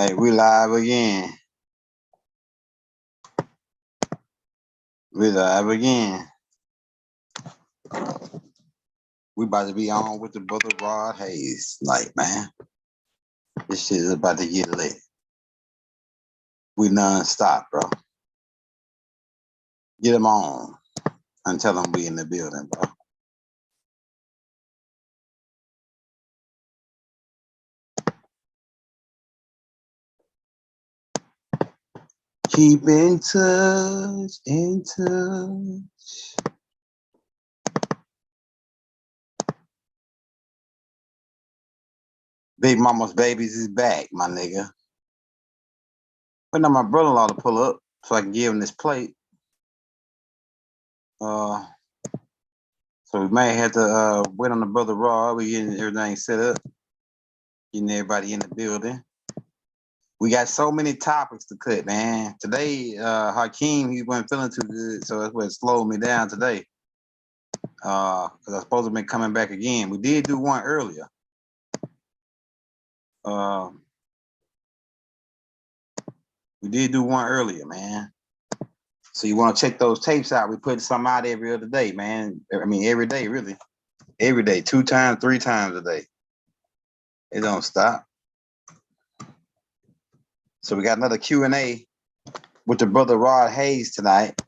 Hey, we live again. We live again. We about to be on with the brother Rod Hayes tonight, man. This shit is about to get lit. We non-stop, bro. Get them on and tell them we in the building, bro. Keep in touch, in touch. Big Mama's Babies is back, my nigga. But now my brother-in-law to pull up so I can give him this plate. So we may have to wait on the brother Rod. We getting everything set up, getting everybody in the building. We got so many topics to cut, man. Today, Hakeem, he wasn't feeling too good, so that's what slowed me down today. Because I was supposed to be coming back again. We did do one earlier. Man. So you want to check those tapes out. We put some out every other day, man. I mean, every day, really. Every day, 2 times, 3 times a day. It don't stop. So we got another Q&A with the brother Rod Hayes tonight.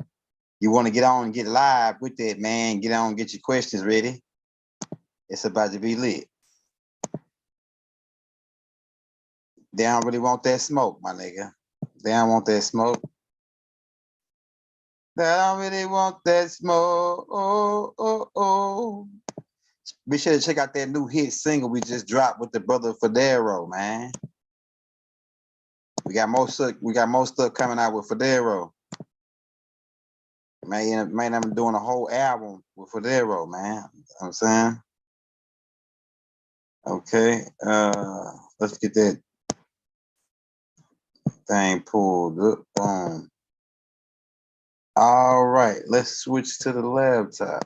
You want to get on and get live with that, man. Get on, get your questions ready. It's about to be lit. They don't really want that smoke, my nigga. They don't want that smoke. They don't really want that smoke. Oh. Be sure to check out that new hit single we just dropped with the brother Federo, man. We got more stuff coming out with Federo. Man, I'm doing a whole album with Federo, man. You know what I'm saying? Okay. Let's get that thing pulled up. Boom. All right, let's switch to the laptop.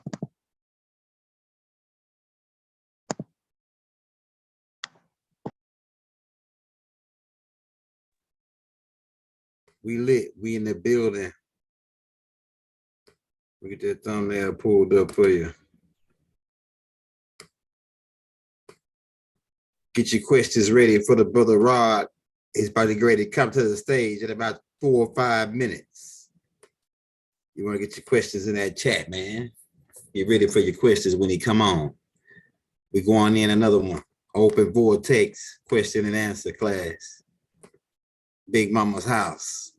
We lit. We in the building. We get that thumbnail pulled up for you. Get your questions ready for the brother Rod. He's about to get ready to come to the stage in about 4 or 5 minutes. You want to get your questions in that chat, man. Get ready for your questions when he come on. We going in another one. Open Vortex question and answer class. Big Mama's house.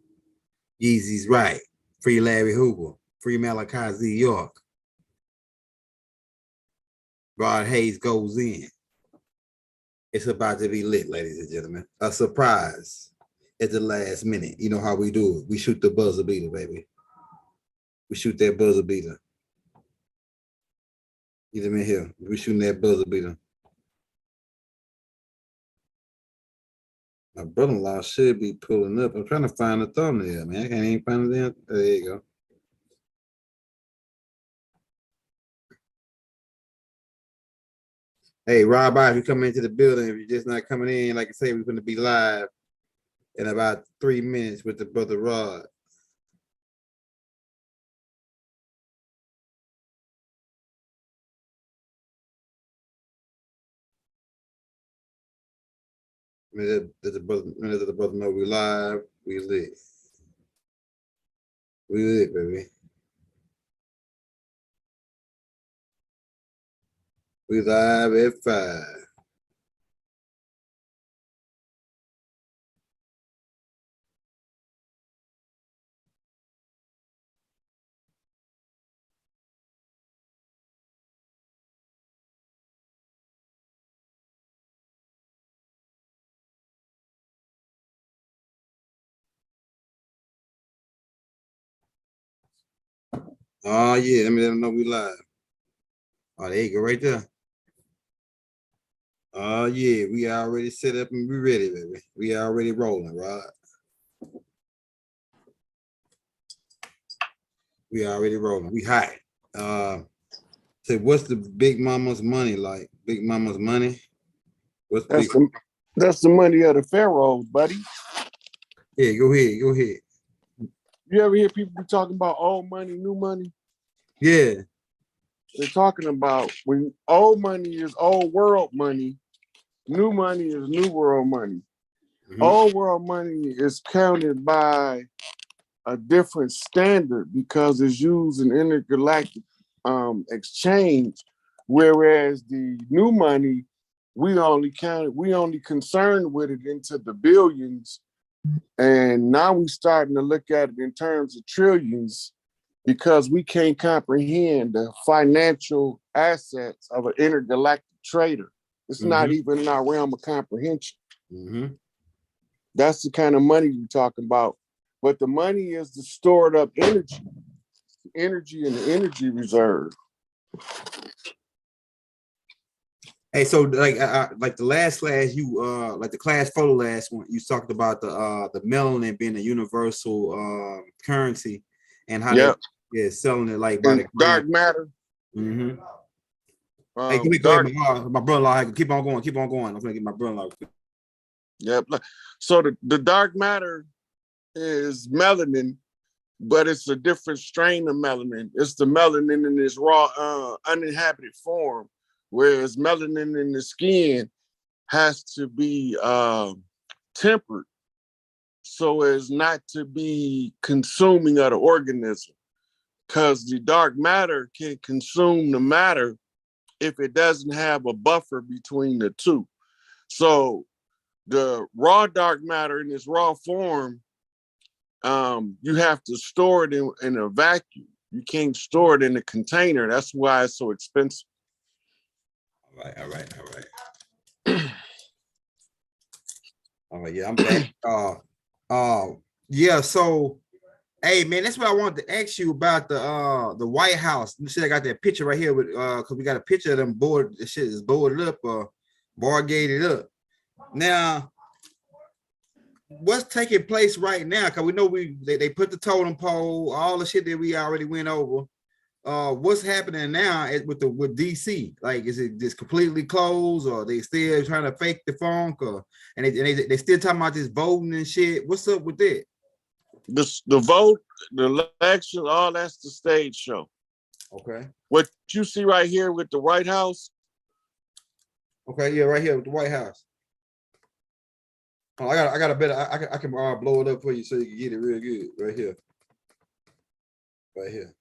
Yeezy's right. Free Larry Hoover. Free Malachi Z. York. Rod Hayes goes in. It's about to be lit, ladies and gentlemen. A surprise at the last minute. You know how we do it. We shoot the buzzer beater, baby. We shoot that buzzer beater. Get him in here. We shooting that buzzer beater. My brother-in-law should be pulling up. I'm trying to find the thumbnail, man. I can't even find it. There you go. Hey, Rob, if you come into the building, if you're just not coming in, like I say, we're going to be live in about 3 minutes with the brother Rod. Let the brother know we live. We lit. We lit, baby. We live at 5. Oh, yeah. Let them know we live. Oh, there you go right there. Oh, yeah. We already set up and we ready, baby. We already rolling, Rod. We already rolling. We hot. So what's the Big Mama's money like? Big Mama's money? What's That's big? That's the money of the pharaohs, buddy. Yeah, go ahead, go ahead. You ever hear people be talking about old money, new money? Yeah. They're talking about when old money is old world money, new money is new world money. Mm-hmm. Old world money is counted by a different standard because it's used in intergalactic exchange, whereas the new money, we only concerned with it into the billions, and now we're starting to look at it in terms of trillions because we can't comprehend the financial assets of an intergalactic trader. It's not even in our realm of comprehension. That's the kind of money we're talking about. But the money is the stored up energy in the energy reserve. Hey, so like the last class you like the class photo last one, you talked about the melanin being a universal currency and how they're selling it like by the dark matter. Hey, let me go ahead, my brother-in-law. Keep on going. I'm gonna get my brother-in-law. Yep. So the dark matter is melanin, but it's a different strain of melanin. It's the melanin in its raw, uninhabited form, whereas melanin in the skin has to be tempered so as not to be consuming of the organism, because the dark matter can consume the matter if it doesn't have a buffer between the two. So the raw dark matter in its raw form, you have to store it in a vacuum. You can't store it in a container. That's why it's so expensive. All right. Yeah, I'm back. Yeah, so hey man, that's what I wanted to ask you about the White House. You see, I got that picture right here with because we got a picture of them board. The shit is boarded up or bar gated up. Now, what's taking place right now? Because we know they put the totem pole, all the shit that we already went over. What's happening now with DC? Like, is it just completely closed, or they still trying to fake the funk, or and they still talking about this voting and shit? What's up with that? The vote, the election, all that's the stage show. Okay. What you see right here with the White House. Okay, yeah, right here with the White House. Oh, I got a better. I can blow it up for you so you can get it real good right here. Right here.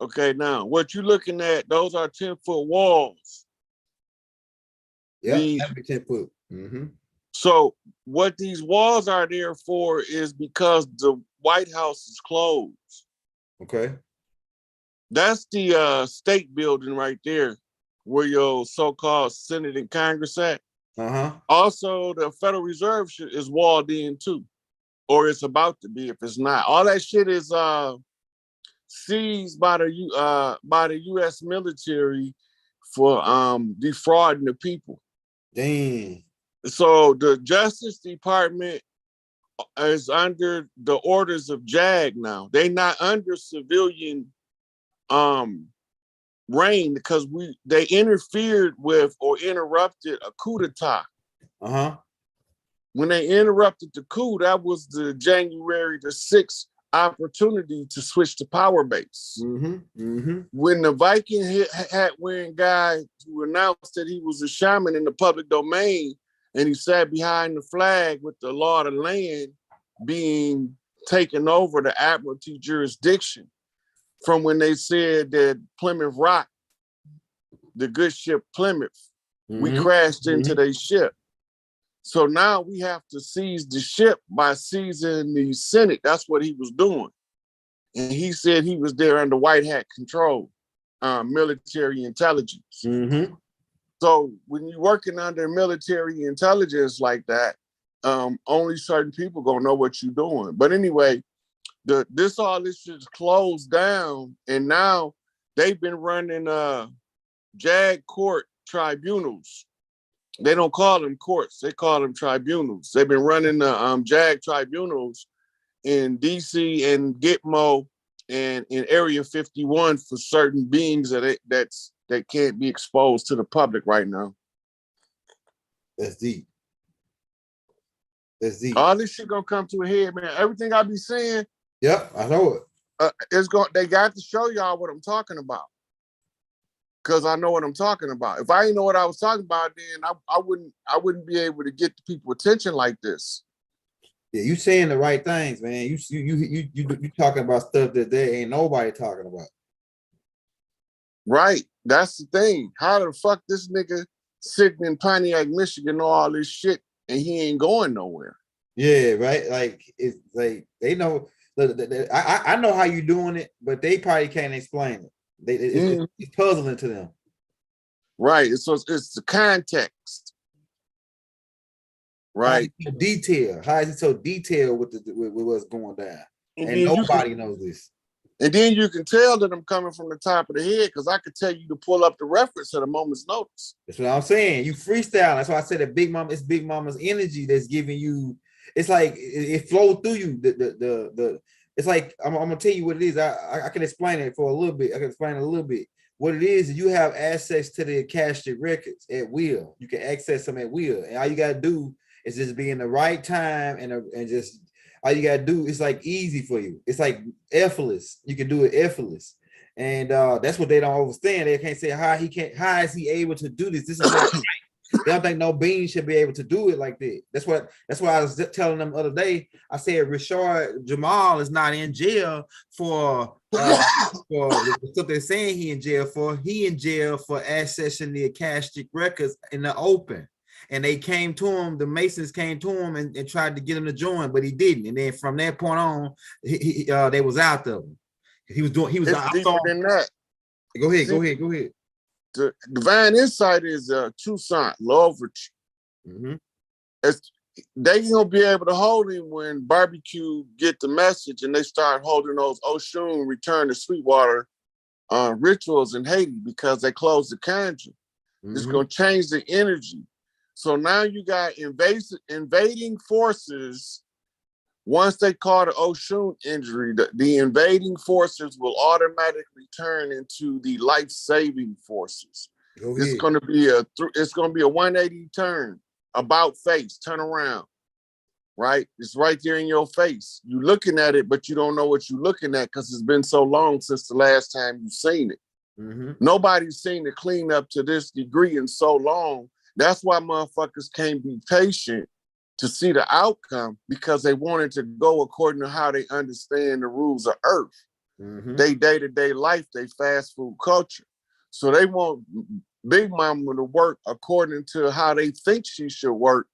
Okay, now what you're looking at, those are 10-foot walls. Yeah, that'd be 10 foot. Mm-hmm. So what these walls are there for is because the White House is closed. Okay. That's the state building right there where your so-called Senate and Congress at. Also, the Federal Reserve is walled in too, or it's about to be if it's not. All that shit is seized by the U.S. military for defrauding the people. Damn. So the Justice Department is under the orders of JAG now. They're not under civilian reign because they interfered with or interrupted a coup d'etat. When they interrupted the coup, that was the January the 6th opportunity to switch the power base. When the Viking hat-wearing guy who announced that he was a shaman in the public domain, and he sat behind the flag with the law of the land being taken over the Admiralty jurisdiction from when they said that Plymouth Rock, the good ship Plymouth, we crashed into their ship. So now we have to seize the ship by seizing the Senate. That's what he was doing. And he said he was there under white hat control, military intelligence. So when you're working under military intelligence like that, only certain people gonna know what you're doing. But anyway, this shit's closed down, and now they've been running JAG court tribunals. They don't call them courts; they call them tribunals. They've been running the JAG tribunals in DC and Gitmo and in Area 51 for certain beings that's that can't be exposed to the public right now. That's deep. That's deep. All this shit gonna come to a head, man. Everything I be saying. Yep, I know it. They got to show y'all what I'm talking about. Because I know what I'm talking about. If I didn't know what I was talking about, then I wouldn't be able to get the people attention like this. Yeah, you saying the right things, man. You talking about stuff that there ain't nobody talking about. Right. That's the thing. How the fuck this nigga sitting in Pontiac, Michigan, know all this shit and he ain't going nowhere? Yeah, right. Like it's like they know. I know how you doing it, but they probably can't explain it. It's puzzling to them. Right. It's the context. Right. How is it so detailed with what's going down? And nobody knows this. And then you can tell that I'm coming from the top of the head because I could tell you to pull up the reference at a moment's notice. That's what I'm saying. You freestyle. That's why I said that Big Mama, it's Big Mama's energy that's giving you. It's like it flows through you. It's like I'm gonna tell you what it is. I can explain it for a little bit. I can explain it a little bit. What it is you have access to the Akashic records at will. You can access them at will, and all you gotta do is just be in the right time and just all you gotta do. It's like easy for you. It's like effortless. You can do it effortless, and that's what they don't understand. They can't say how is he able to do this? This is not right. They don't think no being should be able to do it like that. That's why I was telling them the other day. I said Rashard Jamal is not in jail for stuff they're saying he in jail for. He in jail for accessing the Akashic records in the open. And they came to him, the Masons came to him and tried to get him to join, but he didn't. And then from that point on, they was out of him. He was deeper than that. Go ahead. The divine insight is a Toussaint, law virtue. Mm-hmm. They gonna be able to hold him when barbecue get the message and they start holding those Oshun return to Sweetwater rituals in Haiti because they closed the conjure. Mm-hmm. It's gonna change the energy. So now you got invading forces. Once they call the Oshun injury, the invading forces will automatically turn into the life-saving forces. It's going to be a 180 turn, about face, turn around, right? It's right there in your face. You're looking at it, but you don't know what you're looking at because it's been so long since the last time you've seen it. Mm-hmm. Nobody's seen the cleanup to this degree in so long. That's why motherfuckers can't be patient to see the outcome because they wanted to go according to how they understand the rules of Earth. Mm-hmm. They day-to-day life, they fast food culture. So they want Big Mama to work according to how they think she should work,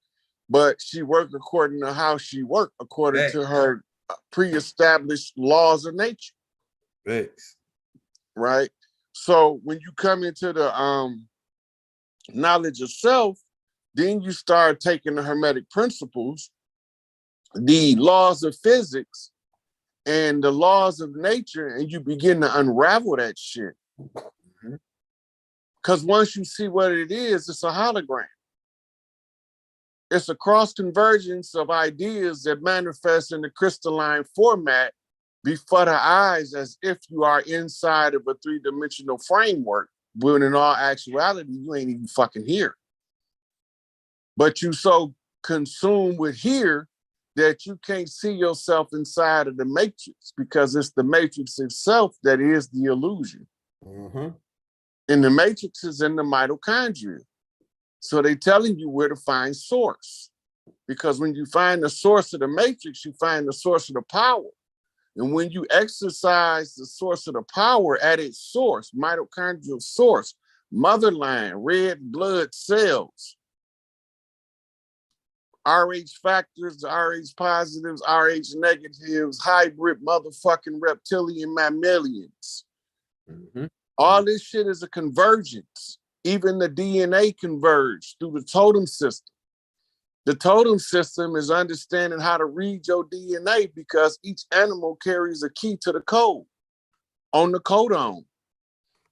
but she worked according to how she worked, according to her pre-established laws of nature. Thanks. Right? So when you come into the knowledge of self, then you start taking the Hermetic principles, the laws of physics, and the laws of nature, and you begin to unravel that shit. Because once you see what it is, it's a hologram. It's a cross-convergence of ideas that manifest in the crystalline format before the eyes as if you are inside of a three-dimensional framework, when in all actuality, you ain't even fucking here. But you so consumed with here that you can't see yourself inside of the matrix because it's the matrix itself that is the illusion. Mm-hmm. And the matrix is in the mitochondria. So they're telling you where to find source. Because when you find the source of the matrix, you find the source of the power. And when you exercise the source of the power at its source, mitochondrial source, motherline, red blood cells, RH factors, RH positives, RH negatives, hybrid motherfucking reptilian mammalians. Mm-hmm. All this shit is a convergence. Even the DNA converged through the totem system. The totem system is understanding how to read your DNA because each animal carries a key to the code on the codon.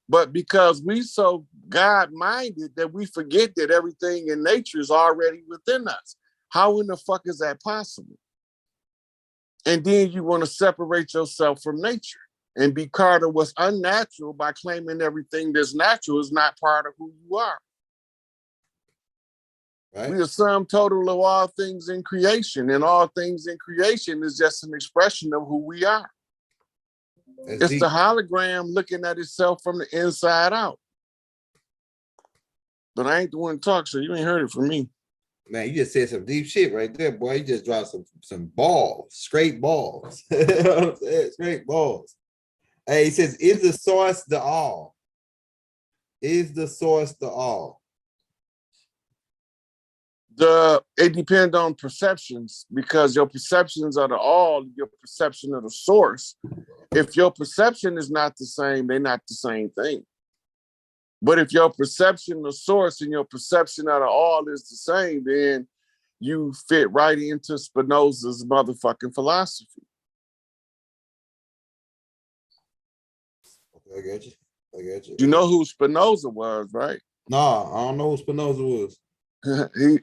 But because we so God-minded that we forget that everything in nature is already within us. How in the fuck is that possible? And then you want to separate yourself from nature. and be part of what's unnatural by claiming everything that's natural is not part of who you are. Right. We are the sum total of all things in creation, and all things in creation is just an expression of who we are. It's the hologram looking at itself from the inside out. But I ain't the one to talk, so you ain't heard it from me. Man, you just said some deep shit right there, boy. You just dropped some balls, straight balls. Straight balls. Hey, he says, is the source the all? Is the source the all? It depends on perceptions, because your perceptions are the all, your perception of the source. If your perception is not the same, they're not the same thing. But if your perception of the source and your perception of the all is the same, then you fit right into Spinoza's motherfucking philosophy. I got you. You know who Spinoza was, right? No, I don't know who Spinoza was. He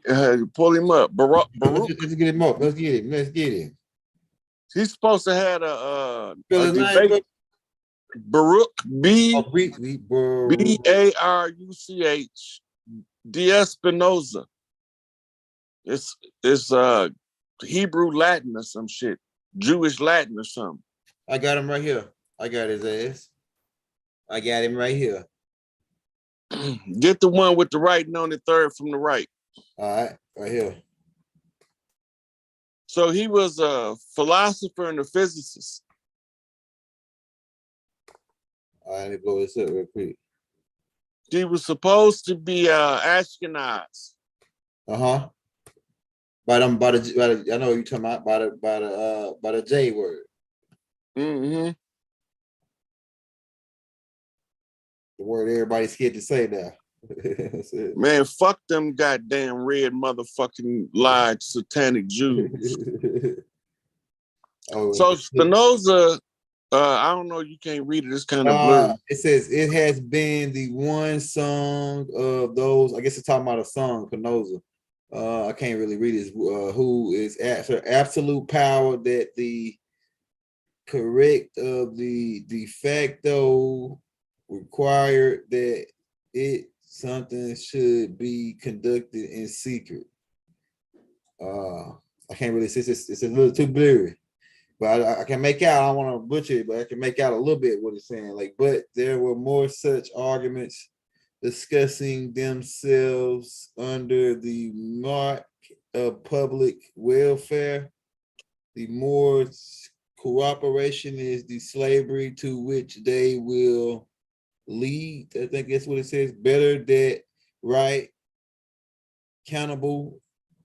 pull him up. Baruch. Let's get him up. Let's get him. He's supposed to have a debate. Baruch, B-A-R-U-C-H, D.S. Spinoza. It's Hebrew Latin or some shit. Jewish Latin or something. I got him right here. I got his ass. I got him right here. Get the one with the writing on the third from the right. All right, right here. So he was a philosopher and a physicist. All right, let me blow this up real quick. He was supposed to be Ashkenaz. Uh-huh. I know what you're talking about by the J word. Mm-hmm. The word everybody's scared to say now. Man, fuck them goddamn red motherfucking lied satanic Jews. So Spinoza, I don't know, you can't read it, it's kind of blurry. It says it has been the one song of those, I guess it's talking about a song, Spinoza. I can't really read it. Who is after absolute power that the correct of the de facto required that something should be conducted in secret. I can't really see, it's a little too blurry, but I can make out, I don't want to butcher it, but I can make out a little bit what it's saying. Like, but there were more such arguments discussing themselves under the mark of public welfare. The more cooperation is the slavery to which they will lead. I think that's what it says. Better that right accountable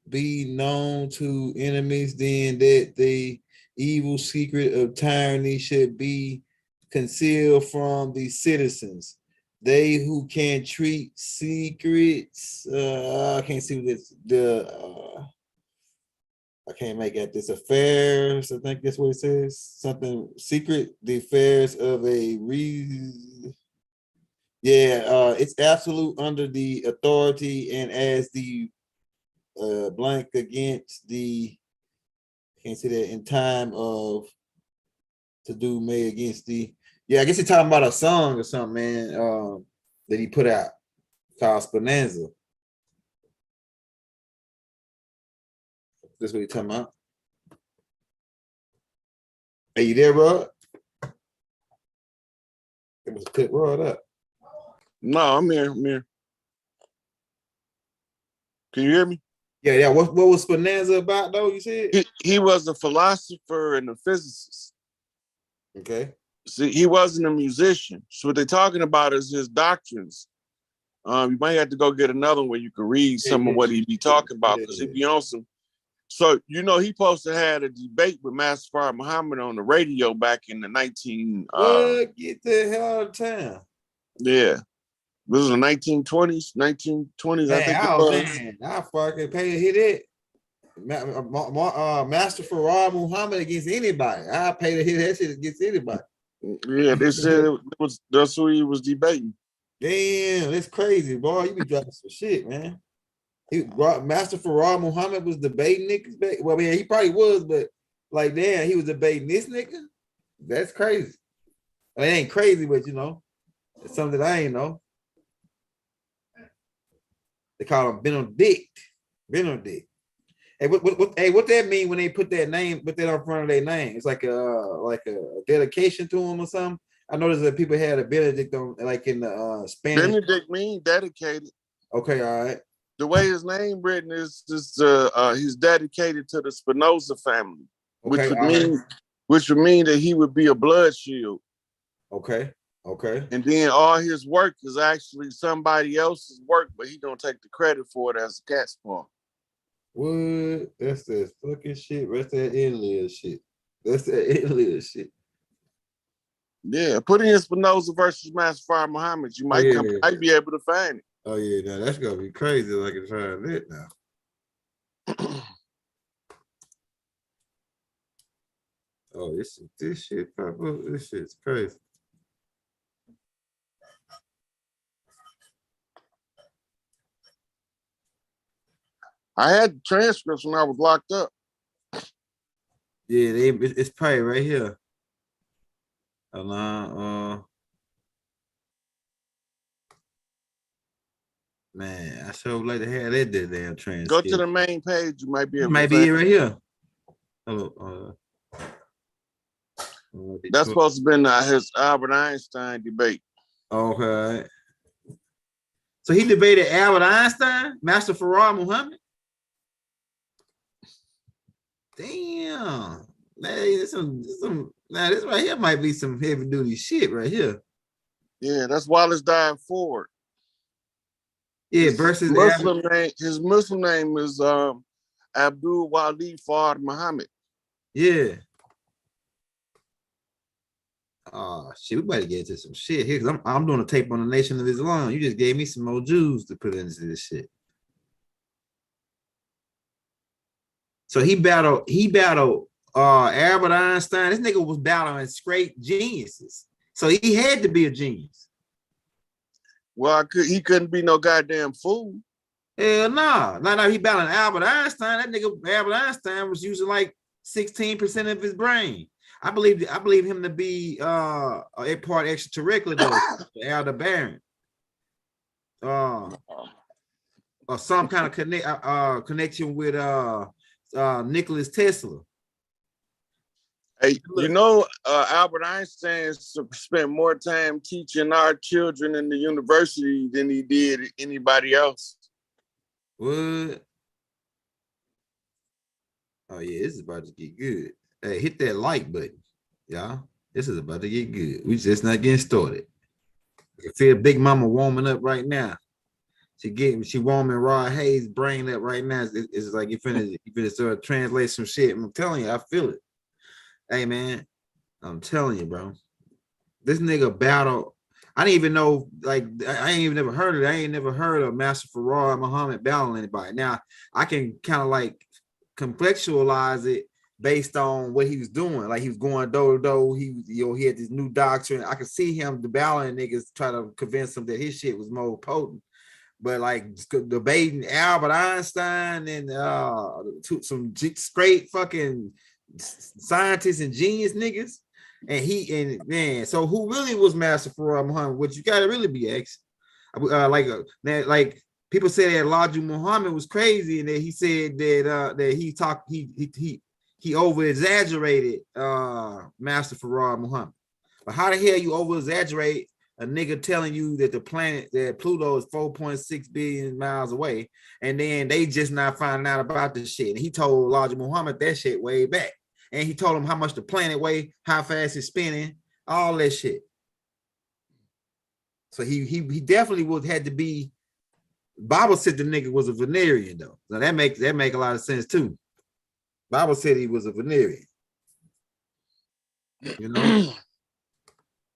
be known to enemies than that the evil secret of tyranny should be concealed from the citizens. They who can treat secrets, I can't see this, I can't make out this affairs. I think that's what it says. Something secret, the affairs of a reason. Yeah, it's absolute under the authority and as the blank against the, can't say that in time of to do may against the, yeah, I guess he's talking about a song or something, man, that he put out called Spinoza. That's what he's talking about. Are you there, Rod? It was pick Rod up. No, I'm here. Can you hear me? Yeah. What was Spinoza about, though, you said? He was a philosopher and a physicist. Okay. See, he wasn't a musician. So what they're talking about is his doctrines. You might have to go get another one where you can read some of what he be talking about, because he be on some. So, you know, he supposed to had a debate with Master Muhammad on the radio back in the 19... get the hell out of town. Yeah. This was the 1920s, man, I think it was. Man, I fucking pay to hit it. Master Farad Muhammad against anybody. I pay to hit that shit against anybody. Yeah, they said that's who he was debating. Damn, it's crazy, boy. You be dropping some shit, man. Master Farad Muhammad was debating niggas back. Well, man, he probably was, but like, damn, he was debating this nigga. That's crazy. It ain't crazy, but you know, it's something that I ain't know. They call him Benedict. Benedict. Hey, what that mean when they put that name, put that on front of their name? It's like a dedication to him or something. I noticed that people had a Benedict on, like in the Spanish. Benedict means dedicated. Okay, all right. The way his name written is just he's dedicated to the Spinoza family, Okay, which would mean that he would be a blood shield. Okay. Okay. And then all his work is actually somebody else's work, but he don't take the credit for it as a cat's paw. What? That's that fucking shit. That's that alien shit. That's that alien shit. Yeah, put in Spinoza versus Master Fard Muhammad. You might might be able to find it. Oh yeah, now that's gonna be crazy. Like it's trying that now. Oh, this shit pop up. This shit's crazy. I had transcripts when I was locked up. Yeah, it's probably right here. Man, I sure like to have that damn transcript. Go to the main page. You might be able. It might be right here. Hello. That's supposed to have been his Albert Einstein debate. Okay. So he debated Albert Einstein, Master Fard Muhammad. Damn. Man, this right here might be some heavy duty shit right here. Yeah, that's Wallace Died Ford. Yeah, versus his Muslim name is Abdul Wali Fard Muhammad. Yeah. Oh shit, we better get into some shit here because I'm doing a tape on the Nation of Islam. You just gave me some more Jews to put into this shit. So he battled Albert Einstein. This nigga was battling straight geniuses. So he had to be a genius. Well, he couldn't be no goddamn fool. Hell no. No, he battling Albert Einstein. That nigga Albert Einstein was using like 16% of his brain. I believe him to be a part extraterrestrial though, Aldebaran. Or some kind of connection with Nicholas Tesla. Hey, you know, Albert Einstein spent more time teaching our children in the university than he did anybody else. What? Oh yeah, this is about to get good. Hey, hit that like button, y'all. This is about to get good. We just not getting started. I can feel Big Mama warming up right now. She warming Rod Hayes' brain up right now. It's like you finna start translate some shit. I'm telling you, I feel it. Hey man, I'm telling you, bro. This nigga battle. I didn't even know, like, I ain't even never heard of it. I ain't never heard of Master Fard Muhammad battling anybody. Now I can kind of like contextualize it based on what he was doing. Like he was going door to door. He had this new doctrine. I could see him battling niggas, try to convince them that his shit was more potent. But like debating Albert Einstein and some straight fucking scientists and genius niggas, and man, so who really was Master Fard Muhammad? What you gotta really be asking. Like people say that Elijah Muhammad was crazy, and that he said that he over exaggerated Master Fard Muhammad. But how the hell you over exaggerate a nigga telling you that that Pluto is 4.6 billion miles away, and then they just not finding out about this shit? And he told Elijah Muhammad that shit way back. And he told him how much the planet weigh, how fast it's spinning, all that shit. So he definitely had to be. Bible said the nigga was a Venerian though. So that make a lot of sense too. Bible said he was a Venerian. You know?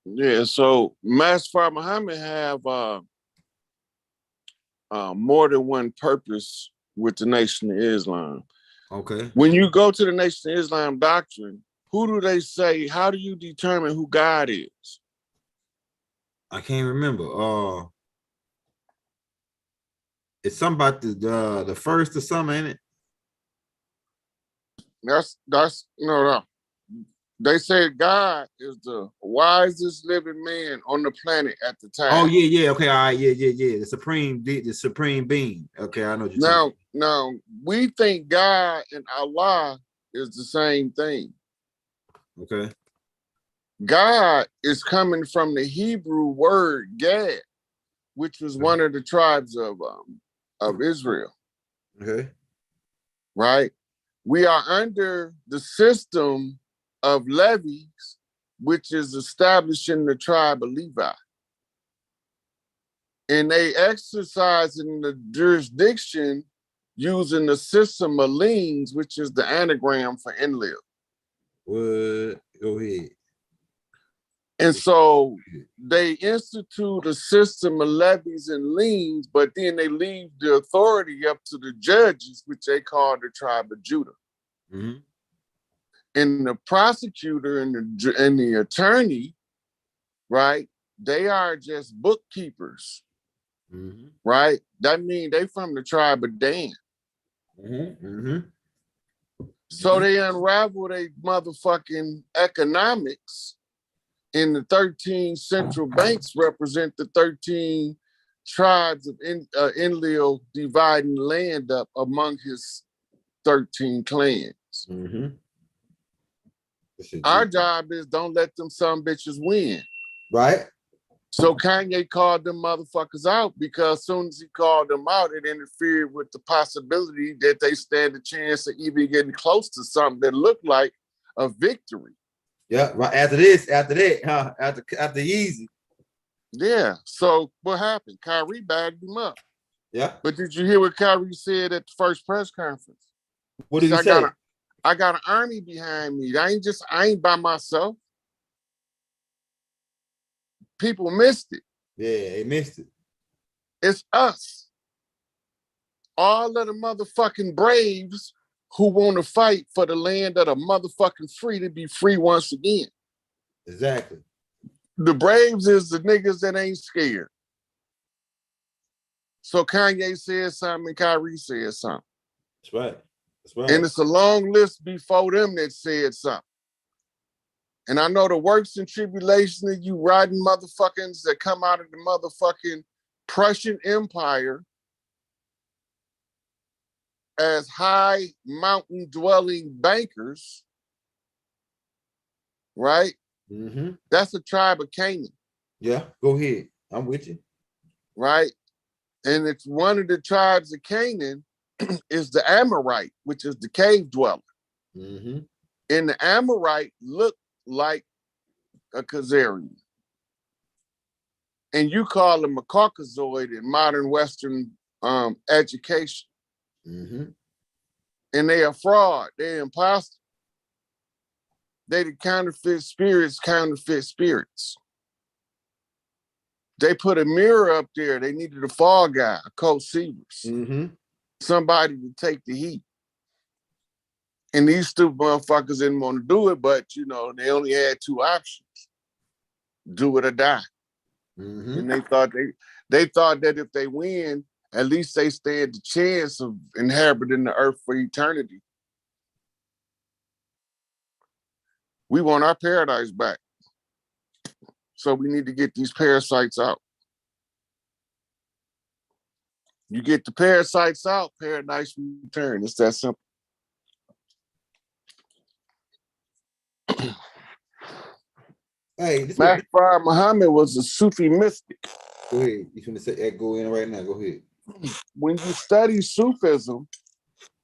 Yeah, so Master Fard Muhammad have more than one purpose with the Nation of Islam. Okay. When you go to the Nation of Islam doctrine, who do they say? How do you determine who God is? I can't remember. It's something about the first or something, ain't it? That's no. They said God is the wisest living man on the planet at the time. Oh yeah. Okay, all right, yeah. The supreme being. Okay, I know what you're talking. Now we think God and Allah is the same thing. Okay. God is coming from the Hebrew word Gad, which was one of the tribes of Israel. Okay. Right? We are under the system of levies, which is establishing the tribe of Levi. And they exercise in the jurisdiction using the system of liens, which is the anagram for Enlil. What? Go ahead. And so they institute a system of levies and liens, but then they leave the authority up to the judges, which they call the tribe of Judah. Mm-hmm. And the prosecutor and the attorney, right, they are just bookkeepers, mm-hmm. right? That means they from the tribe of Dan. Mm-hmm. Mm-hmm. So they unravel their motherfucking economics. And the 13 central banks represent the 13 tribes of Enlil dividing land up among his 13 clans. Mm-hmm. Our job is don't let them some bitches win. Right. So Kanye called them motherfuckers out because as soon as he called them out, it interfered with the possibility that they stand a chance of even getting close to something that looked like a victory. Yeah, right. After Yeezy. Yeah. So what happened? Kyrie bagged him up. Yeah. But did you hear what Kyrie said at the first press conference? What did he say? I got an army behind me. I ain't by myself. People missed it. Yeah, they missed it. It's us. All of the motherfucking braves who want to fight for the land of the motherfucking free to be free once again. Exactly. The braves is the niggas that ain't scared. So Kanye said something and Kyrie said something. That's right. That's right. And it's a long list before them that said something. And I know the works and tribulation of you riding motherfuckers that come out of the motherfucking Prussian Empire as high mountain dwelling bankers, right? Mm-hmm. That's a tribe of Canaan. Yeah, go ahead. I'm with you. Right? And it's one of the tribes of Canaan is the Amorite, which is the cave dweller. Mm-hmm. And the Amorite looked like a Khazarian. And you call them a Caucasoid in modern Western education. Mm-hmm. And they are fraud. They're imposter. They the counterfeit spirits. They put a mirror up there. They needed a fall guy, a Coach Sievers. Mm-hmm. Somebody to take the heat. And these stupid motherfuckers didn't want to do it, but, you know, they only had two options. Do it or die. Mm-hmm. And they thought that if they win, at least they stand the chance of inhabiting the earth for eternity. We want our paradise back. So we need to get these parasites out. You get the parasites out, paradise return. It's that simple. Hey, Master Muhammad was a Sufi mystic. Go ahead. You want to say that? Go in right now. Go ahead. When you study Sufism,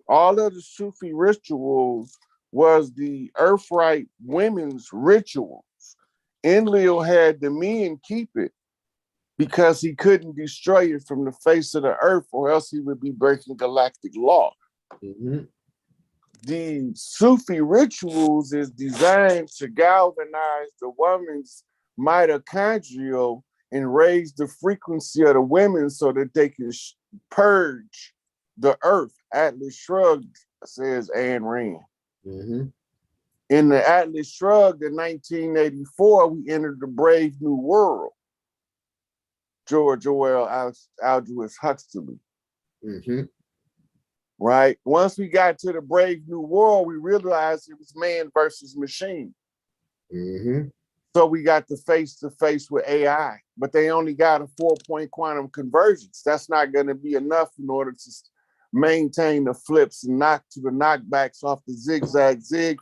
all of the Sufi rituals was the earthright women's rituals. Enlil had the men keep it because he couldn't destroy it from the face of the earth, or else he would be breaking galactic law. Mm-hmm. The Sufi rituals is designed to galvanize the woman's mitochondrial and raise the frequency of the women so that they can purge the earth. Atlas Shrugged, says Ayn Rand. Mm-hmm. In the Atlas Shrugged in 1984, we entered the Brave New World. George Orwell, Aldous Huxley. Mm-hmm. Right? Once we got to the Brave New World, we realized it was man versus machine. Mm-hmm. So we got the face-to-face with AI, but they only got a 4-point quantum convergence. That's not going to be enough in order to maintain the flips and the knockbacks off the zig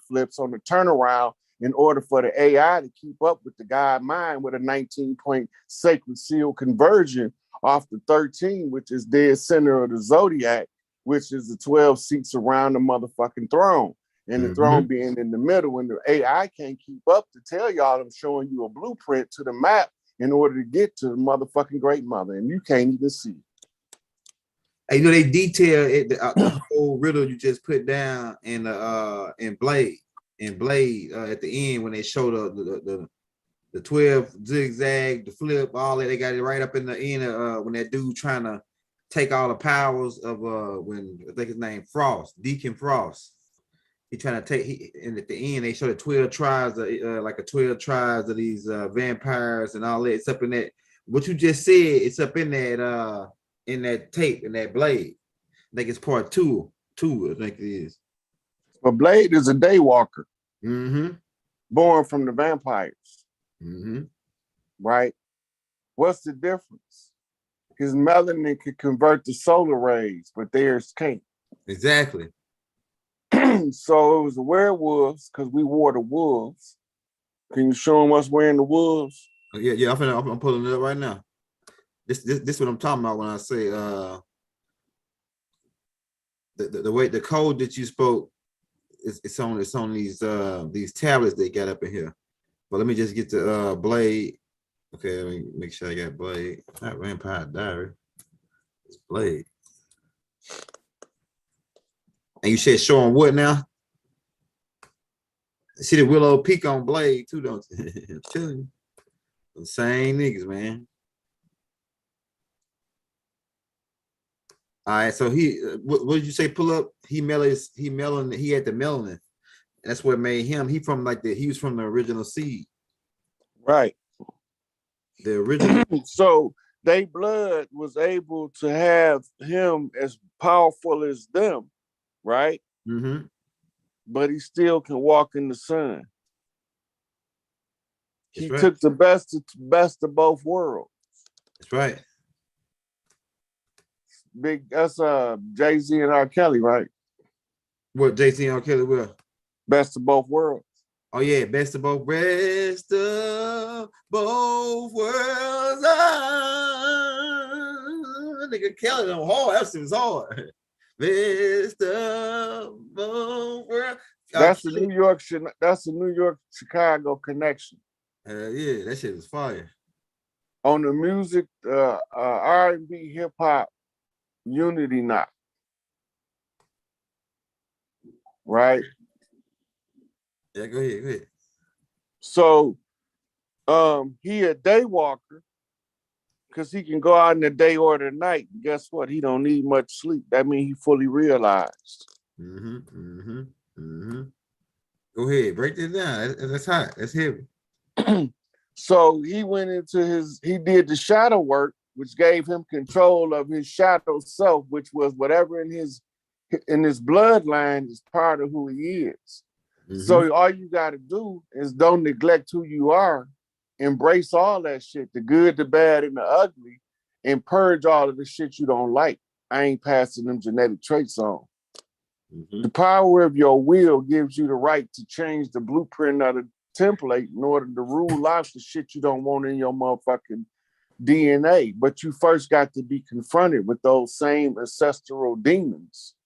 flips on the turnaround in order for the AI to keep up with the God mind with a 19-point sacred seal conversion off the 13, which is dead center of the zodiac, which is the 12 seats around the motherfucking throne. And the throne being in the middle, and the AI can't keep up to tell y'all I'm showing you a blueprint to the map in order to get to the motherfucking great mother, and you can't even see. Hey, you know, they detail it, the whole riddle you just put down in Blade at the end when they showed the 12 zigzag, the flip, all that. They got it right up in the end when that dude trying to take all the powers of when I think his name Deacon Frost. He trying to take, and at the end they show the 12 tribes, like a 12 tribes of these vampires and all that. It's up in that. What you just said, it's up in that tape, in that Blade. I think it's part two. I think it is. But Blade is a day walker, born from the vampires, right? What's the difference? His melanin can convert to solar rays, but theirs can't. Exactly. So it was the werewolves because we wore the wolves. Can you show them us wearing the wolves? Yeah. I'm pulling it up right now. This what I'm talking about when I say the way the code that you spoke it's on these tablets they got up in here. But let me just get the Blade. Okay, let me make sure I got Blade. Not Vampire Diary. It's Blade. And you said showing what now? See the Willow Peak on Blade too, don't you? I'm telling you. The same niggas, man. All right, so what did you say? Pull up. He had the melanin. That's what made him. He was from the original seed. Right. The original. So they blood was able to have him as powerful as them, right? But he still can walk in the sun. He took the best of both worlds. That's right. That's Jay-Z and R. Kelly, right? What Jay-Z and R. Kelly will? Best of both worlds. Oh yeah, best of both worlds. Nigga Kelly them hard. That was hard. Best of both worlds. That's the New York Chicago connection. Yeah, that shit is fire. On the music, R&B, hip hop, unity knot. Right? Yeah, go ahead. So he a day walker because he can go out in the day or the night. And guess what? He don't need much sleep. That means he fully realized. Go ahead, break this down. That's hot. That's heavy. So he did the shadow work, which gave him control of his shadow self, which was whatever in his bloodline is part of who he is. So all you got to do is don't neglect who you are, embrace all that shit, the good, the bad, and the ugly, and purge all of the shit you don't like. I ain't passing them genetic traits on. The power of your will gives you the right to change the blueprint of the template in order to rule out the shit you don't want in your motherfucking DNA. But you first got to be confronted with those same ancestral demons.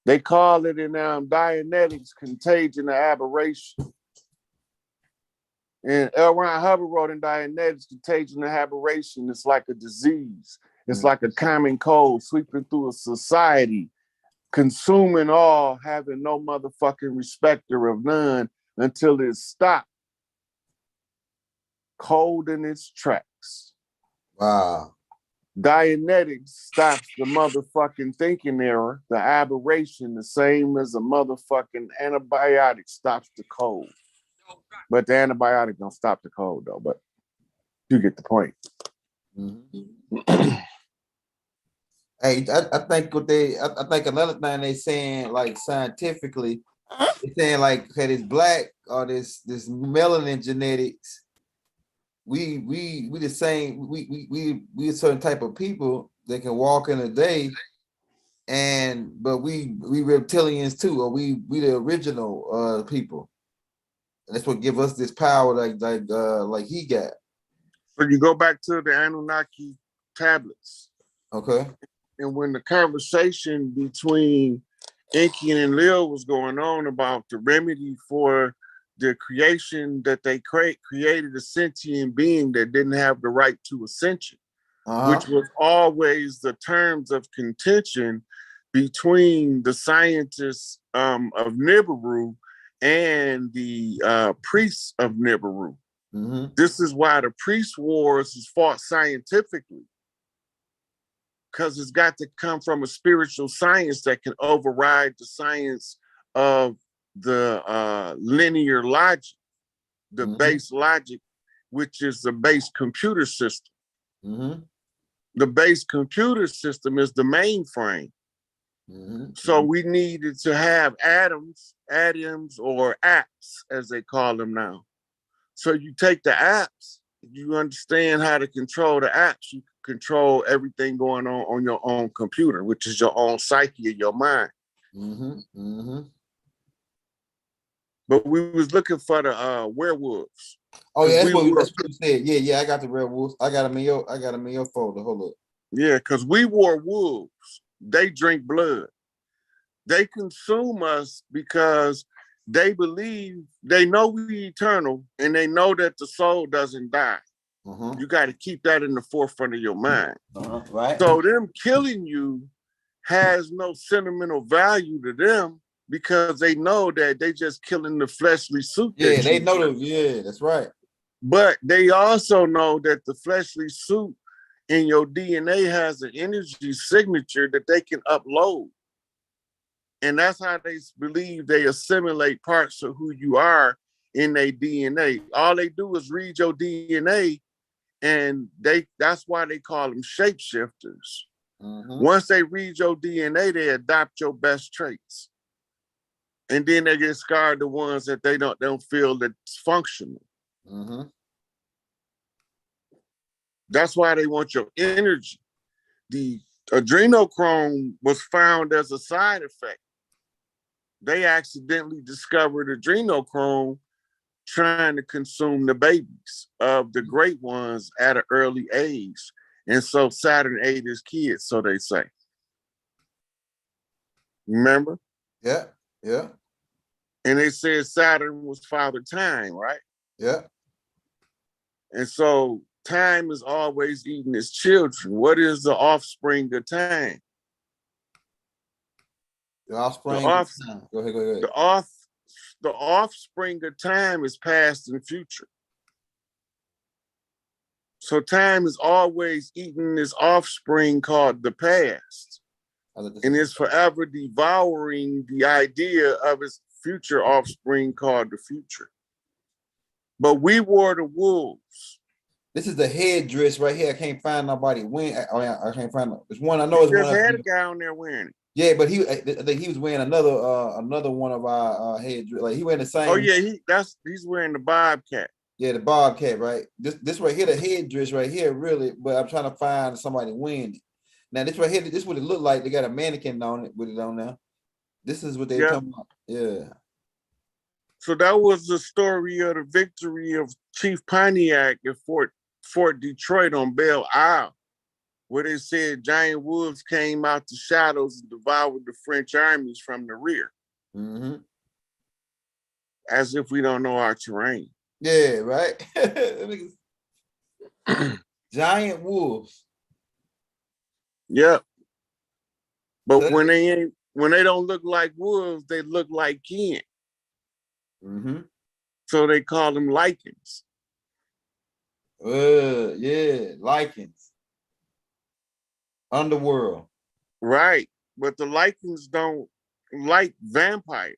They call it in Dianetics contagion or aberration. And L. Ron Hubbard wrote in Dianetics, contagion or aberration is like a disease. It's like a common cold sweeping through a society, consuming all, having no motherfucking respecter of none until it's stopped. Cold in its tracks. Wow. Dianetics stops the motherfucking thinking error, the aberration, the same as a motherfucking antibiotic stops the cold. But the antibiotic don't stop the cold though, but you get the point. Hey, I think another thing they saying like scientifically, they saying like that it's black or this melanin genetics, we the same. We a certain type of people that can walk in a day, but we reptilians too, or we the original people. And that's what give us this power, like he got. So you go back to the Anunnaki tablets. Okay. And when the conversation between Enki and Lil was going on about the remedy for the creation that they created a sentient being that didn't have the right to ascension, which was always the terms of contention between the scientists of Nibiru and the priests of Nibiru. This is why the priest wars is fought scientifically, because it's got to come from a spiritual science that can override the science of the linear logic, the base logic, which is the base computer system. The base computer system is the mainframe. So we needed to have atoms or apps, as they call them now. So you take the apps, you understand how to control the apps, you control everything going on your own computer, which is your own psyche of your mind. But we was looking for the werewolves. Oh yeah, that's what you said. Yeah, I got the werewolves. I got them in your folder. Hold up. Yeah, because we were wolves. They drink blood. They consume us because they believe, they know we eternal, and they know that the soul doesn't die. You got to keep that in the forefront of your mind. Right. So them killing you has no sentimental value to them, because they know that they just killing the fleshly suit. Yeah, they know. Yeah, that's right. But they also know that the fleshly suit in your DNA has an energy signature that they can upload. And that's how they believe they assimilate parts of who you are in their DNA. All they do is read your DNA, and that's why they call them shapeshifters. Once they read your DNA, they adopt your best traits. And then they get scarred the ones that they don't feel that's functional. That's why they want your energy. The adrenochrome was found as a side effect. They accidentally discovered adrenochrome trying to consume the babies of the great ones at an early age. And so Saturn ate his kids, so they say. Remember? Yeah. And they said Saturn was Father Time, right? Yeah. And so time is always eating its children. What is the offspring of time? The offspring of time. Go ahead. The offspring of time is past and future. So time is always eating this offspring called the past. And it's forever devouring the idea of its future offspring called the future. But we were the wolves. This is the headdress right here. I can't find nobody wearing. I can't find it. There's one. I know it's one. Just had a guy on there wearing it. Yeah, but I think he was wearing another one of our headdress. Like he wearing the same. Oh yeah, he's wearing the bobcat. Yeah, the bobcat, right? This right here, the headdress right here, really. But I'm trying to find somebody wearing it. Now this right here, this is what it looked like. They got a mannequin on it with it on there. This is what they're talking about. Yeah. So that was the story of the victory of Chief Pontiac at Fort Detroit on Belle Isle, where they said giant wolves came out the shadows and devoured the French armies from the rear. As if we don't know our terrain. Yeah, right. Giant wolves. Yep. But so when they don't look like wolves, they look like kin. So they call them lichens. Yeah, lichens. Underworld. Right. But the lichens don't like vampires.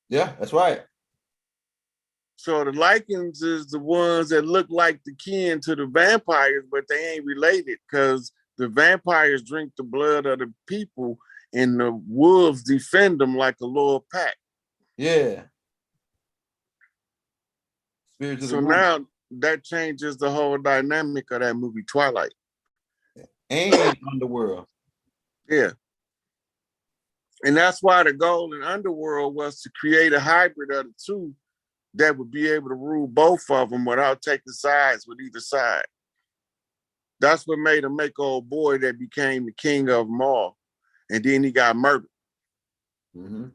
Yeah, that's right. So the lichens is the ones that look like the kin to the vampires, but they ain't related, because the vampires drink the blood of the people and the wolves defend them like a loyal pack. Yeah. Spirits of the So movie. now that changes the whole dynamic of that movie Twilight. And Underworld. Yeah. And that's why the goal in Underworld was to create a hybrid of the two that would be able to rule both of them without taking sides with either side. That's what made him make old boy that became the king of them all. And then he got murdered. Mm-hmm.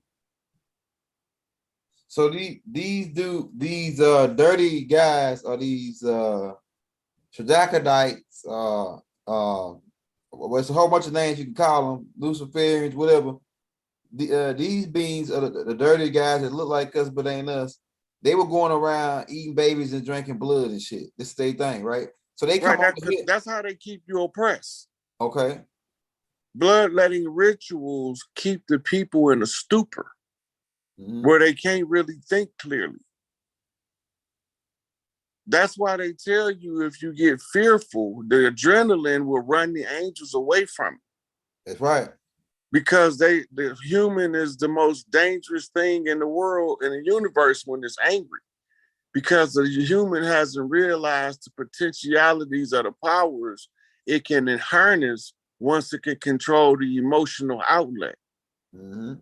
So these dirty guys are these troglodytes, what's a whole bunch of names you can call them, Luciferians, whatever. These beings are the dirty guys that look like us but ain't us. They were going around eating babies and drinking blood and shit. This is their thing, right? So they come over here. That's how they keep you oppressed. Okay. Bloodletting rituals keep the people in a stupor where they can't really think clearly. That's why they tell you if you get fearful, the adrenaline will run the angels away from you. That's right. Because the human is the most dangerous thing in the world, in the universe, when it's angry. Because the human hasn't realized the potentialities of the powers it can harness once it can control the emotional outlet. Mm-hmm.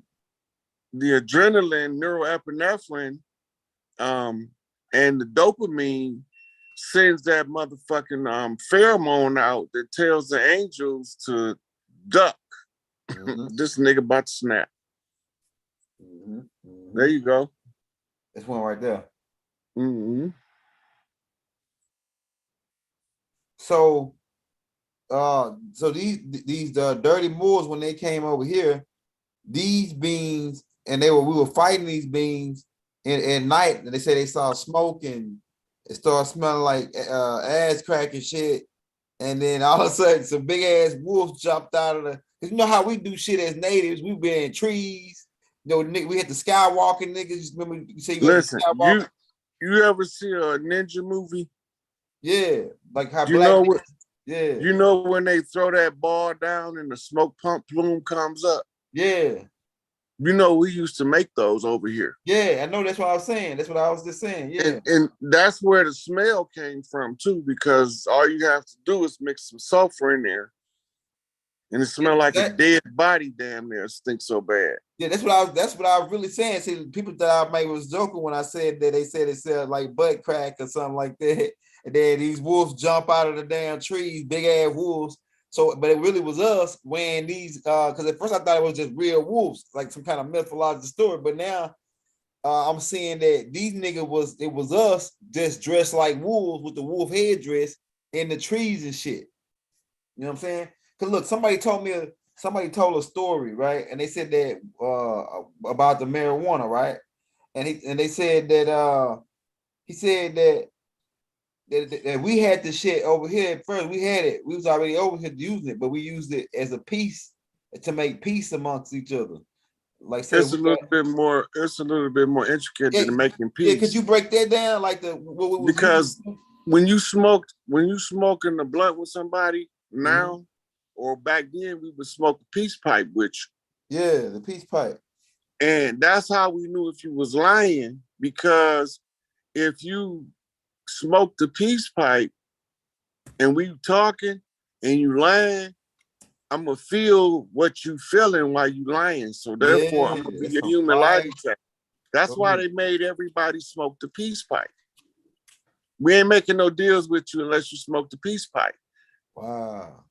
The adrenaline, neuroepinephrine, and the dopamine sends that motherfucking pheromone out that tells the angels to duck. Mm-hmm. This nigga about to snap. Mm-hmm. Mm-hmm. There you go. That's one right there. Mm-hmm. So these dirty Moors, when they came over here, these beings, and we were fighting these beings at night, and they said they saw smoke and it started smelling like ass crack and shit. And then all of a sudden, some big ass wolves jumped out of cause you know how we do shit as natives. We've been in trees. You know, we had the skywalking niggas. Remember you say you listen, you ever see a ninja movie? Yeah, like how you know what? Yeah. You know when they throw that ball down and the smoke pump plume comes up? Yeah. You know, we used to make those over here. Yeah, I know. That's what I was saying. That's what I was just saying. Yeah. And that's where the smell came from too, because all you have to do is mix some sulfur in there and it smells like a dead body damn near. It stinks so bad. Yeah, that's what I was really saying. See, people thought I maybe was joking when I said that they said it smelled like butt crack or something like that. And then these wolves jump out of the damn trees, big ass wolves. So, but it really was us wearing these, because at first I thought it was just real wolves, like some kind of mythological story. But now I'm seeing that these niggas was us just dressed like wolves with the wolf headdress in the trees and shit. You know what I'm saying? Because look, somebody told a story, right? And they said that about the marijuana, right? And they said that he said that we had the shit over here at first. We had it. We was already over here using it, but we used it as a piece to make peace amongst each other. Like it's a little bit more intricate than making peace. Yeah, could you break that down? Like because when you smoking the blunt with somebody now, or back then we would smoke a peace pipe with you. Yeah, the peace pipe. And that's how we knew if you was lying, because if you smoke the peace pipe and we talking and you lying, I'm gonna feel what you feeling while you lying. So therefore, I'm gonna be your human lie detector. That's why they made everybody smoke the peace pipe. We ain't making no deals with you unless you smoke the peace pipe. Wow.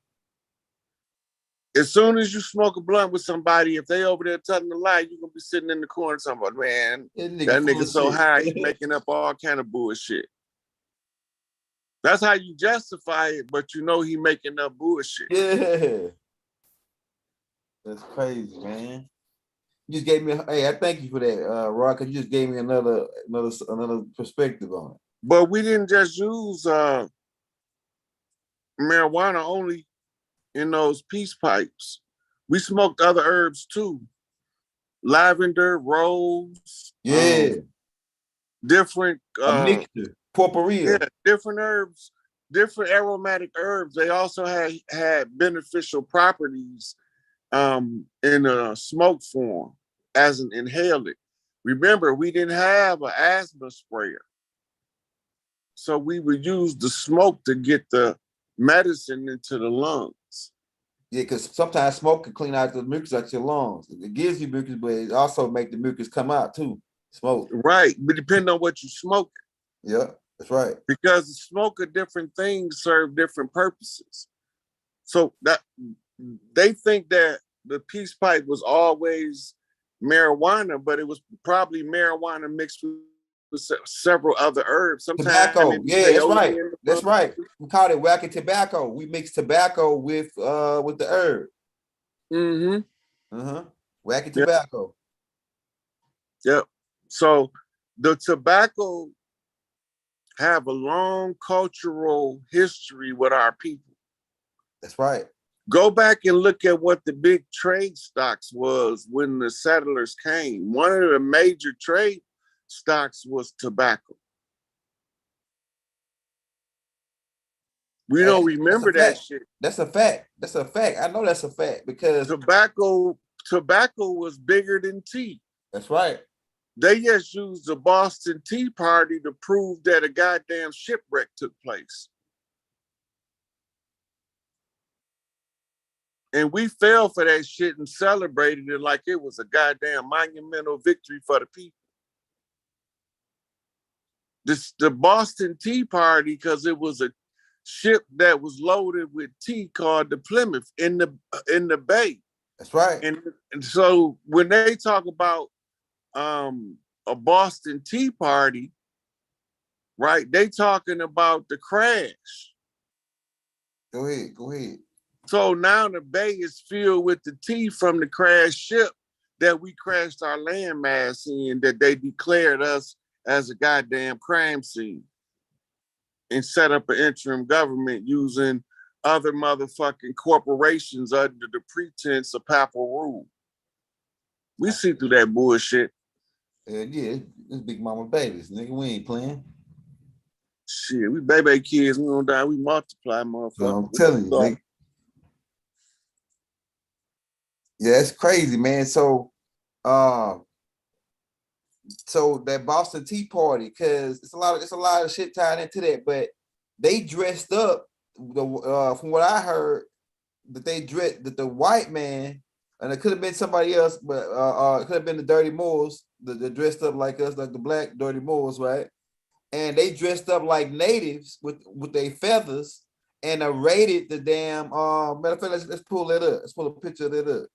As soon as you smoke a blunt with somebody, if they over there telling a lie, you're gonna be sitting in the corner talking about, man, that nigga so high, he's making up all kind of bullshit. That's how you justify it, but you know he making up bullshit. Yeah. That's crazy, man. You just gave me I thank you for that, Rock, because you just gave me another perspective on it. But we didn't just use marijuana only in those peace pipes. We smoked other herbs too. Lavender, rose, different a mixture, potpourri. Yeah, different herbs, different aromatic herbs. They also had beneficial properties in a smoke form as an inhalant. Remember, we didn't have an asthma sprayer. So we would use the smoke to get the medicine into the lungs. Yeah, because sometimes smoke can clean out the mucus out your lungs. It gives you mucus, but it also make the mucus come out too. Smoke. Right, but depending on what you smoke. Yeah, that's right. Because the smoke of different things serve different purposes. So that they think that the peace pipe was always marijuana, but it was probably marijuana mixed with several other herbs. Sometimes tobacco. Yeah, that's right. That's right. We called it wacky tobacco. We mix tobacco with the herb. Mm-hmm. Wacky tobacco. Yep. So the tobacco have a long cultural history with our people. That's right. Go back and look at what the big trade stocks was when the settlers came. One of the major trade stocks was tobacco. We don't remember that shit. That's a fact. That's a fact. I know that's a fact because tobacco was bigger than tea. That's right. They just used the Boston Tea Party to prove that a goddamn shipwreck took place. And we fell for that shit and celebrated it like it was a goddamn monumental victory for the people. The Boston Tea Party, because it was a ship that was loaded with tea called the Plymouth in the bay. That's right. And so when they talk about a Boston Tea Party, right, they talking about the crash. Go ahead. So now the bay is filled with the tea from the crashed ship that we crashed our landmass in, that they declared us as a goddamn crime scene and set up an interim government using other motherfucking corporations under the pretense of papal rule. We see through that bullshit. Yeah, it's Big Mama babies, nigga. We ain't playing. Shit, we baby kids, we don't die, we multiply, motherfucker. So I'm telling you, nigga. Yeah, it's crazy, man. So that Boston Tea Party, because it's a lot of shit tied into that, but they dressed up from what I heard that the white man, and it could have been somebody else, but it could have been the Dirty Moors that dressed up like us, like the black Dirty Moors, right? And they dressed up like natives with their feathers and raided the damn matter of fact, let's pull that up. Let's pull a picture of that up.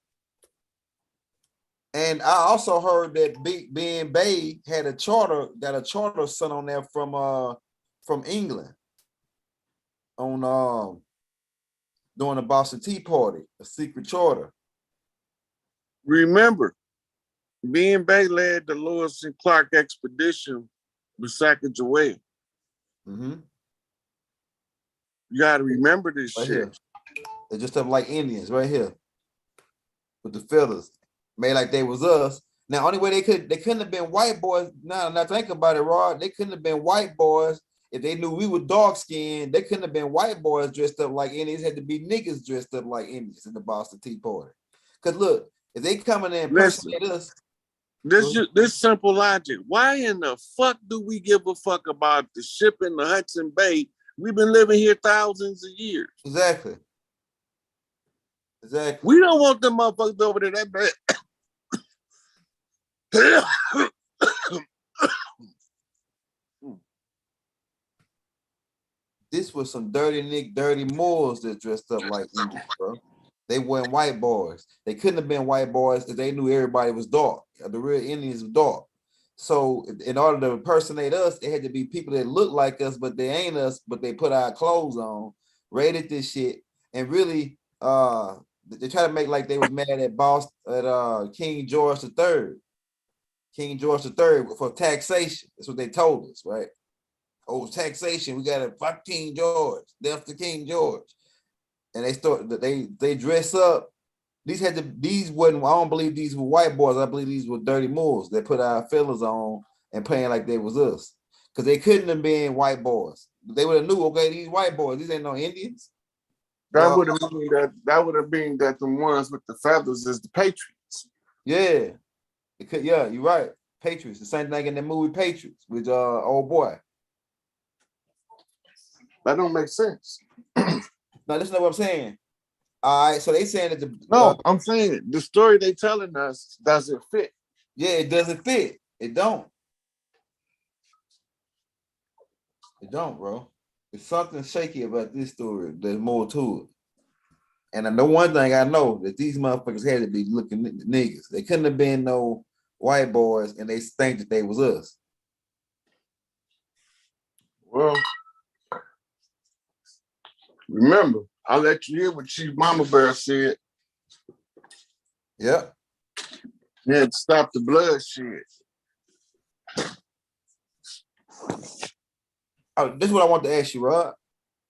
And I also heard that Ben Bay got a charter sent on there from England on during the Boston Tea Party, a secret charter. Remember, Ben Bay led the Lewis and Clark expedition with Sacagawea. Mm-hmm. You gotta remember this right shit. Here. They're just up like Indians right here with the feathers. Made like they was us. Now, only way they couldn't have been white boys. Now think about it, Rod. They couldn't have been white boys if they knew we were dark skinned. They couldn't have been white boys dressed up like Indians. Had to be niggas dressed up like Indians in the Boston Tea Party. Cause look, if they come in there and impersonate us, this simple logic. Why in the fuck do we give a fuck about the ship in the Hudson Bay? We've been living here thousands of years. Exactly. We don't want them motherfuckers over there that bad. This was some dirty Moors that dressed up like Indians, bro. They weren't white boys. They couldn't have been white boys because they knew everybody was dark. The real Indians were dark. So in order to impersonate us, it had to be people that look like us, but they ain't us, but they put our clothes on, raided this shit, and really they try to make like they was mad at King George III. King George III for taxation. That's what they told us, right? Oh, taxation. We got to fuck King George. Death to King George. And they dress up. These wasn't, I don't believe these were white boys. I believe these were dirty Moors that put our feathers on and playing like they was us. Because they couldn't have been white boys. They would have knew, okay, these white boys, these ain't no Indians. That would have been that the ones with the feathers is the Patriots. Yeah. Yeah, you're right. Patriots. The same thing in the movie Patriots with old boy. That don't make sense. Now listen to what I'm saying. All right, so they saying that no, I'm saying the story they telling us doesn't fit. Yeah, it doesn't fit. It don't. It don't, bro. There's something shaky about this story. There's more to it. And I know one thing I know that these motherfuckers had to be looking at the niggas. They couldn't have been no white boys and they think that they was us. Well, remember, I'll let you hear what Chief Mama Bear said. Yep. Yeah, to stop the bloodshed. Oh, this is what I want to ask you, Rod.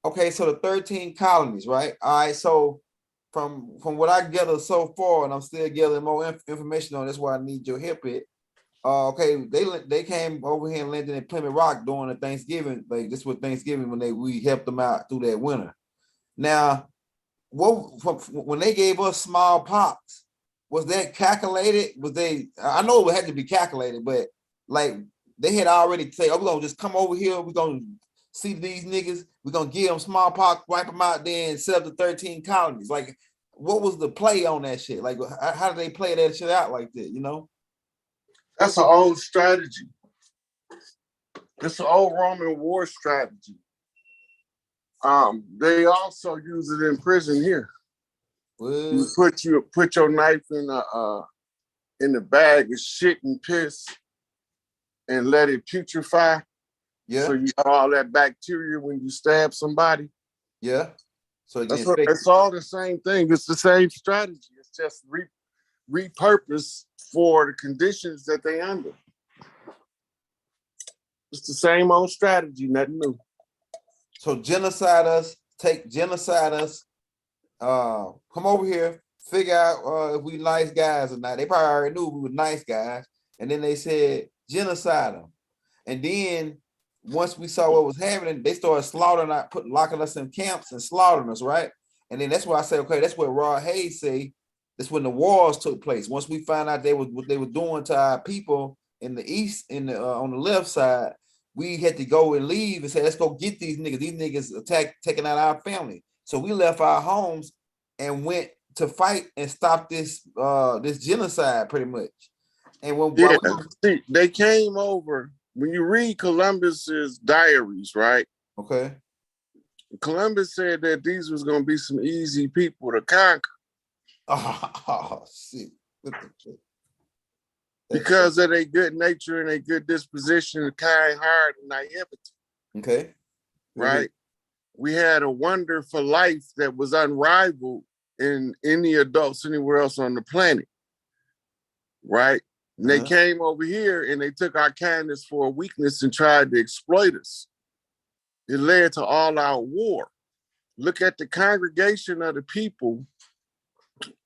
Okay, so the 13 colonies, right? All right, so from what I gather so far, and I'm still gathering more information on this, why I need your help it. Okay, they came over here and landed in Plymouth Rock during the Thanksgiving. Like this was Thanksgiving when we helped them out through that winter. Now, when they gave us smallpox, was that calculated? I know it had to be calculated, but like they had already said, oh, we're gonna just come over here, we're gonna see these niggas, we're gonna give them smallpox, wipe them out there and set up the 13 colonies. Like, what was the play on that shit? Like, how did they play that shit out like that, you know? That's an old strategy. It's an old Roman war strategy. They also use it in prison here. You put your knife in the bag of shit and piss and let it putrefy. Yeah. So you have all that bacteria when you stab somebody. Yeah. So it's all the same thing. It's the same strategy. It's just repurposed for the conditions that they under. It's the same old strategy, nothing new. So genocide us, come over here, figure out if we nice guys or not. They probably already knew we were nice guys. And then they said, genocide them. And then once we saw what was happening, they started slaughtering, locking us in camps and slaughtering us, right? And then that's why I say, okay, that's what Rod Hayes say. That's when the wars took place. Once we found out what they were doing to our people in the east, on the left side, we had to go and leave and say, let's go get these niggas. These niggas taking out our family. So we left our homes and went to fight and stop this genocide, pretty much. And see, they came over. When you read Columbus's diaries, right? Okay. Columbus said that these was gonna be some easy people to conquer. Oh shit. Because of their good nature and their good disposition, kind heart, and naivety. Okay. Right? We had a wonder for life that was unrivaled in any adults anywhere else on the planet. Right? And they came over here and they took our kindness for a weakness and tried to exploit us. It led to all-out war. Look at the congregation of the people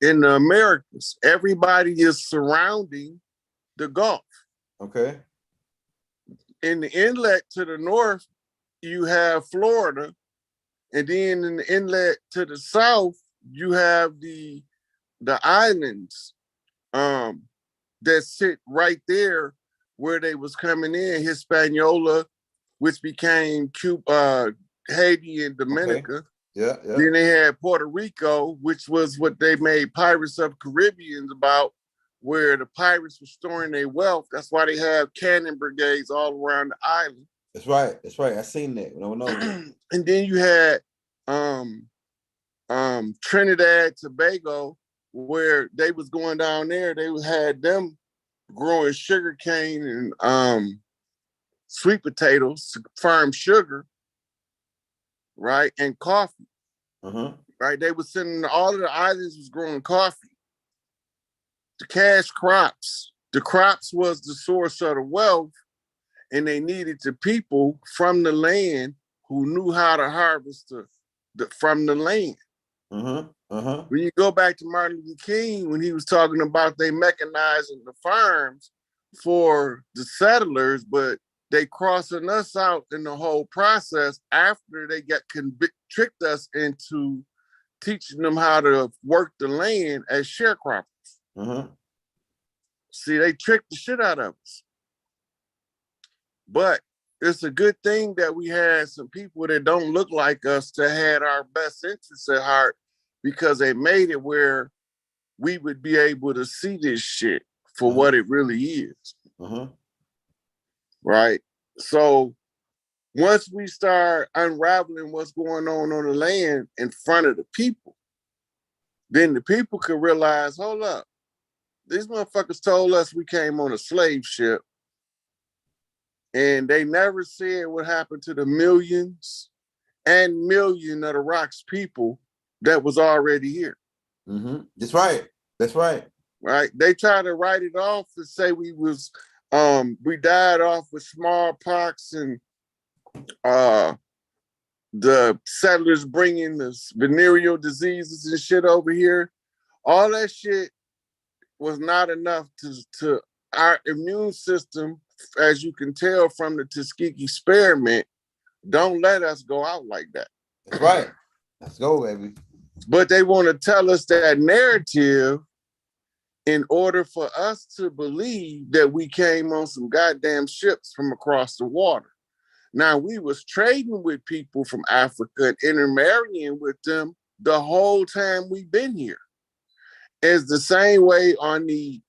in the Americas. Everybody is surrounding the Gulf. Okay. In the inlet to the north, you have Florida. And then in the inlet to the south, you have the islands that sit right there where they was coming in, Hispaniola, which became Cuba, Haiti, and Dominica. Okay. Yeah. Then they had Puerto Rico, which was what they made Pirates of Caribbeans about, where the pirates were storing their wealth. That's why they have cannon brigades all around the island. That's right. That's right. I seen that. No. And then you had Trinidad, Tobago, where they was going down there. They had them growing sugar cane and sweet potatoes to farm sugar, right, and coffee. Right, they were sending all of the islands was growing coffee. The cash crops. The crops was the source of the wealth, and they needed the people from the land who knew how to harvest from the land. When you go back to Martin Luther King, when he was talking about they mechanizing the farms for the settlers, but they crossing us out in the whole process after they got tricked us into teaching them how to work the land as sharecroppers. See, they tricked the shit out of us. But it's a good thing that we had some people that don't look like us that had our best interests at heart, because they made it where we would be able to see this shit for what it really is. Right? So once we start unraveling what's going on the land in front of the people, then the people can realize, hold up, these motherfuckers told us we came on a slave ship, and they never said what happened to the millions and million of the Rock's people that was already here. That's right. That's right. Right? They try to write it off and say we died off with smallpox and the settlers bringing the venereal diseases and shit over here. All that shit was not enough to our immune system, as you can tell from the Tuskegee experiment. Don't let us go out like that. That's right. Let's go, baby. But they want to tell us that narrative in order for us to believe that we came on some goddamn ships from across the water. Now, we was trading with people from Africa and intermarrying with them the whole time we've been here. It's the same way on the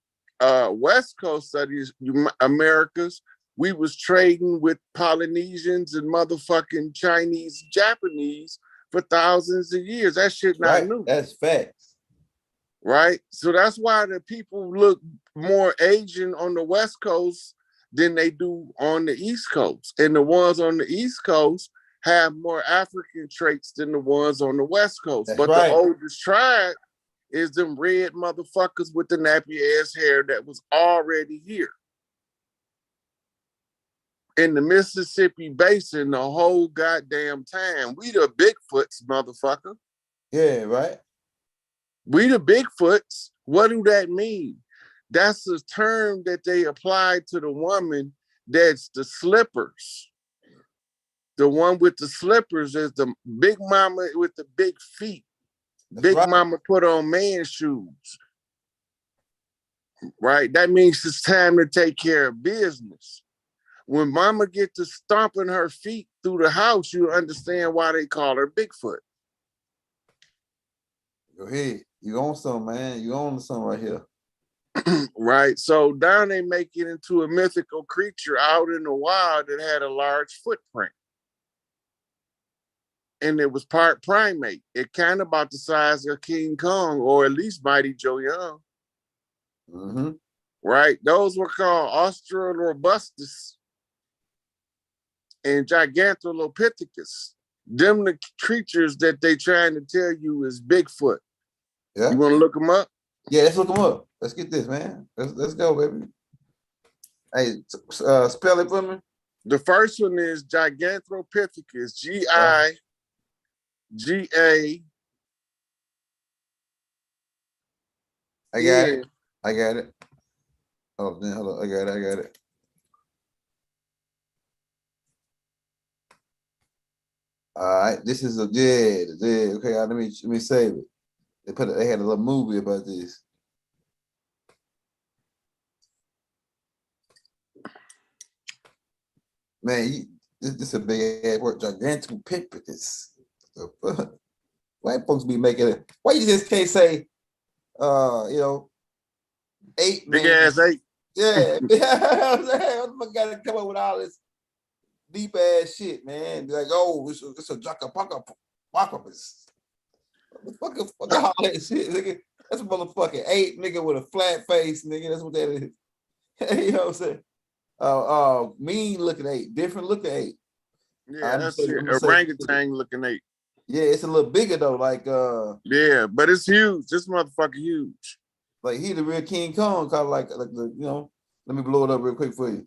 West Coast of the Americas. We was trading with Polynesians and motherfucking Chinese, Japanese for thousands of years. That shit not new. That's facts. Right? So that's why the people look more Asian on the West Coast than they do on the East Coast. And the ones on the East Coast have more African traits than the ones on the West Coast. That's but right. The oldest tribe is them red motherfuckers with the nappy ass hair that was already here. In the Mississippi Basin the whole goddamn time. We the Bigfoots, motherfucker. Yeah, right. We the Bigfoots. What do that mean? That's a term that they apply to the woman that's the slippers. The one with the slippers is the big mama with the big feet. That's big right. Mama put on man shoes. Right? That means it's time to take care of business. When mama get to stomping her feet through the house, you understand why they call her Bigfoot. Go ahead. You own something, man. You own something right here. Right. So down they make it into a mythical creature out in the wild that had a large footprint. And it was part primate. It kind of about the size of King Kong, or at least Mighty Joe Young. Right. Those were called Australorobustus and Gigantolopithecus. Them the creatures that they trying to tell you is Bigfoot. Yeah. You want to look them up? Yeah, let's look them up. Let's get this, man. Let's go, baby. Hey, spell it for me. The first one is Gigantopithecus. G-I-G-A. I got it. I got it. Oh, then hold on. I got it. All right, this is a yeah. Okay, let me save it. They had a little movie about this. Man, this is a big ass word. Gigantopithecus. White folks be making it. Why you just can't say, 8 big ass 8? Yeah, I gotta come up with all this deep ass shit, man. Like, oh, it's a jacka-paka-paka-paka. Fuck all that shit, nigga. That's a motherfucking 8, nigga, with a flat face, nigga. That's what that is. You know what I'm saying? Mean looking 8, different looking 8. Yeah, that's it. Orangutan looking 8. Yeah, it's a little bigger though, like yeah, but it's huge. This motherfucker huge. Like he the real King Kong, kind of like the, let me blow it up real quick for you.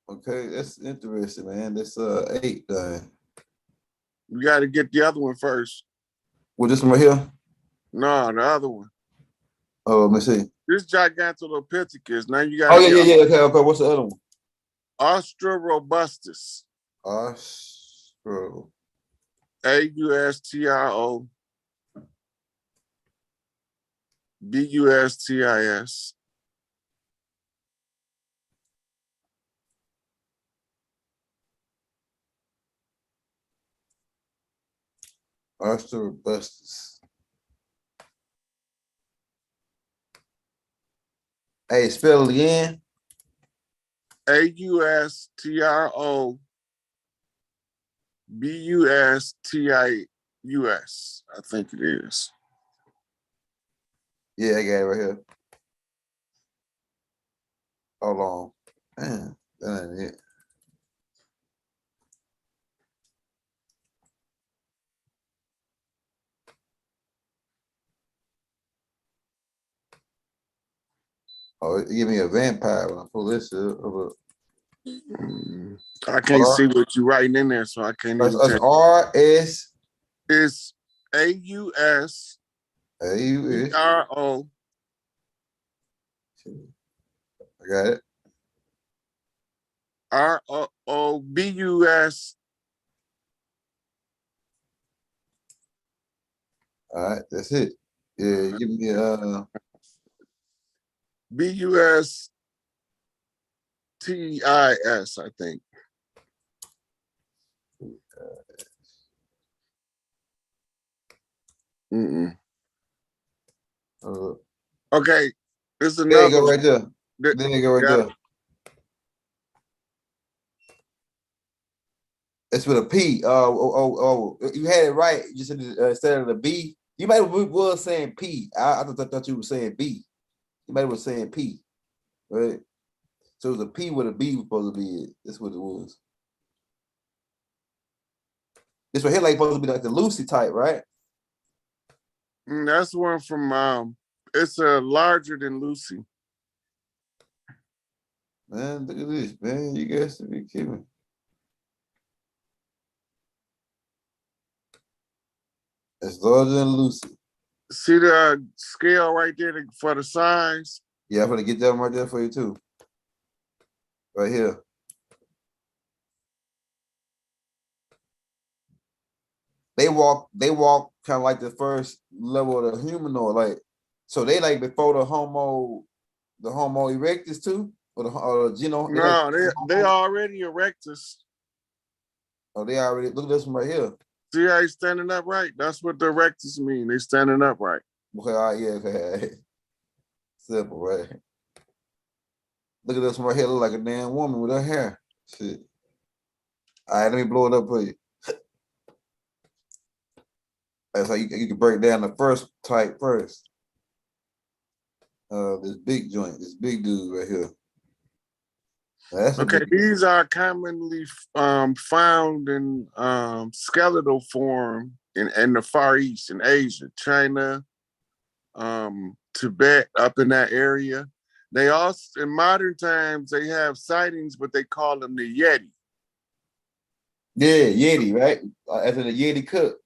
Okay, that's interesting, man. That's 8. You got to get the other one first. Well, this one right here? No, the other one. Oh, let me see. This Gigantolopithecus. Now you got. Oh yeah. Okay. What's the other one? Australorobustus. Austro. AUSTRO. BUSTIS. Archetype. Hey, spell it again. AUSTROBUSTIUS. I think it is. Yeah, I got it right here. Hold on. Man, that ain't it. Oh, it give me a vampire when I pull this shit up. I can't see what you're writing in there, so I can't even That's tell. RS. It's AUSTRO. I got it. ROBUS. All right, that's it. Yeah, give me BUSTIS, I think. Okay, there's there another. you go right there. There you go right there. It's with a P. You had it right. You said instead of the B. You might have was saying P. I thought you were saying B. You might have was saying P, right? So it was a P with a B was supposed to be it. That's what it was. This right here like supposed to be like the Lucy type, right? That's one from it's a larger than Lucy. Man, look at this, man. You guys to be kidding. It's larger than Lucy. See the scale right there for the size? Yeah, I'm gonna get that one right there for you too. Right here. They walk kind of like the first level of the humanoid, like so they like before the Homo erectus too, or the Geno. No, they already erectus. Oh, they already look at this one right here. See how he's standing upright? That's what the erectus mean. They standing upright. Okay, all right, yeah, okay. Simple, right? Look at this one right here. Look like a damn woman with her hair. Shit. All right, let me blow it up for you. That's how you can break down the first type first. This big joint, this big dude right here. That's okay, these are commonly found in skeletal form in the Far East, in Asia, China, Tibet, up in that area. They also, in modern times, they have sightings, but they call them the Yeti. Yeah, Yeti, right? After the Yeti cook.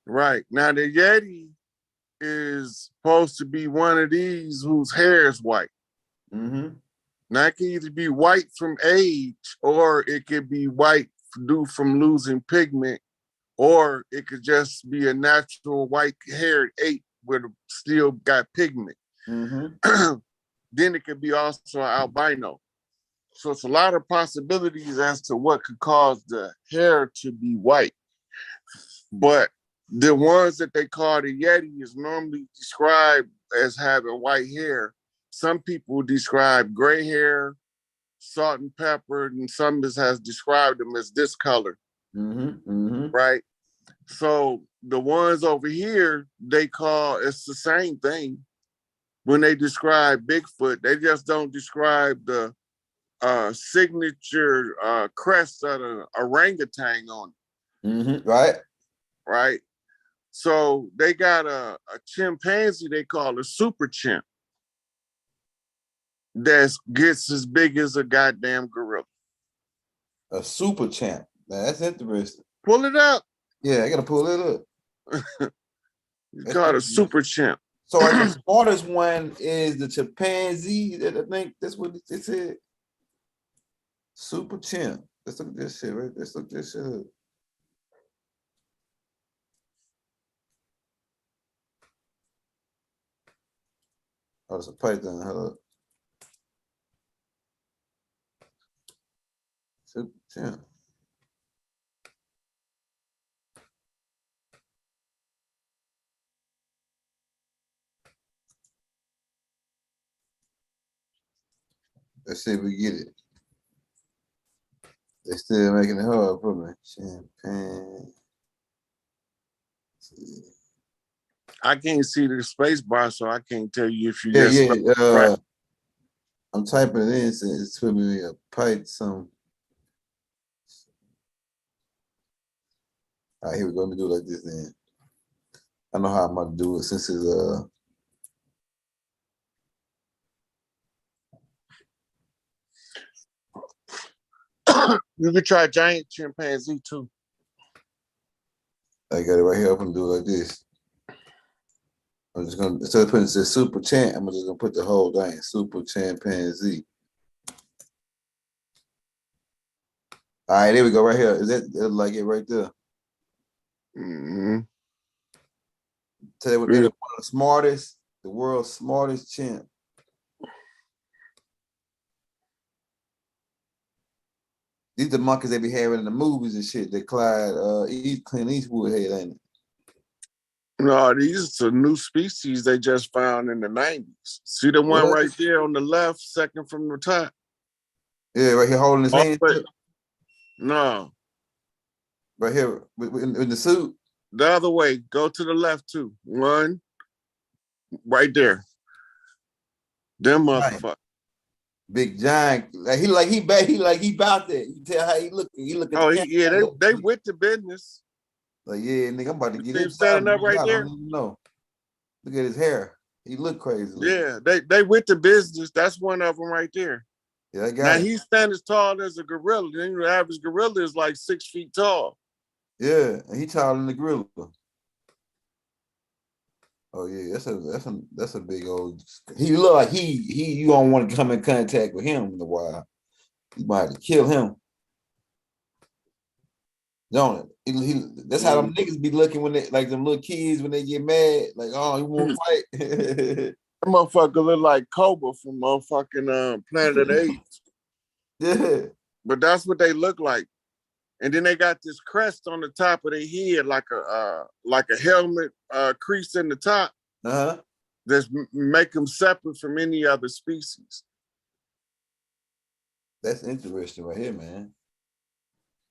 Right. Now, the Yeti is supposed to be one of these whose hair is white. Mm-hmm. Now, it can either be white from age, or it could be white due from losing pigment, or it could just be a natural white-haired ape with still got pigment. Mm-hmm. Then it could be also an albino. So it's a lot of possibilities as to what could cause the hair to be white. But the ones that they call the Yeti is normally described as having white hair. Some people describe gray hair, salt and pepper, and some has described them as this color. Mm-hmm. Mm-hmm. Right? So the ones over here, they call, it's the same thing. When they describe Bigfoot, they just don't describe the signature crest of the orangutan on it. Mm-hmm. Right. Right. So they got a chimpanzee they call a super chimp that gets as big as a goddamn gorilla. A super champ. Now, that's interesting. Pull it up. Yeah, I gotta pull it up. It's called a super chimp. So like the smartest one is the chimpanzee. I think that's what it said. Super chimp. Let's look at this shit, right? Let's look this shit up. Oh, it's a python. Hold up. Super chimp. Let's see if we get it. They're still making it hard for me. Champagne. I can't see the space bar, so I can't tell you if you Yeah, just yeah. right. I'm typing it in, so it's putting me a pipe some. All right, here we go. Let me do it like this then. I know how I'm about to do it since it's You could try giant chimpanzee too. I got it right here. I'm gonna do it like this. I'm just gonna, instead of putting the super champ, I'm just gonna put the whole thing, super chimpanzee. All right, there we go, right here. Is that like it right there? Mm-hmm. So they were one of the smartest, the world's smartest chimp. These the monkeys they be having in the movies and shit that Clint Eastwood had, ain't it? No, these are new species they just found in the 90s. See the one right there on the left, second from the top? Yeah, right here holding his hand. No. Right here in the suit. The other way. Go to the left too. One. Right there. Them motherfuckers. Big giant. He about that. You tell how he look. He look at the camera. They with the business. Like, yeah, nigga, I'm about to get him standing up right there. I don't even know. Look at his hair. He look crazy. Yeah, they with the business. That's one of them right there. Yeah, I got now it. He's standing as tall as a gorilla. Then the average gorilla is like 6 feet tall. Yeah, and he taller than the gorilla. Oh yeah, that's a big old. He look like you don't want to come in contact with him in a while. You might have to kill him. Don't it? That's how them niggas be looking when they like them little kids when they get mad. Like, oh, you want to fight? That motherfucker look like Cobra from motherfucking Planet of the Apes. Yeah, but that's what they look like. And then they got this crest on the top of their head, like a helmet crease in the top. That's make them separate from any other species. That's interesting right here, man.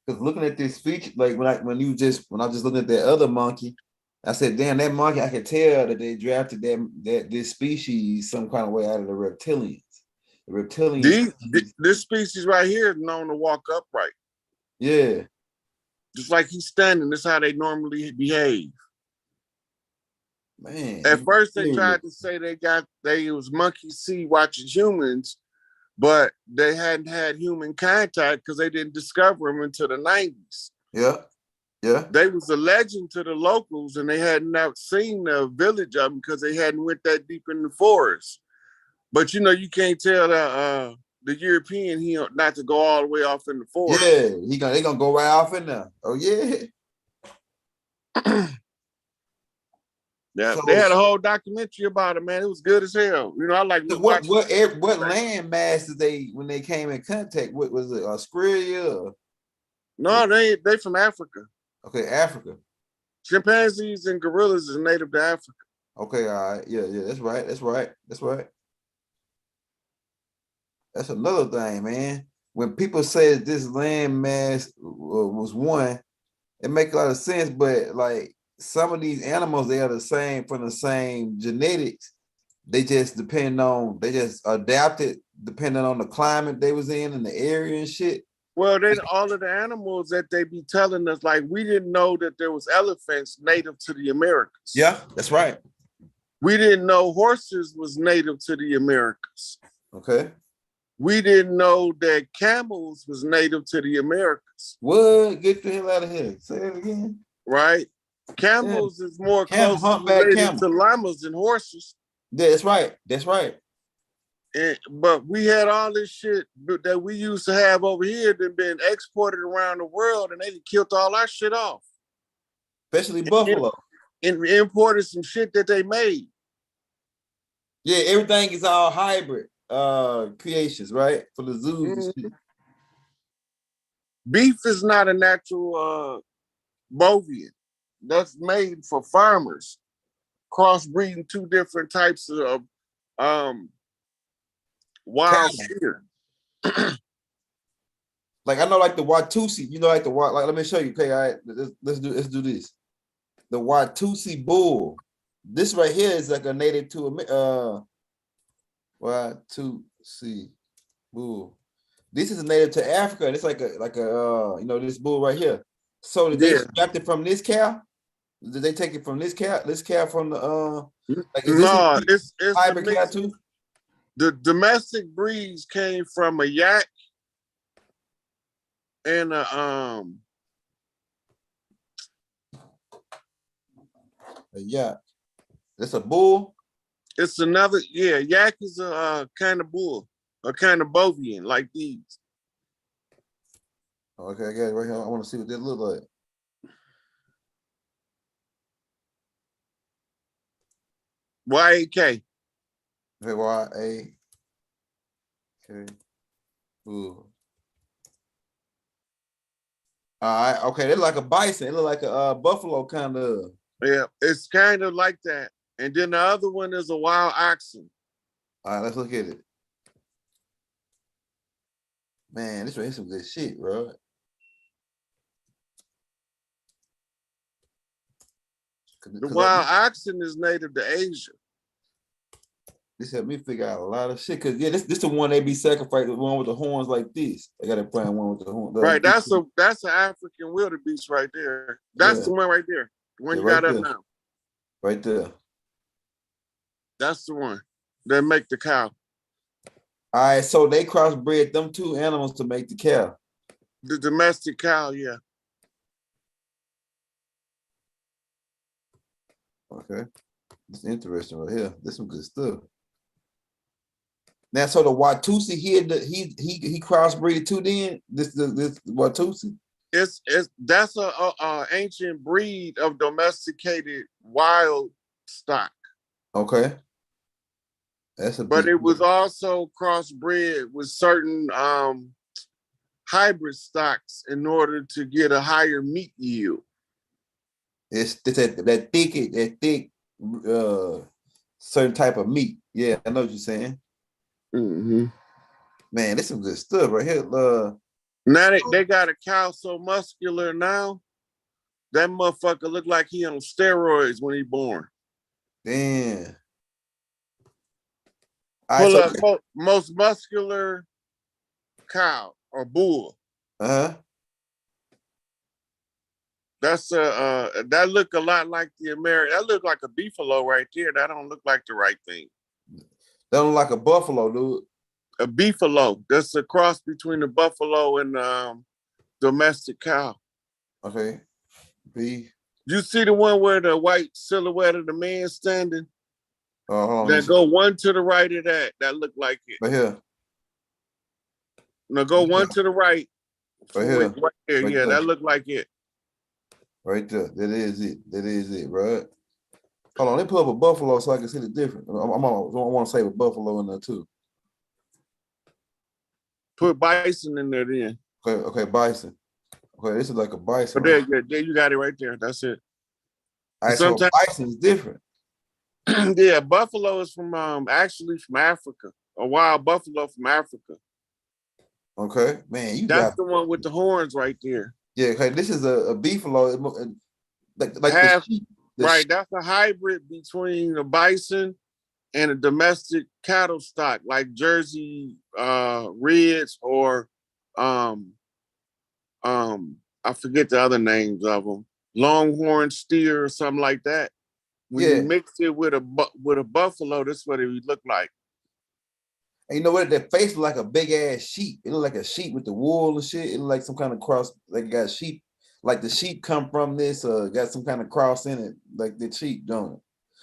Because looking at this feature, like when I was just looking at that other monkey, I said, damn, that monkey, I could tell that they drafted this species some kind of way out of the reptilians. The reptilians. This species right here is known to walk upright. Yeah. Just like he's standing, that's how they normally behave. Man. At first they tried to say they was monkeys see watching humans, but they hadn't had human contact because they didn't discover them until the 90s. Yeah. Yeah. They was a legend to the locals, and they hadn't not seen the village of them because they hadn't went that deep in the forest. But you know, you can't tell the European not to go all the way off in the forest. Yeah, they gonna go right off in there. Oh yeah. Yeah, so, they had a whole documentary about it, man. It was good as hell. You know, I like what land mass did they when they came in contact? What was it? Australia? No, they from Africa. Okay, Africa. Chimpanzees and gorillas is native to Africa. Okay, all right. Yeah, that's right. That's another thing, man. When people say that this land mass was one, it makes a lot of sense, but like some of these animals, they are the same from the same genetics. They just adapted depending on the climate they was in and the area and shit. Well, then all of the animals that they be telling us, like we didn't know that there was elephants native to the Americas. Yeah, that's right. We didn't know horses was native to the Americas. Okay. We didn't know that camels was native to the Americas. What? Get the hell out of here. Say it again. Right? Camels is more closely related to llamas than horses. Yeah, that's right. That's right. But we had all this shit that we used to have over here that been exported around the world, and they killed all our shit off. Especially buffalo. And imported some shit that they made. Yeah, everything is all hybrid creations, right? For the zoos. Mm-hmm. Beef is not a natural bovine. That's made for farmers. Crossbreeding two different types of wild deer. Like I know, like the Watusi, you know, like like let me show you. Okay, all right, let's do this. The Watusi bull. This right here is like a native to Watusi bull. This is a native to Africa, and it's like a you know, this bull right here. So did they extract it from this cow? Did they take it from this cow? This cow from the like is No, this it's hybrid the cow mix. too? The domestic breeds came from a yak and a Yeah, that's a bull. it's another, yeah, yak is a kind of bull, a kind of bovian like these. Okay, I got it right here. I want to see what they look like. YAK. YAK. Ooh. All right. Okay, they look like a bison. It look like a buffalo kind of. Yeah, it's kind of like that. And then the other one is a wild oxen. All right, let's look at it. Man, this is some good shit, bro. The wild oxen is native to Asia. This helped me figure out a lot of shit. Cause yeah, this the one they be sacrificing, the one with the horns like this. They got to find one with the horns. Right, that's an African wildebeest right there. That's the one right there. The one you right got there. up now. Right there. That's the one that make the cow. All right, so they crossbred them two animals to make the cow. The domestic cow, yeah. Okay, it's interesting right here. This is some good stuff. Now, so the Watusi he crossbreeded too. Then this Watusi. That's a ancient breed of domesticated wild stock. Okay. But it was also crossbred with certain hybrid stocks in order to get a higher meat yield. It's that thick certain type of meat. Yeah, I know what you're saying. Mm-hmm. Man, this is some good stuff right here. Now they got a cow so muscular now, that motherfucker look like he on steroids when he born. Damn. Pull up most muscular cow or bull. That's that look a lot like the American. That look like a beefalo right there. That don't look like the right thing. That look like a buffalo, dude. A beefalo. That's a cross between the buffalo and domestic cow. Okay. Beef. You see the one where the white silhouette of the man standing? That go one to the right of that. That look like it. Right here. Now go one to the right. Right here. Right there. Right yeah, there. that look like it. Right there. That is it, right? Hold on, let me pull up a buffalo so I can see the difference. I want to say a buffalo in there too. Put bison in there then. Okay, bison. Okay, this is like a bison. But there you got it right there. That's it. All right, so bison is different. Yeah, buffalo is from actually from Africa. A wild buffalo from Africa. Okay, man, that's the one with the horns right there. Yeah, okay, this is a beefalo, like the sheep. Right, sheep. that's a hybrid between a bison and a domestic cattle stock, like Jersey Reds or I forget the other names of them, Longhorn steer or something like that. When you mix it with a buffalo, that's what it would look like. And you know what? That face look like a big ass sheep. It look like a sheep with the wool and shit. It look like some kind of cross. Like got sheep. Like the sheep come from this. Got some kind of cross in it. Like the sheep, don't it?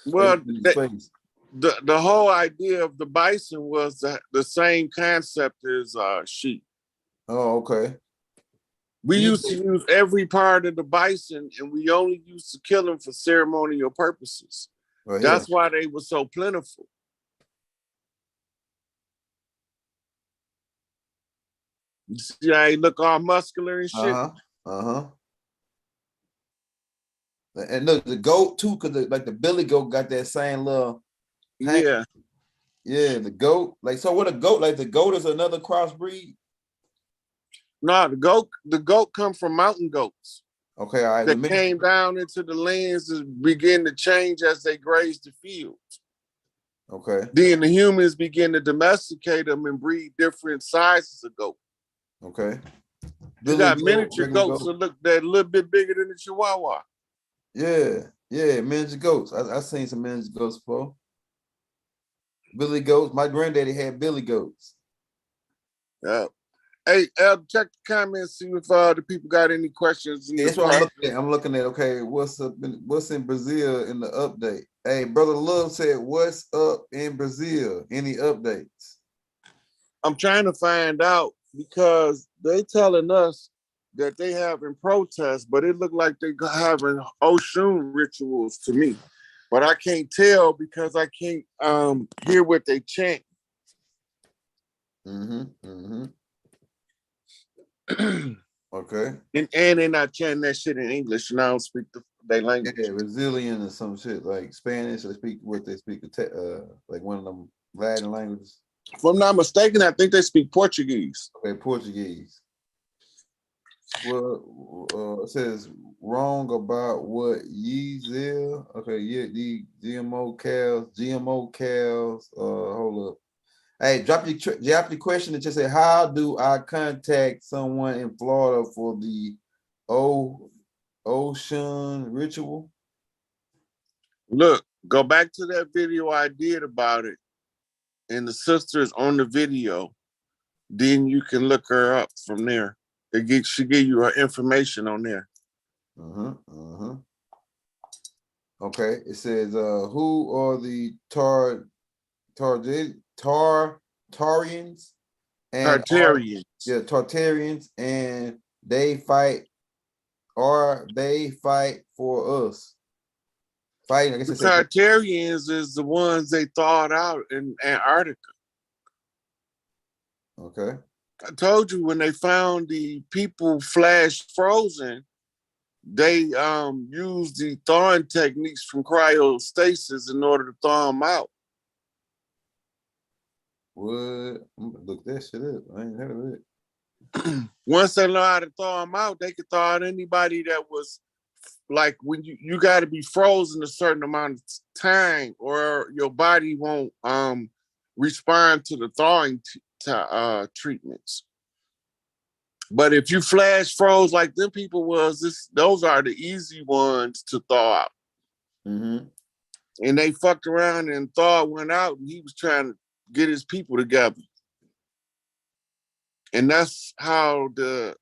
Well, the whole idea of the bison was the same concept as sheep. Oh, okay. We used to use every part of the bison, and we only used to kill them for ceremonial purposes. Right. That's why they were so plentiful. You see how he look all muscular and shit? And look, the goat too, because like the billy goat got that same little. Yeah. Yeah, the goat. Like, so what a goat? Like the goat is another crossbreed. No, the goat come from mountain goats. Okay, all right. That came down into the lands and begin to change as they graze the fields. Okay. Then the humans begin to domesticate them and breed different sizes of goat. Okay. You got miniature goats that look that a little bit bigger than the Chihuahua. Yeah, yeah, miniature goats. I seen some miniature goats before. Billy goats. My granddaddy had billy goats. Yeah. Hey, check the comments, see if the people got any questions. Yeah, that's what I'm looking at. I'm looking at, okay, what's in Brazil in the update? Hey, Brother Love said, what's up in Brazil? Any updates? I'm trying to find out because they telling us that they having protests, but it looked like they having Oshun rituals to me. But I can't tell because I can't hear what they chant. Okay. And they're not chanting that shit in English, and I don't speak their language. Yeah, Brazilian or some shit like Spanish. They speak like one of them Latin languages. If I'm not mistaken, I think they speak Portuguese. Okay, Portuguese. Well, it says wrong about what Yeezel. Okay, yeah, the GMO cows. Hold up. Hey, drop your question and just say, how do I contact someone in Florida for the ocean ritual? Look, go back to that video I did about it, and the sister's on the video. Then you can look her up from there. She give you her information on there. Okay, it says, who are the Tartarians and Tartarians. Tartarians, and they fight for us. Fighting, I guess the Tartarians is the ones they thawed out in Antarctica. Okay. I told you when they found the people flash frozen, they used the thawing techniques from cryostasis in order to thaw them out. What? Look that shit up. I ain't heard of it. Once they learn how to thaw them out, they could thaw out anybody that was like, when you got to be frozen a certain amount of time or your body won't respond to the thawing treatments. But if you flash froze like them people was, those are the easy ones to thaw out. And they fucked around and thawed one out, and he was trying to get his people together. And that's how the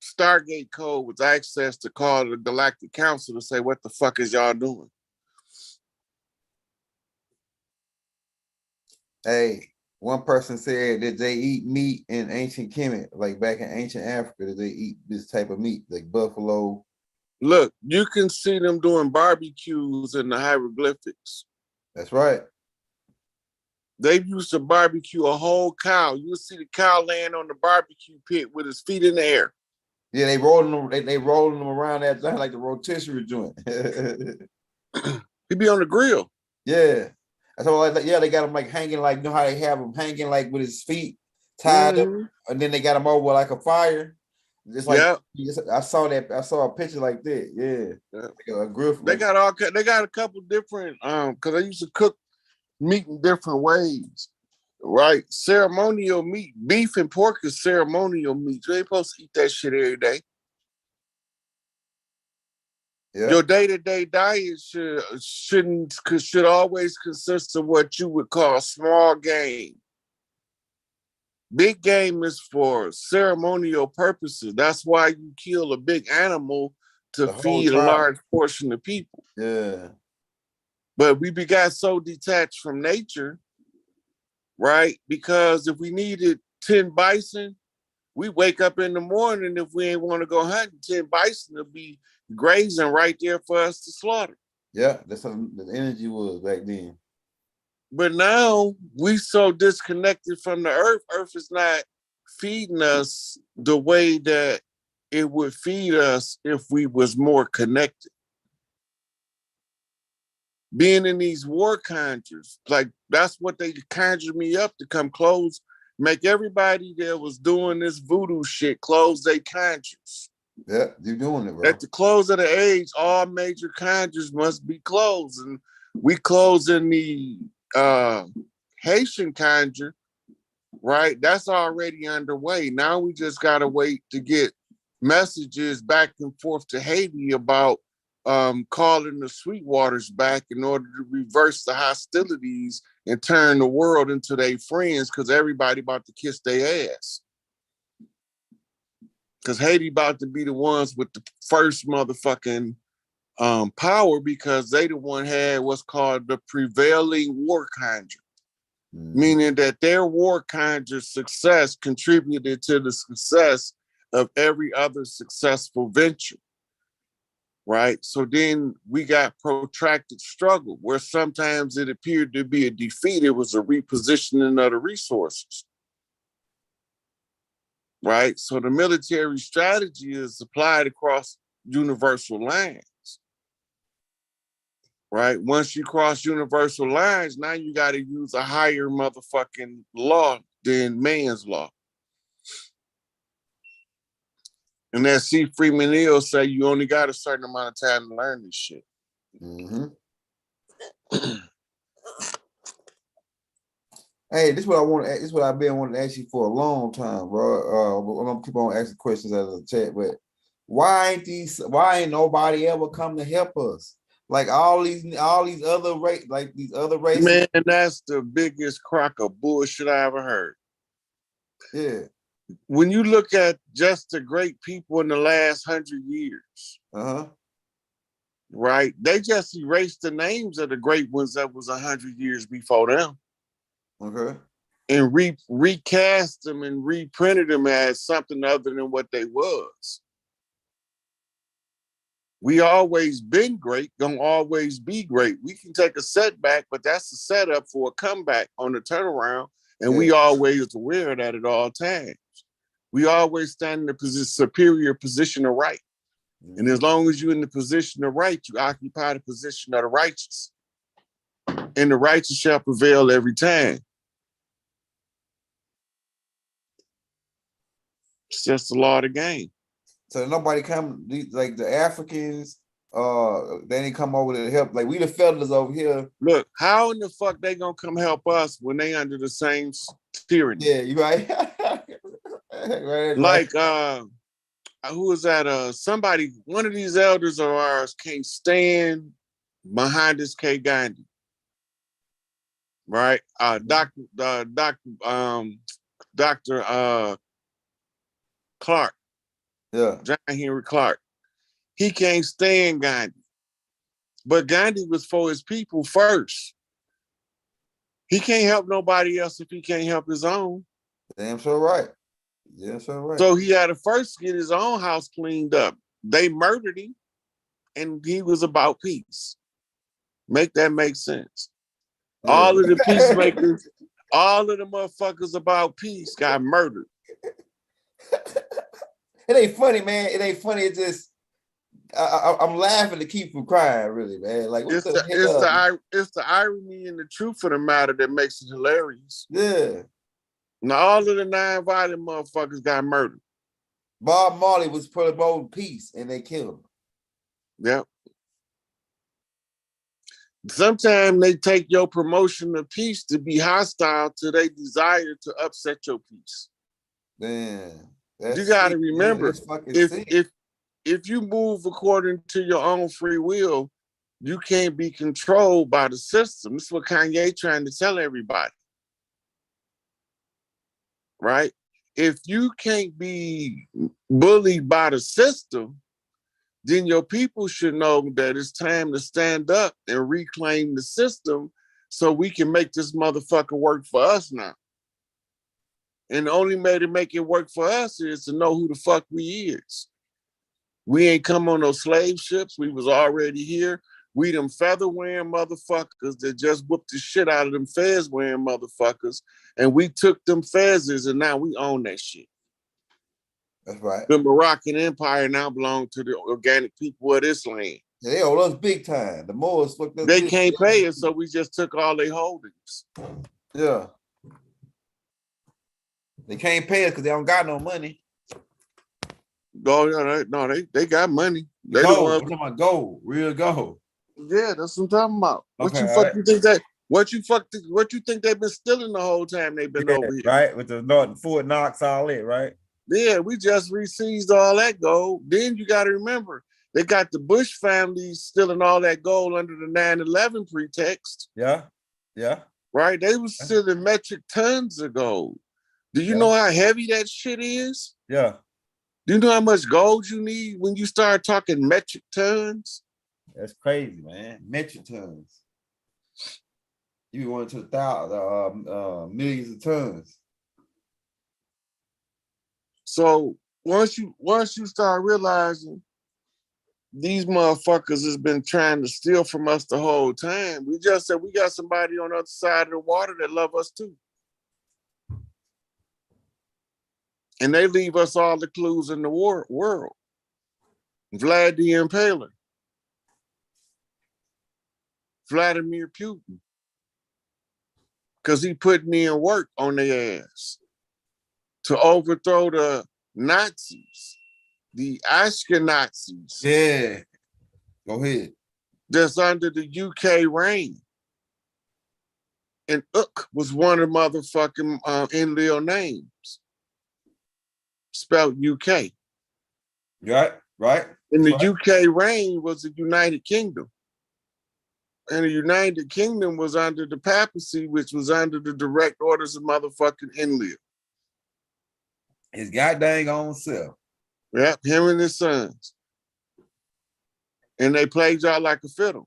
Stargate Code was accessed to call the Galactic Council to say, what the fuck is y'all doing? Hey, one person said that they eat meat in ancient Kemet, like back in ancient Africa, that they eat this type of meat, like buffalo. Look, you can see them doing barbecues in the hieroglyphics. That's right. They used to barbecue a whole cow. You'll see the cow laying on the barbecue pit with his feet in the air. Yeah, they rolling them. They rolling them around that thing like the rotisserie joint. He'd be on the grill. Yeah, so like, yeah, they got him like hanging, like, you know how they have him hanging like with his feet tied up, and then they got him over like a fire. Just like, I saw a picture like that. Yeah. Like a grill. They got a couple different because they used to cook meat in different ways, right? Ceremonial meat, beef and pork is ceremonial meat. You ain't supposed to eat that shit every day. Yeah. Your day-to-day diet should always consist of what you would call small game. Big game is for ceremonial purposes. That's why you kill a big animal to feed a large portion of people. Yeah. But we got so detached from nature, right? Because if we needed 10 bison, we wake up in the morning, if we ain't want to go hunting, 10 bison will be grazing right there for us to slaughter. Yeah, that's how the energy was back then. But now we so disconnected from the earth. Earth is not feeding us the way that it would feed us if we was more connected. being in these war conjures, like that's what they conjured me up to come close, make everybody that was doing this voodoo shit close their conjures. Yeah, you're doing it, bro. At the close of the age, all major conjures must be closed. And we close in the Haitian conjure, right? That's already underway. Now we just gotta wait to get messages back and forth to Haiti about calling the Sweetwaters back in order to reverse the hostilities and turn the world into their friends, because everybody about to kiss their ass. Because Haiti about to be the ones with the first motherfucking power, because they the one had what's called the prevailing war conjure. Meaning that their war conjure success contributed to the success of every other successful venture, right? So then we got protracted struggle, where sometimes it appeared to be a defeat. It was a repositioning of the resources, right? So the military strategy is applied across universal lines, right? Once you cross universal lines, now you got to use a higher motherfucking law than man's law. And that C. Freeman Hill say you only got a certain amount of time to learn this shit. Hey, this is what I want. This is what I've been wanting to ask you for a long time, bro. I'm gonna keep on asking questions out of the chat, but why ain't nobody ever come to help us? Like all these other races. Man, that's the biggest crock of bullshit I ever heard. Yeah. When you look at just the great people in the last 100 years, right? They just erased the names of the great ones that was 100 years before them. Okay. And recast them and reprinted them as something other than what they was. We always been great, gonna always be great. We can take a setback, but that's a setup for a comeback on the turnaround. And we always aware of that at all times. We always stand in the superior position of right. And as long as you're in the position of right, you occupy the position of the righteous. And the righteous shall prevail every time. It's just the law of the game. So nobody come, like the Africans, they didn't come over to help. Like we the fellas over here. Look, how in the fuck they gonna come help us when they under the same tyranny? Yeah, you right. Like who is that? Somebody, one of these elders of ours can't stand Muhammad Gandhi. Right? Dr. Clark. Yeah. John Henry Clark. He can't stand Gandhi. But Gandhi was for his people first. He can't help nobody else if he can't help his own. Damn sure right. Yeah, sure right. So he had to first get his own house cleaned up. They murdered him, and he was about peace. Make that make sense. Yeah. All of the peacemakers, all of the motherfuckers about peace got murdered. It ain't funny, man. It ain't funny. It's just I'm laughing to keep from crying, really, man. Like what it's the irony and the truth of the matter that makes it hilarious. Yeah. Now all of the non-violent motherfuckers got murdered. Bob Marley was promoting peace, and they killed him. Yep. Sometimes they take your promotion of peace to be hostile to their desire to upset your peace. Man, you got to remember, if you move according to your own free will, you can't be controlled by the system. This is what Kanye trying to tell everybody. Right? If you can't be bullied by the system, then your people should know that it's time to stand up and reclaim the system so we can make this motherfucker work for us now. And the only way to make it work for us is to know who the fuck we is. We ain't come on no slave ships. We was already here. We them feather-wearing motherfuckers that just whooped the shit out of them fez-wearing motherfuckers. And we took them fezzes and now we own that shit. That's right. The Moroccan Empire now belongs to the organic people of this land. They owe us big time. The Moors fucked us. They can't pay us, so we just took all their holdings. Yeah. They can't pay us because they don't got no money. No, they got money. They Gold. the ones. I'm talking about gold, real gold. Yeah, that's what I'm talking about. Okay, What you think they've been stealing the whole time they've been over here? Right, with the Fort Knox, all it, right? Yeah, we just seized all that gold. Then you got to remember, they got the Bush family stealing all that gold under the 9/11 pretext. Yeah. Right? They was stealing metric tons of gold. Do you know how heavy that shit is? Yeah. Do you know how much gold you need when you start talking metric tons? That's crazy, man. Metric tons. You going to 1,000 millions of tons. So once you start realizing these motherfuckers has been trying to steal from us the whole time, we just said we got somebody on the other side of the water that love us too. And they leave us all the clues in the world. Vlad the Impaler. Vladimir Putin. Because he put me in work on their ass to overthrow the Nazis, the Ashkenazis. Yeah. Go ahead. That's under the UK reign. And Uk was one of the motherfucking Enlil names. Spelled UK. Right. And the UK reign was the United Kingdom. And the United Kingdom was under the papacy, which was under the direct orders of motherfucking Enlil. His goddamn own self. Yep, him and his sons. And they played y'all like a fiddle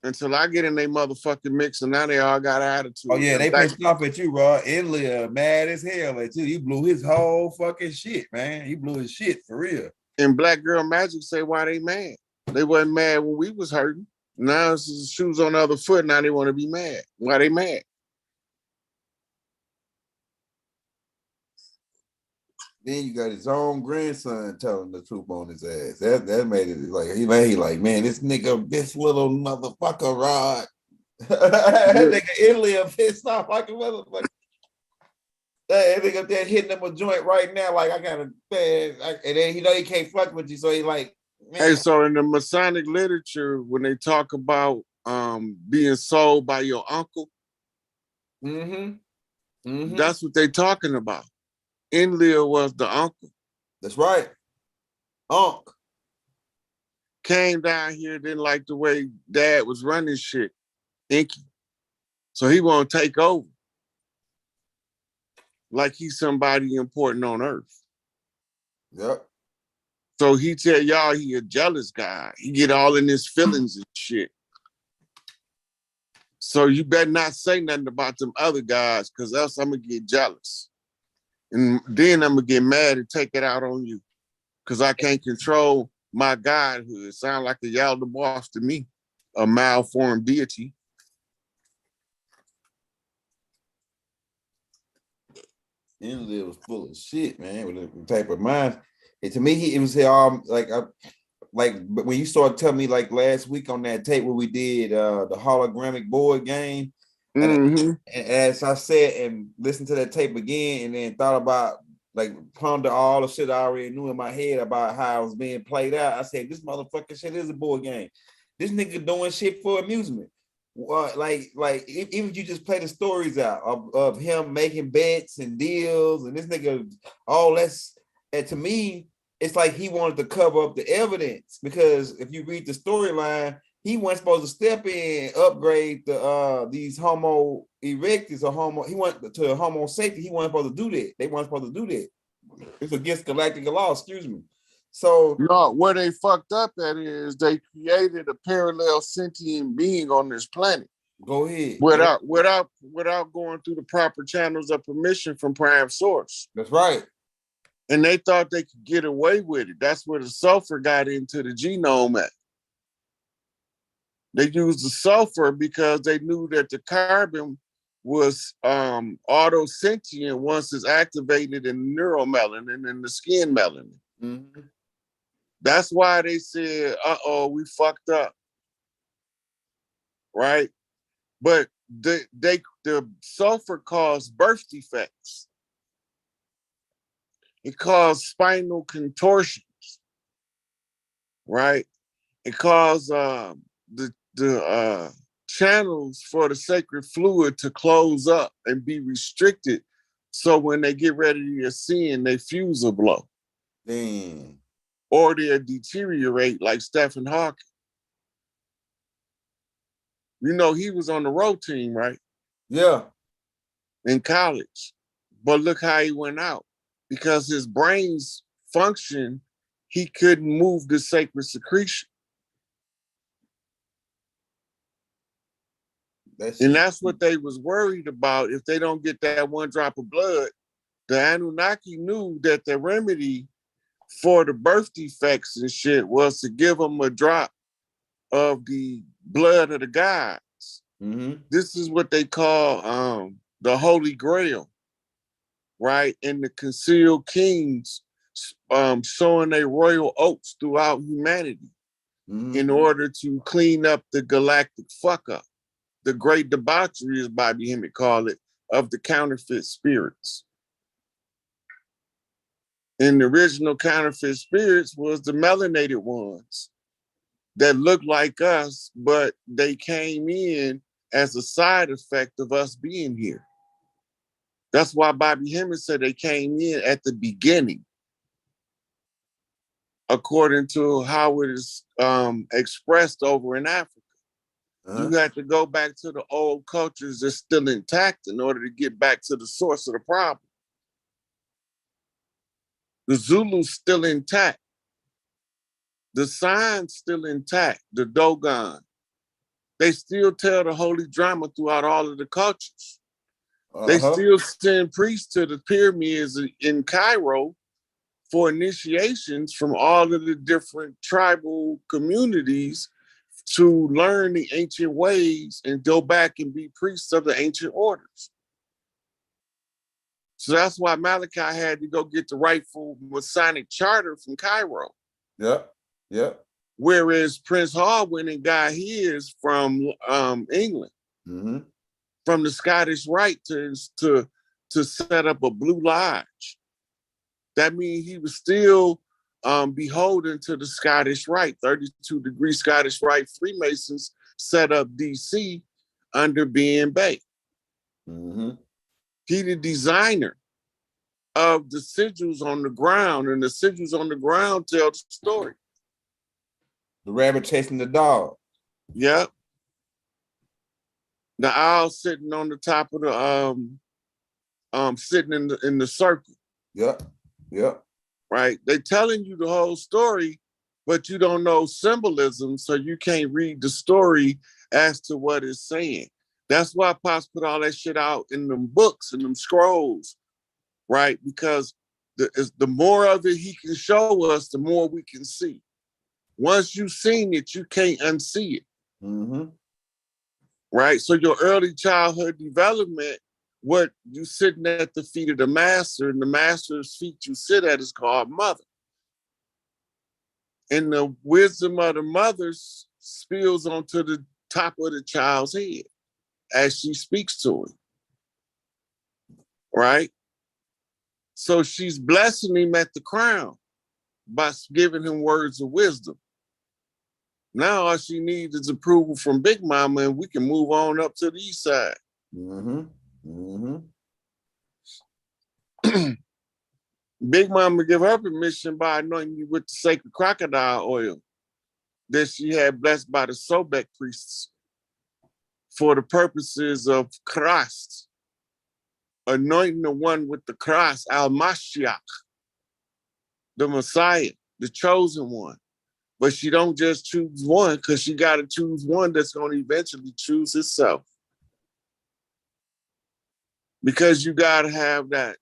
until I get in their motherfucking mix, and now they all got attitude. Oh yeah, they pissed off at you, bro. Enlil mad as hell at you. You blew his whole fucking shit, man. He blew his shit for real. And Black Girl Magic say why they mad. They wasn't mad when we was hurting. Now it's the shoes on the other foot. Now they want to be mad. Why they mad? Then you got his own grandson telling the truth on his ass. That made it like, man, this nigga, this little motherfucker, Rod. That nigga Enlil pissed off like a motherfucker. That nigga up there hitting him a joint right now, like I gotta, man. And then he can't fuck with you, so he like, man. Hey, so in the Masonic literature, when they talk about being sold by your uncle, that's what they talking about. Enlil was the uncle. That's right. Unc. Came down here, didn't like the way dad was running shit. Inky. So he want to take over. Like he's somebody important on earth. Yep. So he tell y'all he a jealous guy. He get all in his feelings and shit. So you better not say nothing about them other guys, because else I'm going to get jealous. And then I'm going to get mad and take it out on you, because I can't control my godhood. Sound like a Yalda boss to me, a malformed deity. Enlil was full of shit, man, with the type of mind. And to me, it was but when you started telling me like last week on that tape where we did the hologramic board game, and as I said and listened to that tape again, and then thought about ponder all the shit I already knew in my head about how it was being played out. I said, this motherfucking shit is a board game. This nigga doing shit for amusement. Even if you just play the stories out of him making bets and deals, and this nigga, and to me, it's like he wanted to cover up the evidence, because if you read the storyline, he wasn't supposed to step in, upgrade these Homo erectus or Homo. He went to Homo safety. He wasn't supposed to do that. They weren't supposed to do that. It's against galactic law. Excuse me. So no, where they fucked up at is they created a parallel sentient being on this planet. Go ahead. Without going through the proper channels of permission from Prime Source. That's right. And they thought they could get away with it. That's where the sulfur got into the genome at. They used the sulfur because they knew that the carbon was auto-sentient once it's activated in neuromelanin and in the skin melanin. That's why they said, we fucked up. Right? But the sulfur caused birth defects. It caused spinal contortions, right? It caused the channels for the sacred fluid to close up and be restricted. So when they get ready to ascend, they fuse a blow. Damn. Or they'll deteriorate like Stephen Hawking. You know, he was on the road team, right? Yeah. In college. But look how he went out. Because his brain's function, he couldn't move the sacred secretion. That's what they was worried about. If they don't get that one drop of blood, the Anunnaki knew that the remedy for the birth defects and shit was to give them a drop of the blood of the gods. Mm-hmm. This is what they call the Holy Grail, right? And the concealed kings showing their royal oaths throughout humanity in order to clean up the galactic fuck up. The great debauchery, as Bobby Hemmett called it, of the counterfeit spirits. And the original counterfeit spirits was the melanated ones that looked like us, but they came in as a side effect of us being here. That's why Bobby Hemmett said they came in at the beginning, according to how it is expressed over in Africa. You have to go back to the old cultures that's still intact in order to get back to the source of the problem. The Zulu's still intact. The sign's still intact, the Dogon. They still tell the holy drama throughout all of the cultures. They still send priests to the pyramids in Cairo for initiations from all of the different tribal communities to learn the ancient ways and go back and be priests of the ancient orders. So that's why Malachi had to go get the rightful Masonic charter from Cairo. Yep, yep. Whereas Prince Hall went and got his from England, from the Scottish Rite to set up a Blue Lodge. That means he was still beholden to the Scottish Rite, 32-degree Scottish Rite Freemasons set up DC under Ben Bay. He the designer of the sigils on the ground, and the sigils on the ground tell the story. The rabbit chasing the dog. Yep. The owl sitting on the top of the sitting in the circle. Yep. Yep. Right? They telling you the whole story, but you don't know symbolism, so you can't read the story as to what it's saying. That's why Pops put all that shit out in them books and them scrolls, right? Because the more of it he can show us, the more we can see. Once you've seen it, you can't unsee it. Right? So your early childhood development, what you sitting at the feet of the master, and the master's feet you sit at is called mother. And the wisdom of the mother spills onto the top of the child's head as she speaks to him. Right? So she's blessing him at the crown by giving him words of wisdom. Now all she needs is approval from Big Mama, and we can move on up to the east side. Big Mama give her permission by anointing you with the sacred crocodile oil that she had blessed by the Sobek priests for the purposes of Christ, anointing the one with the cross, Al-Mashiach, the Messiah, the chosen one. But she don't just choose one, because she got to choose one that's going to eventually choose herself. Because you got to have that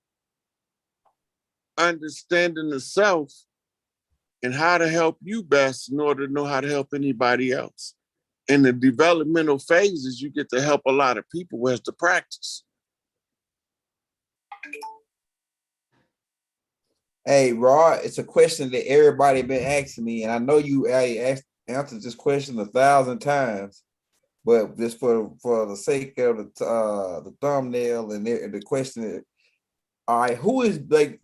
understanding of self and how to help you best in order to know how to help anybody else. In the developmental phases, you get to help a lot of people as the practice. Hey, Rod, it's a question that everybody been asking me, and I know you answered this question 1,000 times, but just for the sake of the thumbnail and the question, all right, who is like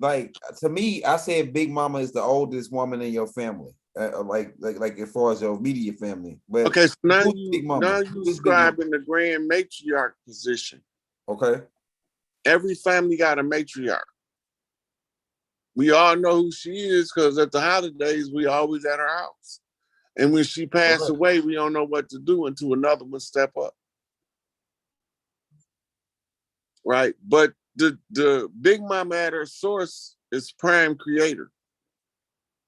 to me? I said Big Mama is the oldest woman in your family, like as far as your immediate family. But Okay, so now who's you Big Mama? Who's Big Mama? describing the grand matriarch position. Okay. Every family got a matriarch. We all know who she is because at the holidays we always at her house. And when she passed away, we don't know what to do until another one step up. Right? But the Big Mama at her source is prime creator.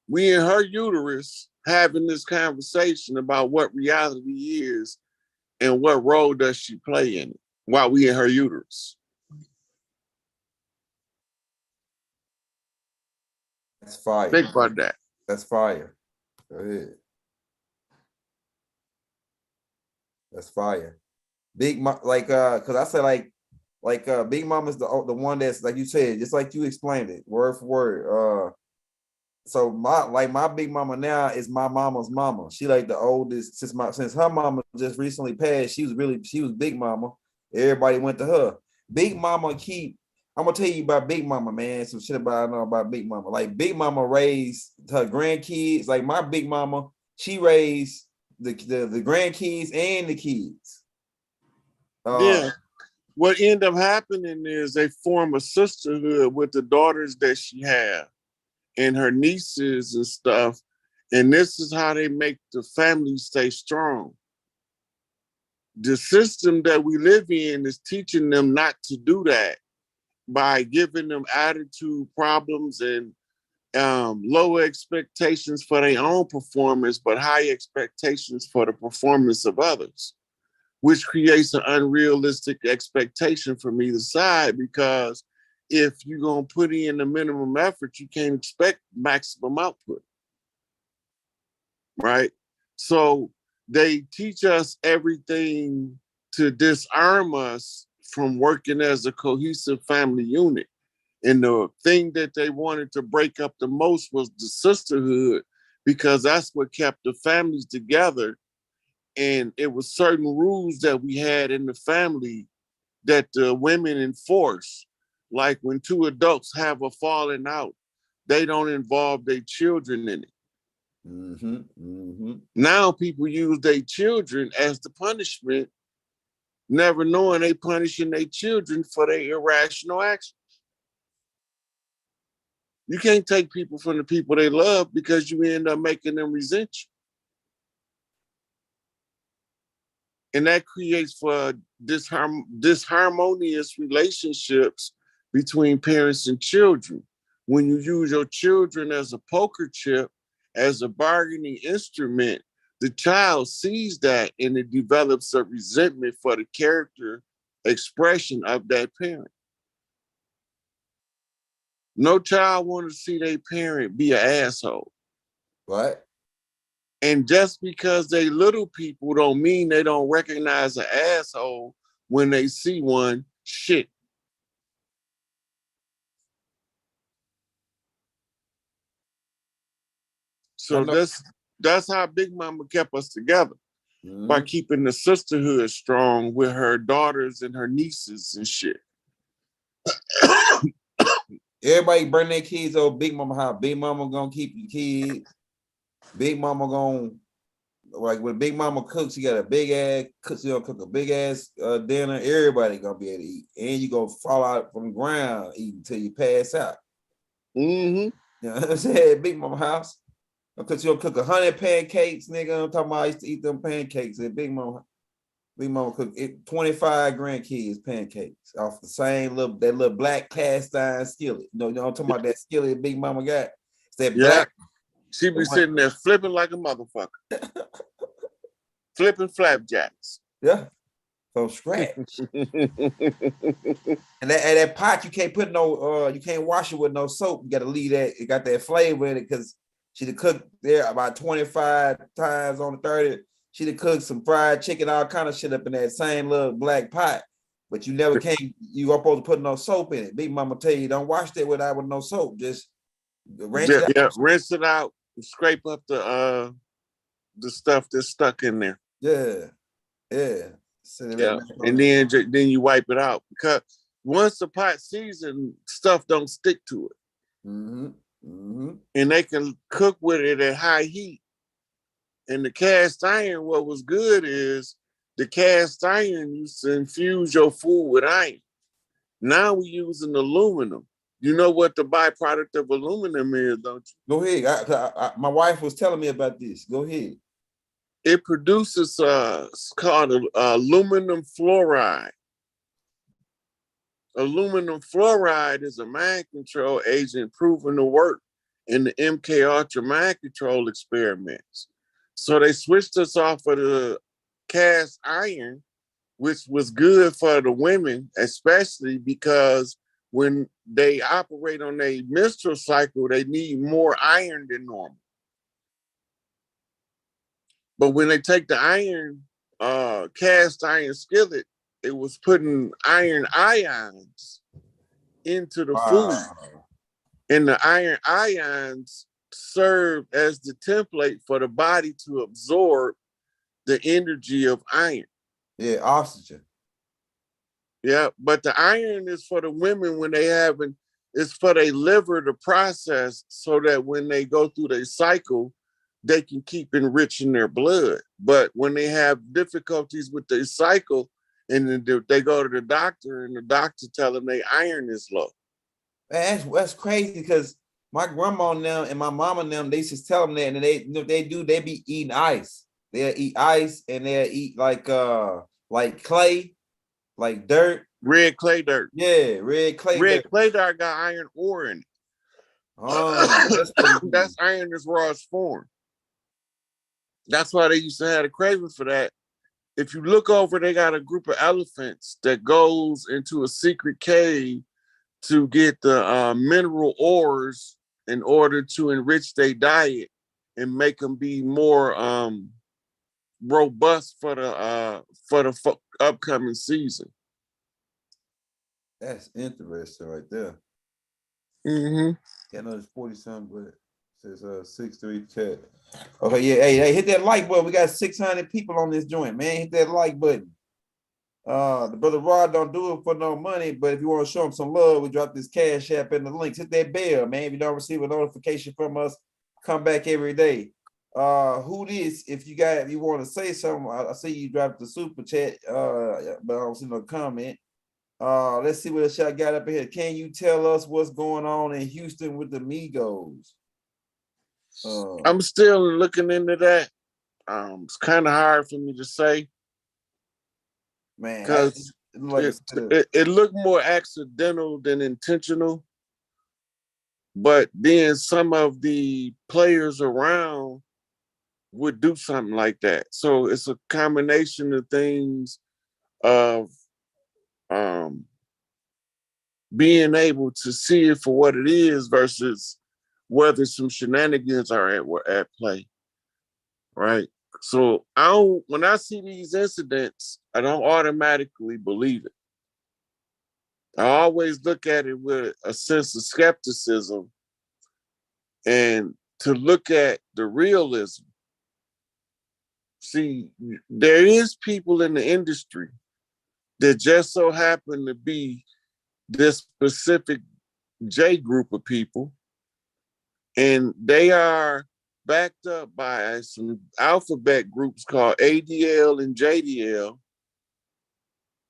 We in her uterus having this conversation about what reality is and what role does she play in it while we in her uterus. That's fire. Think about that. That's fire. Go ahead. That's fire. Big Mama, because I said Big Mama's the one that's like you said, just like you explained it, word for word. So my Big Mama now is my mama's mama. She like the oldest since her mama just recently passed. She was Big Mama. Everybody went to her. Big Mama I'm gonna tell you about Big Mama, man. Some shit I know about Big Mama. Like Big Mama raised her grandkids. Like my Big Mama, she raised the grandkids and the kids. Yeah. What ended up happening is they form a sisterhood with the daughters that she had and her nieces and stuff. And this is how they make the family stay strong. The system that we live in is teaching them not to do that by giving them attitude problems and low expectations for their own performance, but high expectations for the performance of others, which creates an unrealistic expectation from either side, because if you're going to put in the minimum effort, you can't expect maximum output, right? So they teach us everything to disarm us from working as a cohesive family unit. And the thing that they wanted to break up the most was the sisterhood, because that's what kept the families together. And it was certain rules that we had in the family that the women enforce. Like when two adults have a falling out, they don't involve their children in it. Mm-hmm, mm-hmm. Now people use their children as the punishment, never knowing they punishing their children for their irrational actions. You can't take people from the people they love because you end up making them resent you. And that creates for disharmonious relationships between parents and children. When you use your children as a poker chip, as a bargaining instrument, the child sees that and it develops a resentment for the character expression of that parent. No child wants to see their parent be an asshole. Right. And just because they little people don't mean they don't recognize an asshole when they see one. Shit. So that's how Big Mama kept us together, by keeping the sisterhood strong with her daughters and her nieces and shit. Everybody bring their kids over Big Mama house. Big Mama gonna keep the kids. Big Mama gonna, like when Big Mama cooks, she got a big ass cook. She gonna cook a big ass dinner. Everybody gonna be able to eat, and you gonna fall out from the ground eating until you pass out. Mm-hmm. You know what I'm saying? Big Mama house. Because you'll cook 100 pancakes, nigga. I'm talking about I used to eat them pancakes at Big Mama. Big Mama cook 25 grandkids pancakes off the same little black cast iron skillet. You know I'm talking about that skillet Big Mama got. It's that black. She be sitting there flipping like a motherfucker. Flipping flapjacks. Yeah. From scratch. And that pot, you can't put you can't wash it with no soap. You gotta leave that, it got that flavor in it, because she'd cooked there about 25 times on the 30. She'd cooked some fried chicken, all kind of shit up in that same little black pot. But you weren't supposed to put no soap in it. Big Mama tell you, don't wash that with no soap. Just Rinse it out. Yeah, rinse it out and scrape up the stuff that's stuck in there. Yeah. Yeah, and then you wipe it out, because once the pot seasoned, stuff don't stick to it. And they can cook with it at high heat. And the cast iron, what was good is the cast iron used to infuse your food with iron. Now we're using aluminum. You know what the byproduct of aluminum is, don't you? Go ahead. My wife was telling me about this. Go ahead. It produces it's called aluminum fluoride. Aluminum fluoride is a mind control agent proven to work in the MK Ultra mind control experiments. So they switched us off of the cast iron, which was good for the women, especially because when they operate on a menstrual cycle, they need more iron than normal. But when they take the iron, cast iron skillet, it was putting iron ions into the food. And the iron ions serve as the template for the body to absorb the energy of iron. Yeah, oxygen. Yeah, but the iron is for the women when they having, it's for their liver to process so that when they go through their cycle, they can keep enriching their blood. But when they have difficulties with their cycle and they go to the doctor and the doctor tell them their iron is low. Man, that's crazy, because my grandma and them and my mama and them, they just tell them that, and they be eating ice. They'll eat ice, and they'll eat like clay, like dirt. Red clay dirt. Yeah, red clay dirt. Clay dirt got iron ore in it. Oh, that's iron in its rawest form. That's why they used to have a craving for that. If you look over, they got a group of elephants that goes into a secret cave to get the mineral ores in order to enrich their diet and make them be more robust for the upcoming season. That's interesting right there. Mm-hmm. Yeah, I know it's 40-something, but it says 6-3 chat. Okay, yeah, hey, hit that like button. We got 600 people on this joint, man. Hit that like button. The brother Rod don't do it for no money, but if you want to show him some love, we drop this cash app in the links. Hit that bell, man. If you don't receive a notification from us, come back every day. Who this? If you want to say something, I see you dropped the super chat, but I don't see no comment. Let's see what else I got up here. Can you tell us what's going on in Houston with the Migos? I'm still looking into that. It's kind of hard for me to say, man, because it looked more accidental than intentional. But then some of the players around would do something like that. So it's a combination of things of being able to see it for what it is versus whether some shenanigans are at play, right? So when I see these incidents, I don't automatically believe it. I always look at it with a sense of skepticism and to look at the realism. See, there is people in the industry that just so happen to be this specific J group of people, and they are backed up by some alphabet groups called ADL and JDL,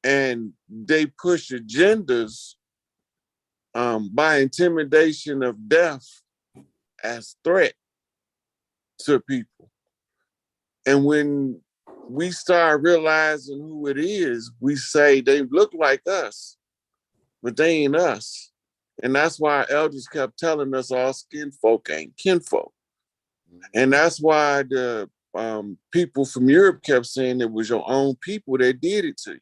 and they push agendas by intimidation of death as threat to people. And when we start realizing who it is, we say they look like us, but they ain't us. And that's why our elders kept telling us all skin folk ain't kinfolk. And that's why the people from Europe kept saying it was your own people that did it to you,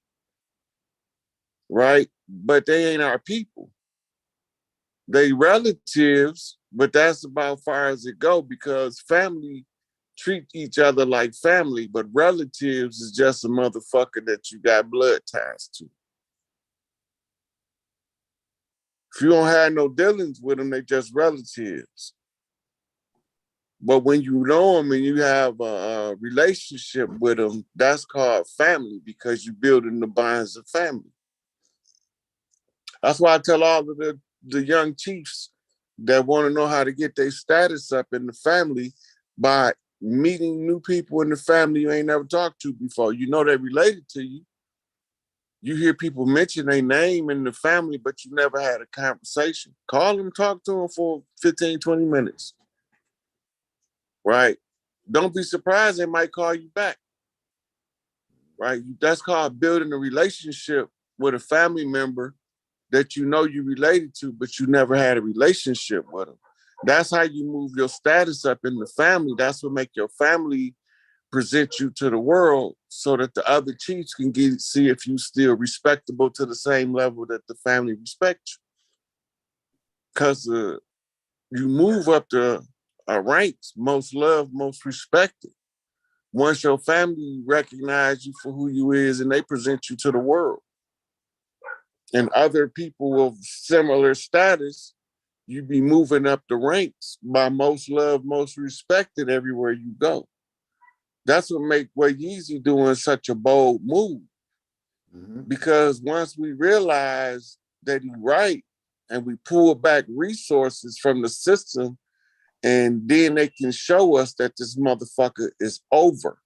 right? But they ain't our people. They relatives, but that's about far as it go, because family treat each other like family, but relatives is just a motherfucker that you got blood ties to. If you don't have no dealings with them, they just relatives. But when you know them and you have a relationship with them, that's called family because you're building the bonds of family. That's why I tell all of the young chiefs that want to know how to get their status up in the family by meeting new people in the family you ain't never talked to before. You know they're related to you. You hear people mention their name in the family, but you never had a conversation. Call them, talk to them for 15, 20 minutes. Right? Don't be surprised they might call you back. Right? That's called building a relationship with a family member that you know you related to, but you never had a relationship with them. That's how you move your status up in the family. That's what make your family present you to the world so that the other chiefs can see if you still respectable to the same level that the family respects you. Because you move up the ranks, most loved, most respected. Once your family recognize you for who you is and they present you to the world. And other people of similar status, you be moving up the ranks by most loved, most respected everywhere you go. That's what make Yeezy doing such a bold move. Mm-hmm. Because once we realize that he's right and we pull back resources from the system, and then they can show us that this motherfucker is over.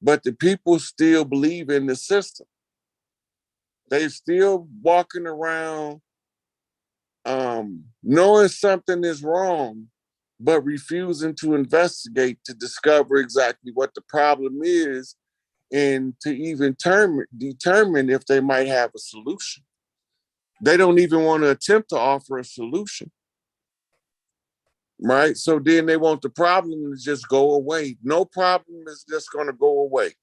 But the people still believe in the system. They're still walking around knowing something is wrong, but refusing to investigate to discover exactly what the problem is and to even determine if they might have a solution. They don't even want to attempt to offer a solution. Right? So then they want the problem to just go away. No problem is just going to go away.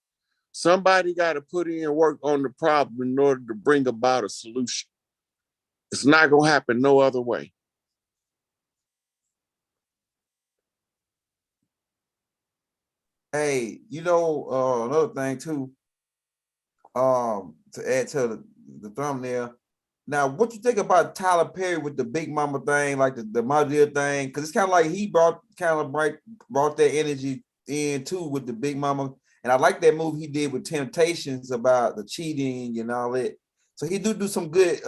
Somebody got to put in work on the problem in order to bring about a solution. It's not going to happen no other way. Hey, another thing too, to add to the thumbnail. Now, what you think about Tyler Perry with the Big Mama thing, like the mother thing? Because it's kind of like he brought that energy in too with the Big Mama. And I like that move he did with Temptations about the cheating and all that. So he do some good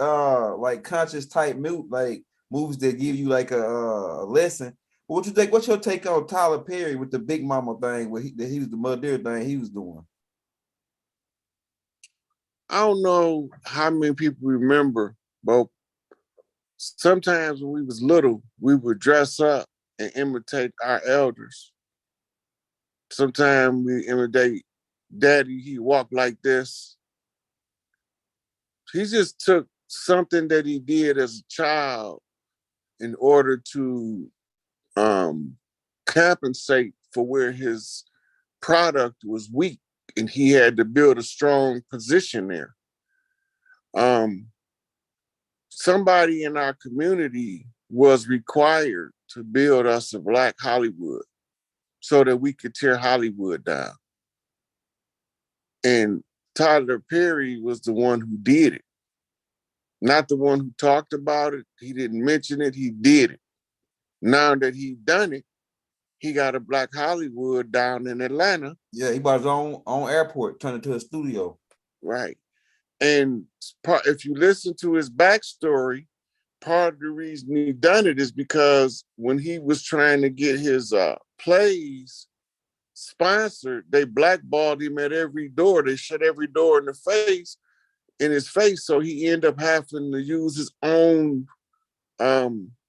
like conscious type moves that give you like a lesson. But what you think? What's your take on Tyler Perry with the Big Mama thing, where he was the mother thing he was doing? I don't know how many people remember, but sometimes when we was little, we would dress up and imitate our elders. Sometimes we imitate Daddy, he walked like this. He just took something that he did as a child in order to compensate for where his product was weak, and he had to build a strong position there. Somebody in our community was required to build us a Black Hollywood so that we could tear Hollywood down. And Tyler Perry was the one who did it. Not the one who talked about it. He didn't mention it. He did it. Now that he's done it, he got a Black Hollywood down in Atlanta. Yeah, he bought his own airport, turned it to a studio. Right. And if you listen to his backstory, part of the reason he done it is because when he was trying to get his plays sponsored, they blackballed him at every door. They shut every door in his face. So he ended up having to use his own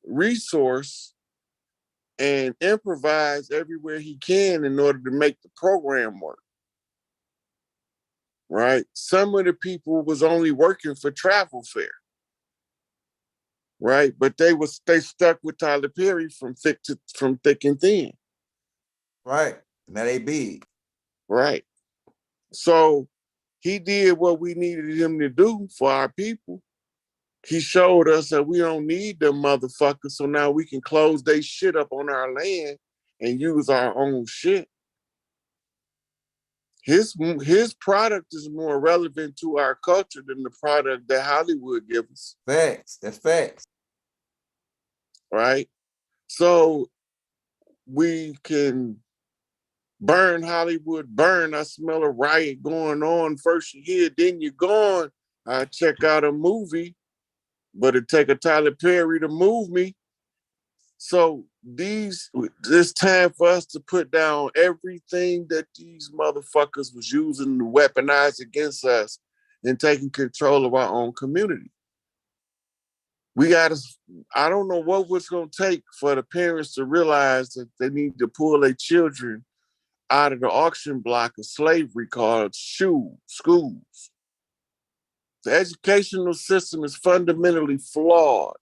resource and improvise everywhere he can in order to make the program work. Right? Some of the people was only working for travel fare. Right? But they stuck with Tyler Perry from thick and thin. Right. Now they big. Right. So he did what we needed him to do for our people. He showed us that we don't need them motherfuckers, so now we can close they shit up on our land and use our own shit. His product is more relevant to our culture than the product that Hollywood gives us. Facts. That's facts. Right? So we can burn Hollywood, burn. I smell a riot going on. First you hear, then you're gone. I check out a movie, but it take a Tyler Perry to move me. So it's time for us to put down everything that these motherfuckers was using to weaponize against us and taking control of our own community. I don't know what was going to take for the parents to realize that they need to pull their children out of the auction block of slavery called schools. The educational system is fundamentally flawed,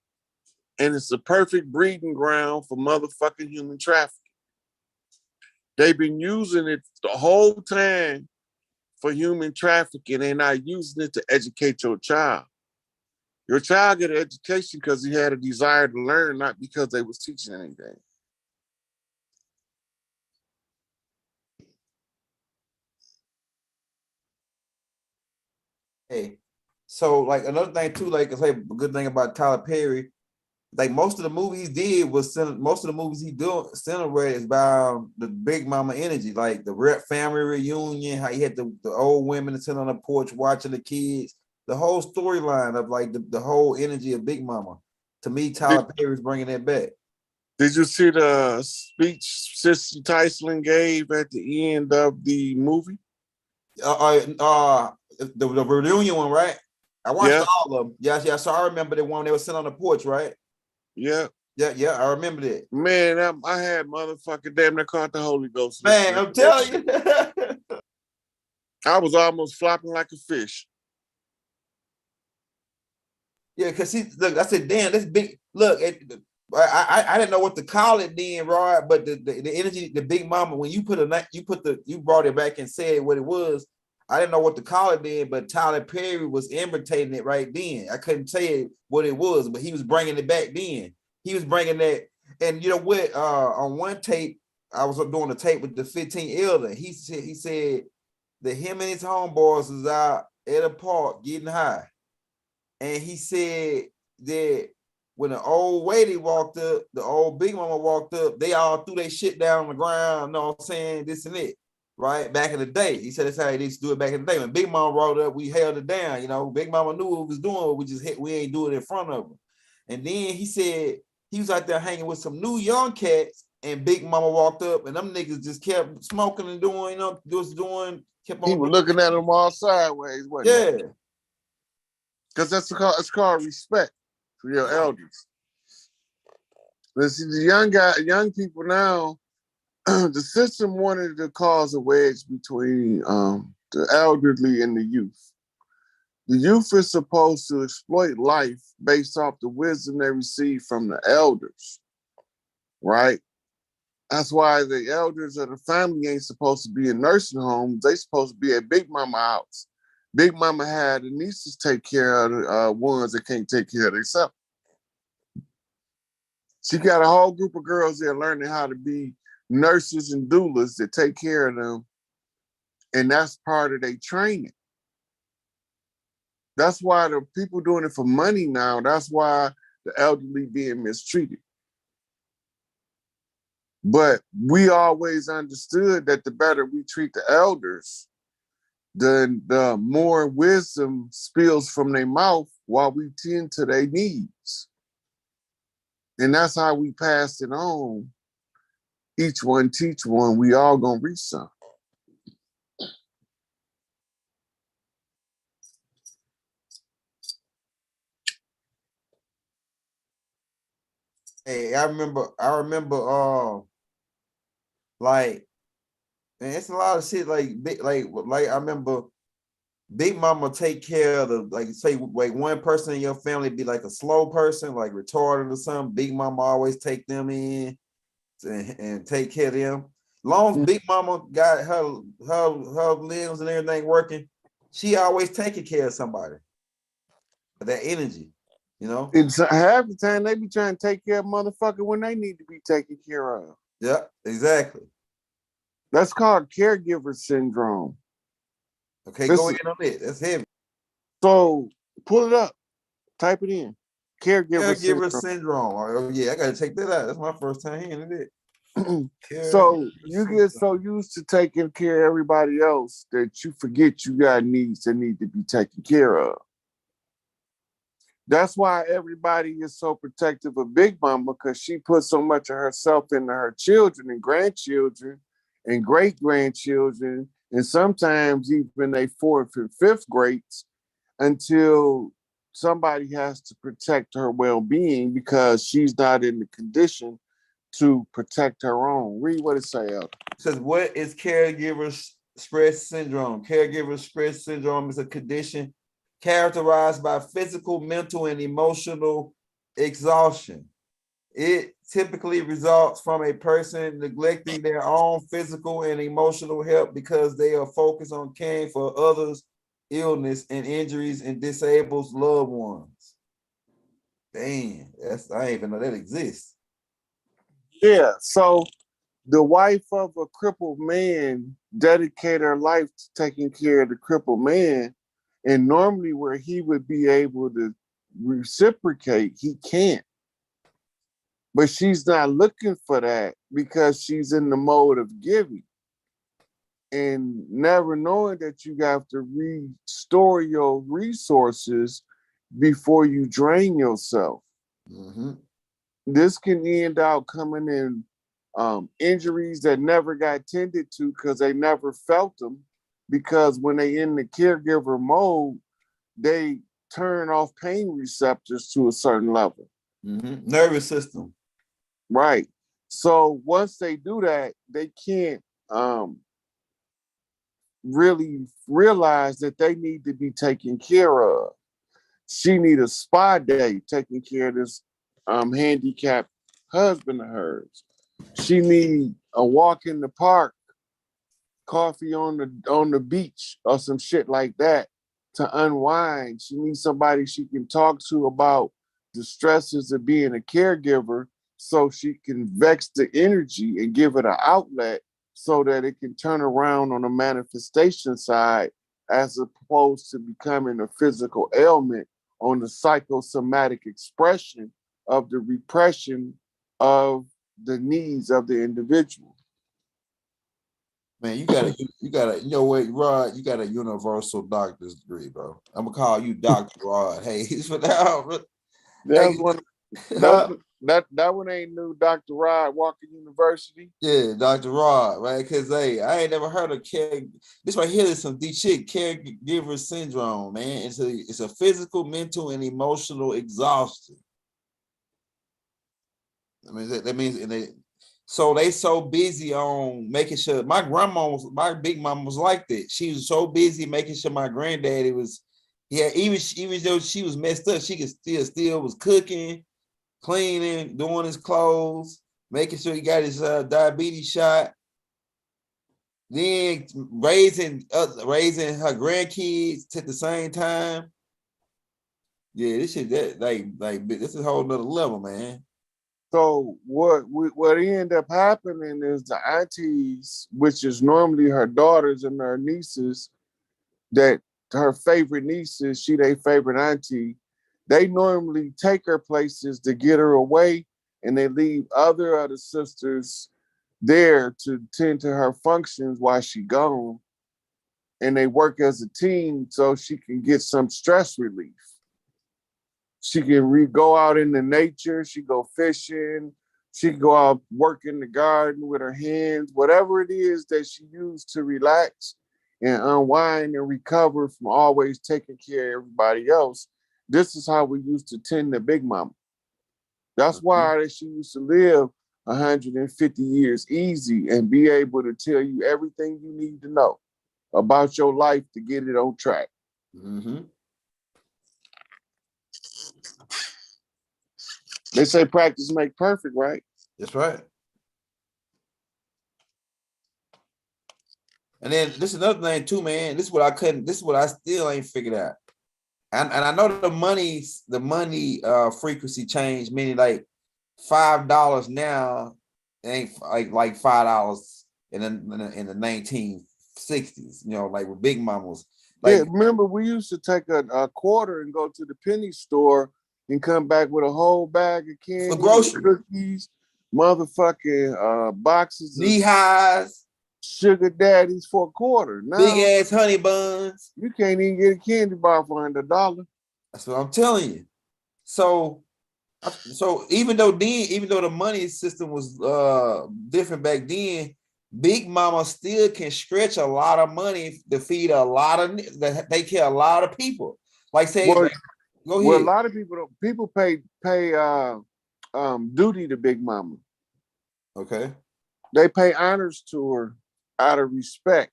and it's a perfect breeding ground for motherfucking human trafficking. They've been using it the whole time for human trafficking. They're not using it to educate your child. Your child get an education because he had a desire to learn, not because they was teaching anything. Hey, so like another thing too, like I say, a good thing about Tyler Perry, like most of the movies he did was most of the movies he do centered is about the big mama energy, like the family reunion, how he had the old women sitting on the porch watching the kids, the whole storyline of like the whole energy of Big Mama. To me, Tyler Perry's bringing that back. Did you see the speech Sister Tyson gave at the end of the movie? The reunion one, right? I watched all of them. Yeah. So I remember the one they were sitting on the porch, right? Yeah. Yeah. I remember that. Man, I had motherfucking damn near caught the Holy Ghost. Man, I'm telling you. I was almost flopping like a fish. Yeah, because look, I said, damn, this big look. I didn't know what to call it then, Rod, but the energy, the Big Mama, when you brought it back and said what it was. I didn't know what to call it then, but Tyler Perry was imitating it right then. I couldn't say what it was, but he was bringing it back then. He was bringing that, and you know what? On one tape, I was doing a tape with the 15 Elder. He said that him and his homeboys was out at a park getting high, and he said that when the old lady walked up, the old Big Mama walked up, they all threw their shit down on the ground, you know what I'm saying, this and it, right? Back in the day. He said that's how they used to do it back in the day. When Big Mama rolled up, we held it down, you know. Big Mama knew what it was doing, we ain't do it in front of them. And then he said he was out there hanging with some new young cats, and Big Mama walked up, and them niggas just kept smoking and doing, kept on. He was looking at them all sideways, wasn't he? Because it's called respect for your elders. Listen, the young people now, the system wanted to cause a wedge between the elderly and the youth. The youth is supposed to exploit life based off the wisdom they receive from the elders, right? That's why the elders of the family ain't supposed to be in nursing homes. They supposed to be at Big Mama house. Big Mama had the nieces take care of the ones that can't take care of themselves. She got a whole group of girls there learning how to be nurses and doulas that take care of them. And that's part of their training. That's why the people doing it for money now, that's why the elderly being mistreated. But we always understood that the better we treat the elders, the more wisdom spills from their mouth while we tend to their needs. And that's how we pass it on. Each one teach one, we all gonna reach some. Hey, I remember, like, man, it's a lot of shit. Like I remember, Big Mama take care of the, like, say, like one person in your family be like a slow person, like retarded or something. Big Mama always take them in and take care of them. Long as Big Mama got her limbs and everything working, she always taking care of somebody. That energy. You know, it's half the time they be trying to take care of motherfucker when they need to be taken care of. Yeah, exactly. That's called caregiver syndrome. Okay, go ahead on it. That's heavy. So pull it up, type it in. Caregiver syndrome. Oh yeah, I gotta check that out. That's my first time hearing it. So you get so used to taking care of everybody else that you forget you got needs that need to be taken care of. That's why everybody is so protective of Big Mama, because she put so much of herself into her children and grandchildren and great grandchildren, and sometimes even they fourth and fifth grades, until somebody has to protect her well-being because she's not in the condition to protect her own. Read what it say out. It says, what is caregiver stress syndrome? Caregiver stress syndrome is a condition characterized by physical, mental, and emotional exhaustion. It typically results from a person neglecting their own physical and emotional health because they are focused on caring for others' illness and injuries and disables loved ones. Damn, I didn't even know that exists. Yeah, so the wife of a crippled man dedicated her life to taking care of the crippled man, and normally where he would be able to reciprocate, he can't. But she's not looking for that because she's in the mode of giving and never knowing that you have to restore your resources before you drain yourself. Mm-hmm. This can end up coming in injuries that never got tended to because they never felt them, because when they in the caregiver mode, they turn off pain receptors to a certain level. Mm-hmm. Nervous system. Right. So once they do that, they can't really realize that they need to be taken care of. She need a spa day taking care of this handicapped husband of hers. She need a walk in the park, coffee on the beach, or some shit like that to unwind. She needs somebody she can talk to about the stresses of being a caregiver, so she can vex the energy and give it an outlet so that it can turn around on the manifestation side as opposed to becoming a physical ailment on the psychosomatic expression of the repression of the needs of the individual. Man, you know what, Rod, you got a universal doctor's degree, bro. I'm gonna call you Dr. Rod Hayes for now. That's one. That one ain't new. Dr. Rod Walker University. Yeah, Dr. Rod, right? Because I ain't never heard of this right here is some deep shit. Caregiver syndrome, man. It's a physical, mental, and emotional exhaustion. I mean, that means so they so busy on making sure my big mom was like that. She was so busy making sure my granddaddy was, even though she was messed up, she could still was cooking, cleaning, doing his clothes, making sure he got his diabetes shot, then raising her grandkids at the same time. Yeah, this shit this is a whole nother level, man. So what ended up happening is the aunties, which is normally her daughters and her nieces, that her favorite nieces, she their favorite auntie, they normally take her places to get her away, and they leave other of the sisters there to tend to her functions while she gone, and they work as a team so she can get some stress relief. She can go out in the nature. She go fishing. She can go out work in the garden with her hands. Whatever it is that she used to relax and unwind and recover from always taking care of everybody else. This is how we used to tend to Big Mama. That's why she used to live 150 years easy and be able to tell you everything you need to know about your life to get it on track. Mm-hmm. They say practice make perfect, right? That's right. And then this is another thing too, man. This is what I still ain't figured out. And I know the money frequency changed, meaning like $5 now ain't like $5 in the 1950s 60s, you know, like with Big Mamas. Yeah, Like, remember we used to take a quarter and go to the penny store and come back with a whole bag of candy, for groceries, cookies, motherfucking boxes of knee highs, sugar daddies for a quarter. Now big ass honey buns. you can't even get a candy bar for $100. That's what I'm telling you. So even though the money system was different back then, Big Mama still can stretch a lot of money to feed a lot of take care of a lot of people. Like say, well, go ahead. Well, a lot of people pay duty to Big Mama. Okay. They pay honors to her out of respect.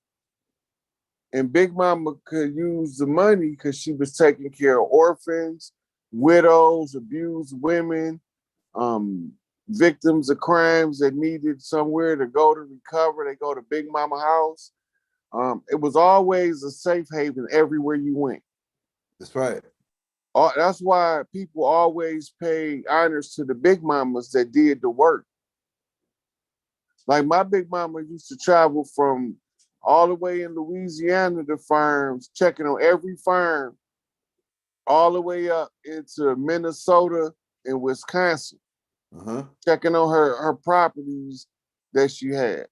And Big Mama could use the money because she was taking care of orphans, widows, abused women, victims of crimes that needed somewhere to go to recover. They go to Big Mama house. It was always a safe haven everywhere you went. That's right. That's why people always pay honors to the Big Mamas that did the work. Like my Big Mama used to travel from all the way in Louisiana to farms, checking on every farm, all the way up into Minnesota and Wisconsin, checking on her properties that she had.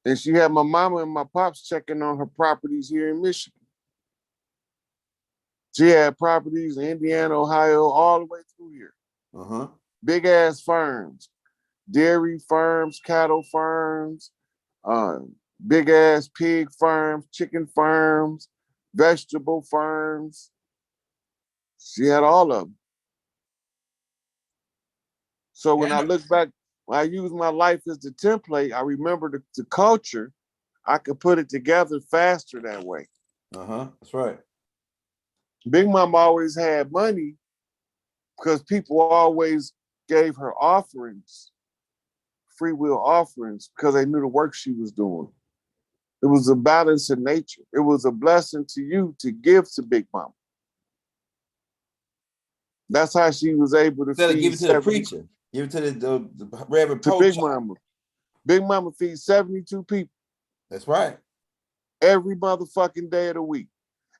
And she had my mama and my pops checking on her properties here in Michigan. She had properties in Indiana, Ohio, all the way through here. Big ass farms, dairy farms, cattle farms, big ass pig farms, chicken farms, vegetable farms. She had all of them. So when I look back, when I use my life as the template, I remember the culture. I could put it together faster that way. That's right. Big Mama always had money because people always gave her offerings, free will offerings, because they knew the work she was doing. It was a balance in nature. It was a blessing to you to give to Big Mama. That's how she was able to feed. Give it to the preacher. Give it to the Reverend to Big Mama. Big Mama feeds 72 people. That's right. Every motherfucking day of the week.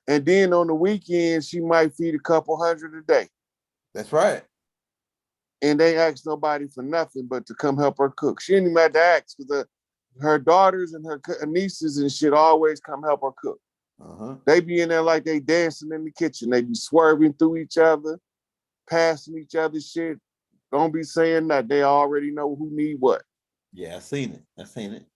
And then on the weekend, she might feed a couple hundred a day. That's right. And they ask nobody for nothing but to come help her cook. She didn't even have to ask because her daughters and her nieces and shit always come help her cook. They be in there like they dancing in the kitchen. They be swerving through each other, passing each other shit. Don't be saying that. They already know who need what. Yeah, I seen it.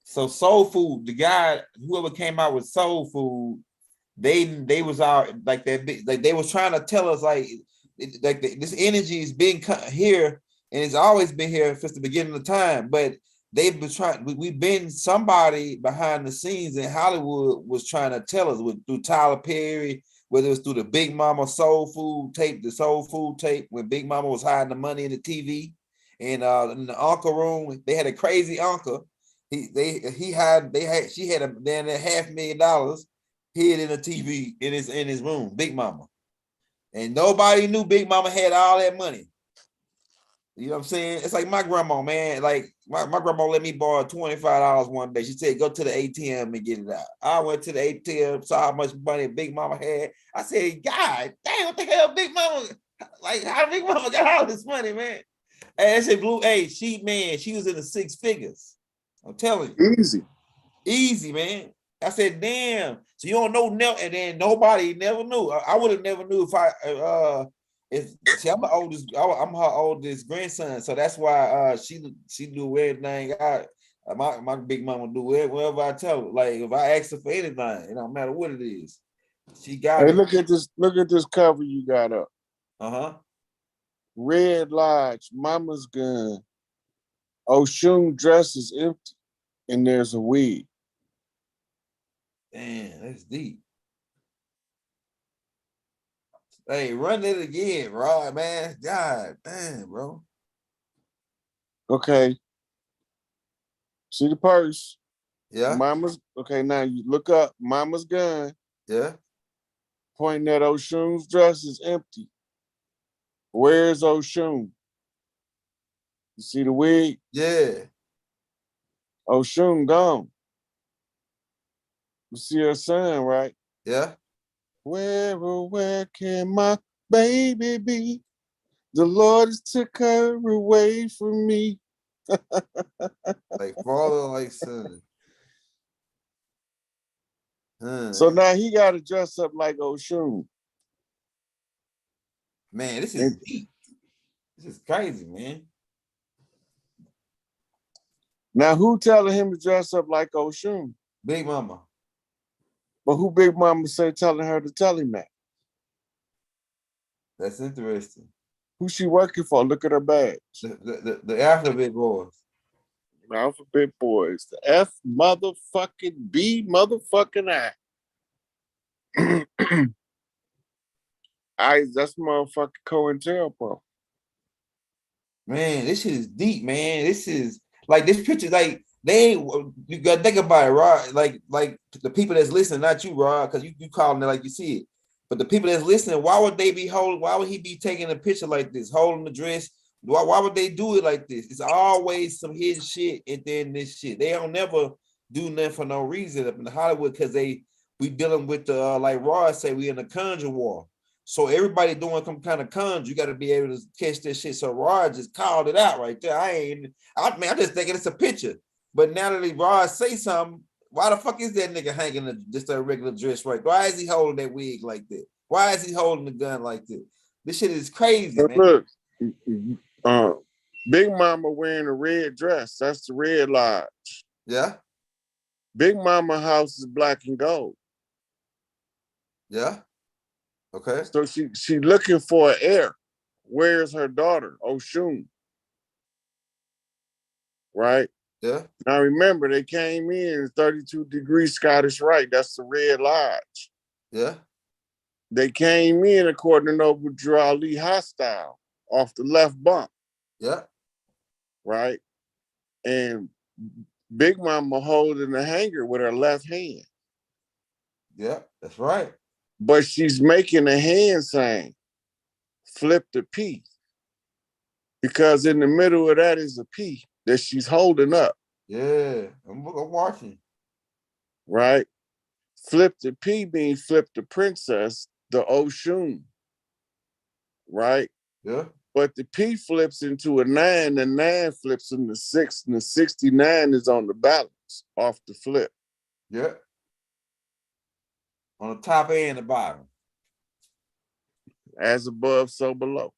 So soul food, the guy, whoever came out with soul food, they was out like that, like they was trying to tell us like this energy has been here and it's always been here since the beginning of time, but they've been trying. We've been somebody behind the scenes in Hollywood was trying to tell us through Tyler Perry, whether it was through the Big Mama soul food tape, the soul food tape when Big Mama was hiding the money in the TV, and in the uncle room they had a crazy uncle. She had a damn $500,000 hid in a TV in his room, Big Mama. And nobody knew Big Mama had all that money. You know what I'm saying? It's like my grandma, man. Like my grandma let me borrow $25 one day. She said, go to the ATM and get it out. I went to the ATM, saw how much money Big Mama had. I said, God damn, what the hell, Big Mama? Like, how Big Mama got all this money, man? And I said, Blue, hey, she was in the six figures. I'm telling you. Easy, man. I said, damn. So you don't know now, and then nobody never knew. I would have never knew I'm her oldest grandson, so that's why she do everything. My Big Mama do it whatever I tell her. Like if I ask her for anything, it don't matter what it is. She got it. Look at this cover you got up. Red Lodge, Mama's gun. Oshun dress is empty, and there's a wig. Damn, that's deep. Hey, run it again, Rod, man. God damn, bro. Okay. See the purse? Yeah. Now you look up Mama's gun. Yeah. Pointing at Oshun's dress is empty. Where's Oshun? You see the wig? Yeah. Oshun gone. You see her son, right? Yeah. Where, oh, where can my baby be? The Lord has took her away from me. Like father, like son. So now he got to dress up like Oshun. Man, this is deep. This is crazy, man. Now, who telling him to dress up like Oshun? Big Mama. But who Big Mama say telling her to tell him that? That's interesting. Who she working for? Look at her badge. The alphabet boys. The alphabet boys. The F motherfucking B motherfucking I. That's motherfucking COINTELPRO. Man, this shit is deep, man. This is like this picture, like they ain't, you gotta think about it, Rod. Like the people that's listening, not you, Rod, because you calling it like you see it. But the people that's listening, why would they be holding? Why would he be taking a picture like this, holding the dress? Why would they do it like this? It's always some hidden shit and then this shit. They don't never do nothing for no reason up in Hollywood because we dealing with the like Rod say, we in a conjure war. So everybody doing some kind of conjure, you got to be able to catch this shit. So Rod just called it out right there. I'm just thinking it's a picture. But now that Rod say something, why the fuck is that nigga hanging just a regular dress right? Why is he holding that wig like that? Why is he holding the gun like that? This shit is crazy, man. Look, Big Mama wearing a red dress. That's the Red Lodge. Yeah. Big Mama house is black and gold. Yeah. Okay. So she looking for an heir. Where's her daughter, Oshun? Right? Yeah. Now remember, they came in 32 degrees Scottish Rite. That's the Red Lodge. Yeah. They came in according to Noble Drew Ali hostile off the left bump. Yeah. Right? And Big Mama holding the hanger with her left hand. Yeah, that's right. But she's making a hand sign, flip the P. Because in the middle of that is a P that she's holding up. Yeah, I'm watching. Right? Flip the P being flip the princess, the Oshun. Right? Yeah. But the P flips into a 9, the 9 flips into 6, and the 69 is on the balance off the flip. Yeah. On the top and the bottom. As above, so below.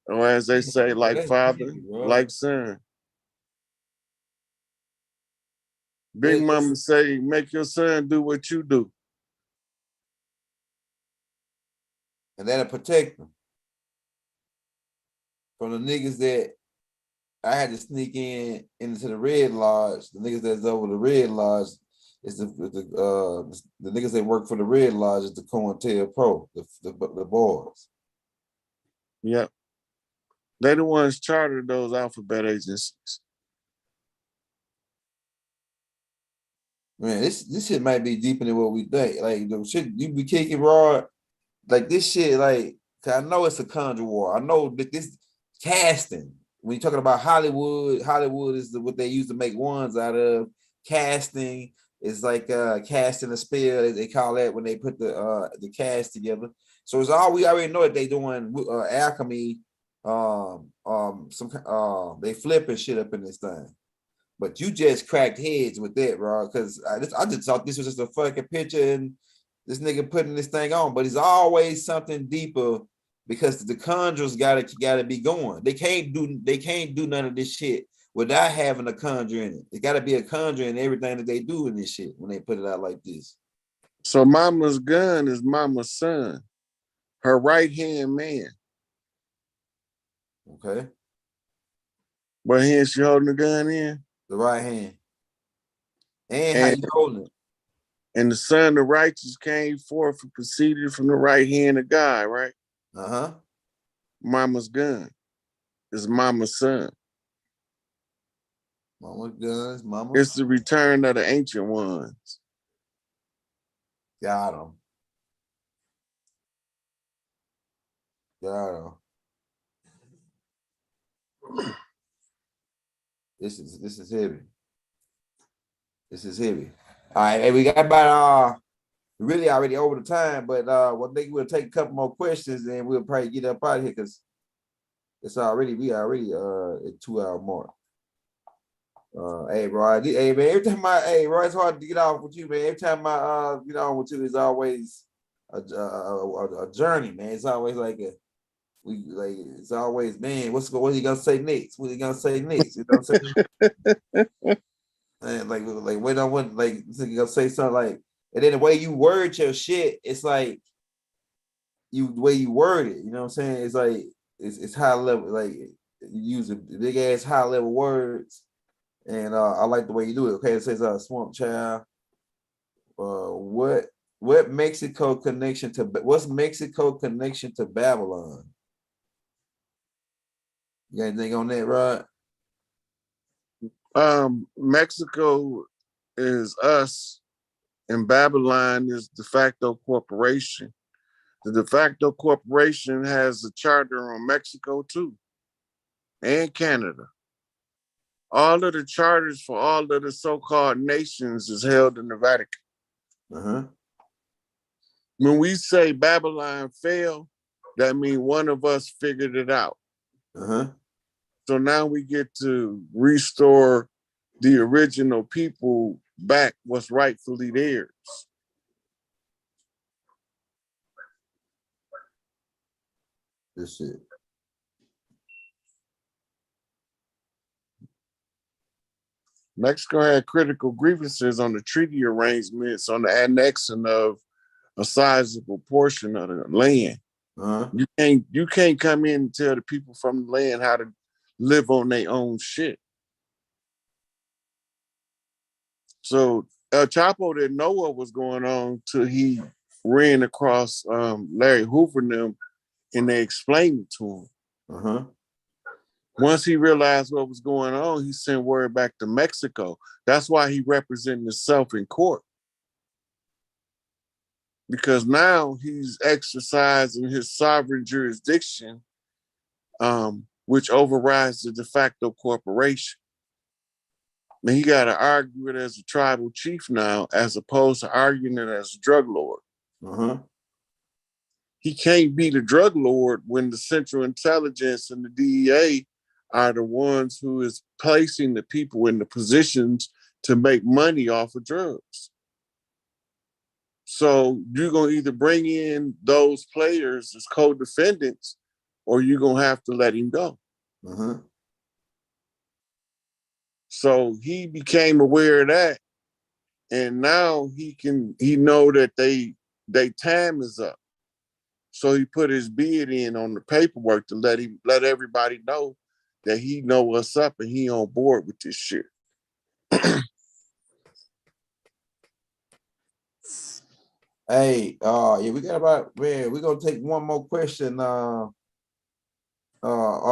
Or as they say, like father, like son. Big Mama say, make your son do what you do. And that'll protect them from the niggas that I had to sneak into the Red Lodge. The niggas that's over the Red Lodge is the niggas that work for the Red Lodge is the COINTELPRO, the boys. Yep. They the ones chartered those alphabet agencies. Man, this shit might be deeper than what we think. Like the shit you be kicking, Rod. Like this shit, like, cause I know it's a conjure war. I know that this casting, when you're talking about Hollywood is what they used to make ones out of. Casting is like casting a spell. They call that when they put the cast together. So it's all we already know that they doing alchemy. They flipping shit up in this thing. But you just cracked heads with that, bro. Because I just thought this was just a fucking picture and this nigga putting this thing on. But it's always something deeper because the conjures gotta be going. They can't do none of this shit without having a conjure in it. It gotta be a conjure in everything that they do in this shit when they put it out like this. So Mama's gun is Mama's son, her right hand man. Okay. What hand she holding the gun in? The right hand. And how you holding it? And the Son of Righteous came forth and proceeded from the right hand of God, right? Uh-huh. Mama's gun is Mama's son. Mama's guns, Mama. It's the return of the ancient ones. Got him. Got him. This is heavy. This is heavy. All right, hey, we got about really already over the time, but I think we'll take a couple more questions and we'll probably get up out of here because we already at 2 hour mark. Hey, bro, hey man, every time bro, it's hard to get off with you, man. Every time I get on with you, it's always a journey, man. It's always like it's always, man, what are you gonna say next? What are you gonna say next? You know what I'm saying? And like when I want like you gonna say something like, and then the way you word your shit, it's like the way you word it, you know what I'm saying? It's like it's high level, like you use big ass high level words, and I like the way you do it. Okay, it says Swamp Child. What's Mexico connection to Babylon? You got anything on that, Rod? Mexico is us, and Babylon is de facto corporation. The de facto corporation has a charter on Mexico too, and Canada. All of the charters for all of the so-called nations is held in the Vatican. When we say Babylon fell, that means one of us figured it out. So now we get to restore the original people back what's rightfully theirs. This shit. Mexico had critical grievances on the treaty arrangements on the annexing of a sizable portion of the land. You can't come in and tell the people from the land how to live on their own shit. So El Chapo didn't know what was going on till he ran across Larry Hoover and them, and they explained it to him. Once he realized what was going on, he sent word back to Mexico. That's why he represented himself in court. Because now he's exercising his sovereign jurisdiction, which overrides the de facto corporation. And he got to argue it as a tribal chief now, as opposed to arguing it as a drug lord. He can't be the drug lord when the Central Intelligence and the DEA are the ones who is placing the people in the positions to make money off of drugs. So you're going to either bring in those players as co-defendants, or you're going to have to let him go. So he became aware of that, and now he know that they time is up. So he put his bid in on the paperwork to let everybody know that he know what's up and he on board with this shit. Hey, yeah, we got about, man, we're gonna take one more question. Or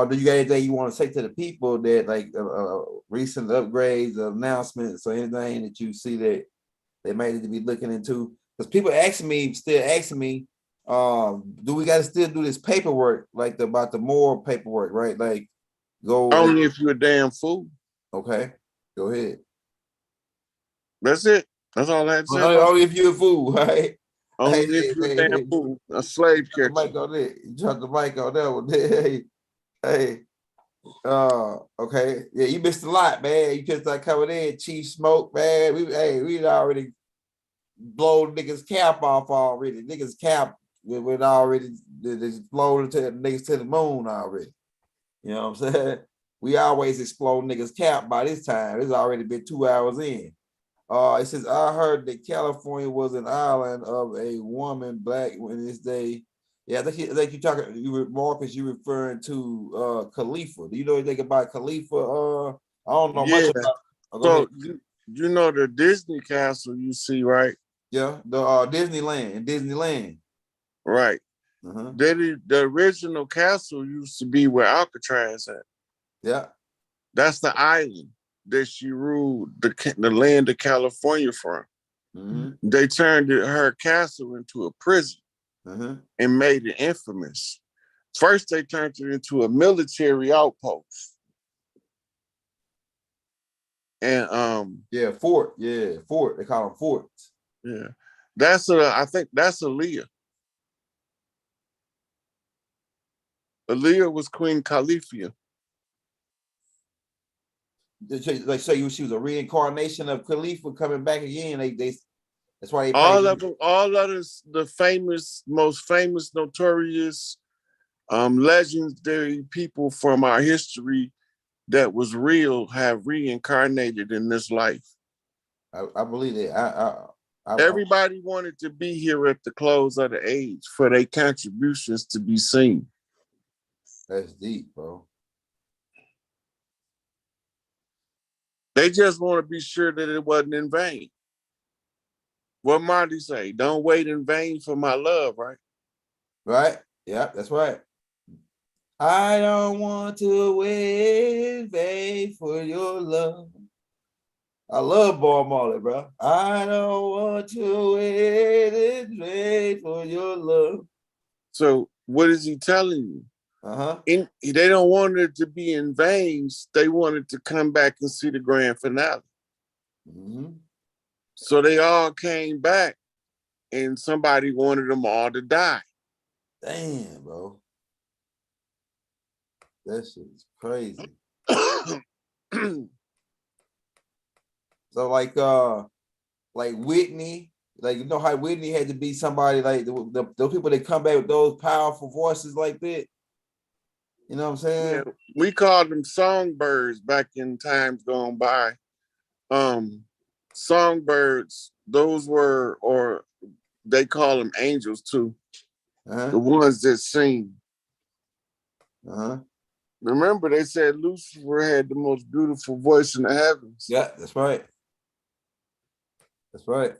do you got anything you want to say to the people that like recent upgrades, announcements, or anything that you see that they might need to be looking into? Because people still asking me, do we got to still do this paperwork, like about the moral paperwork, right? Like go only if you're a damn fool. Okay, go ahead. That's it. That's all I had to say. Only if you're a fool, right? Only if you're a damn fool. A slave catcher. Mic on that. You dropped the mic on that one. Okay. Yeah, you missed a lot, man. You just like coming in, Chief Smoke, man. We already blown niggas cap off already. Niggas cap with already exploded to the niggas to the moon already. You know what I'm saying? We always explode niggas cap by this time. It's already been 2 hours in. It says, I heard that California was an island of a woman black in this day. Yeah, I think Marcus, you referring to Khalifa. Do you know anything about Khalifa? I don't know much about. So you know the Disney castle you see, right? Yeah, the Disneyland. Right. The original castle used to be where Alcatraz at. Yeah. That's the island that she ruled the land of California from. They turned her castle into a prison and made it infamous. First, they turned it into a military outpost. And yeah, Fort. Yeah, Fort. They call them forts. yeah, I think that's Aaliyah. Aaliyah was Queen Califia. Like say she was a reincarnation of Khalifa coming back again. They that's why they All probably of them, all of the famous, most famous, notorious, legendary people from our history that was real have reincarnated in this life. I believe that. Everybody wanted to be here at the close of the age for their contributions to be seen. That's deep, bro. They just want to be sure that it wasn't in vain. What Marty say? Don't wait in vain for my love, right? Right? Yeah, that's right. I don't want to wait in vain for your love. I love Bob Marley, bro. I don't want to wait in vain for your love. So what is he telling you? They don't want it to be in vain. They wanted to come back and see the grand finale. Mm-hmm. So they all came back and somebody wanted them all to die. Damn, bro. That shit is crazy. So like Whitney, like you know how Whitney had to be somebody like those people that come back with those powerful voices like that. You know what I'm saying? Yeah, we called them songbirds back in times gone by. Songbirds, those were, or they call them angels too. The ones that sing. Remember, they said Lucifer had the most beautiful voice in the heavens. Yeah, that's right. That's right.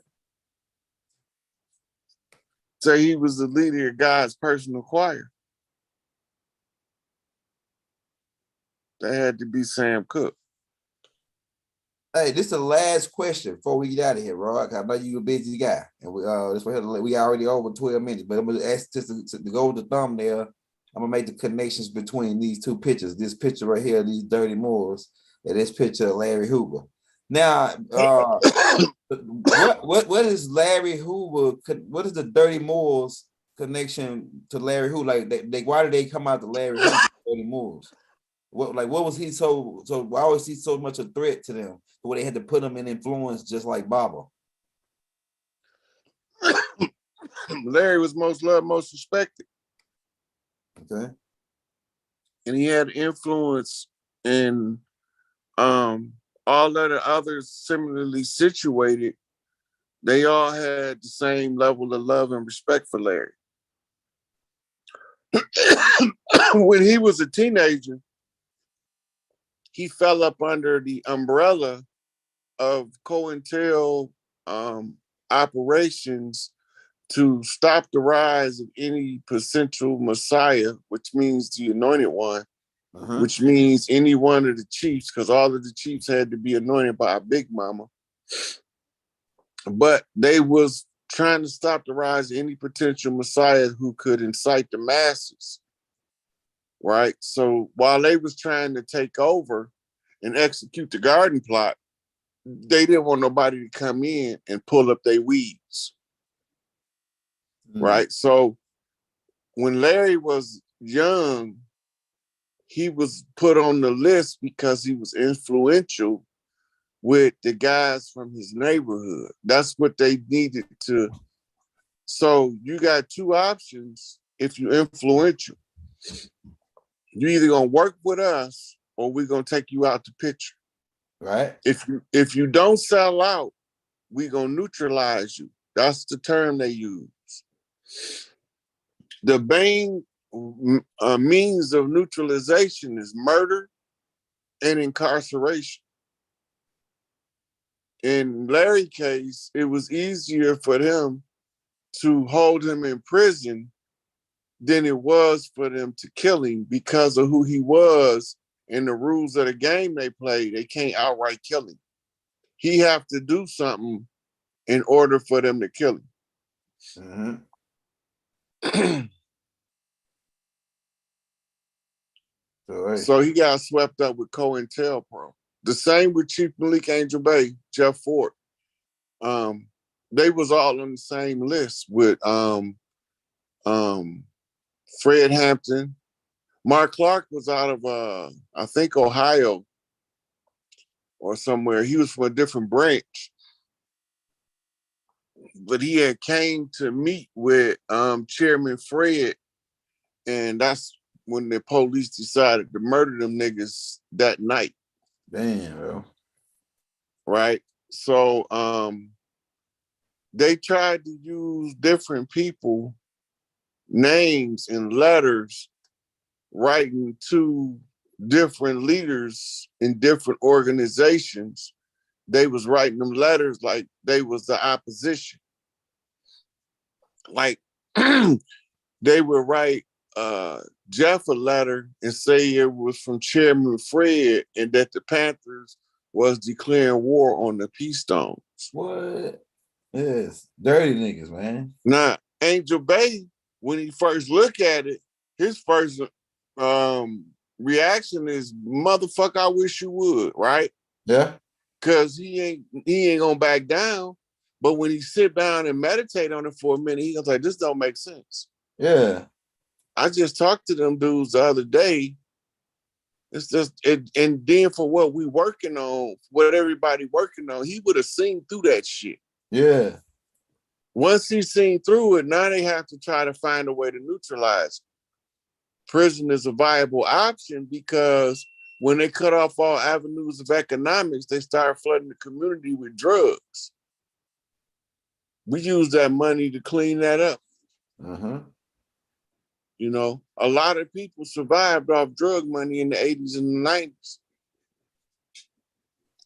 So he was the leader of God's personal choir. That had to be Sam Cooke. Hey, this is the last question before we get out of here, Rod. I know you're a busy guy, and we already over 12 minutes. But I'm gonna ask just to go with the thumbnail. I'm gonna make the connections between these two pictures. This picture right here, these dirty Moors, and this picture of Larry Hoover. Now, what is Larry Hoover? What is the dirty Moors connection to Larry Hoover? Like, why did they come out to Larry Hoover, dirty Moors? What was he so why was he so much a threat to them where they had to put him in influence just like Baba? Larry was most loved, most respected. Okay. And he had influence in all of the others similarly situated. They all had the same level of love and respect for Larry. When he was a teenager, he fell up under the umbrella of COINTEL operations to stop the rise of any potential Messiah, which means the anointed one, which means any one of the chiefs, because all of the chiefs had to be anointed by a big mama. But they was trying to stop the rise of any potential Messiah who could incite the masses. Right? So while they was trying to take over and execute the garden plot, they didn't want nobody to come in and pull up their weeds. Right? So when Larry was young, he was put on the list because he was influential with the guys from his neighborhood. That's what they needed to. So you got two options if you're influential. You're either gonna work with us or we're gonna take you out the picture. Right. If you don't sell out, we're gonna neutralize you. That's the term they use. The main means of neutralization is murder and incarceration. In Larry's case, it was easier for them to hold him in prison than it was for them to kill him because of who he was and the rules of the game they play. They can't outright kill him. He have to do something in order for them to kill him. So he got swept up with COINTELPRO. The same with Chief Malik Angel Bay, Jeff Fort. They was all on the same list with Fred Hampton. Mark Clark was out of I think Ohio or somewhere. He was from a different branch. But he had came to meet with Chairman Fred, and that's when the police decided to murder them niggas that night. Damn, bro. Right? So they tried to use different people, names and letters, writing to different leaders in different organizations. They was writing them letters like they was the opposition. Like they would write Jeff a letter and say it was from Chairman Fred and that the Panthers was declaring war on the Peace Stones. What? Yes, dirty niggas, man. Now, Angel Bay, when he first look at it, his first reaction is, motherfucker, I wish you would, right? Yeah. Cause he ain't gonna back down. But when he sit down and meditate on it for a minute, he goes like, this don't make sense. Yeah. I just talked to them dudes the other day. It's just, and then for what we working on, what everybody working on, he would have seen through that shit. Yeah. Once he's seen through it, now they have to try to find a way to neutralize. Prison is a viable option because when they cut off all avenues of economics, they start flooding the community with drugs. We use that money to clean that up. Uh-huh. You know, a lot of people survived off drug money in the 80s and the 90s.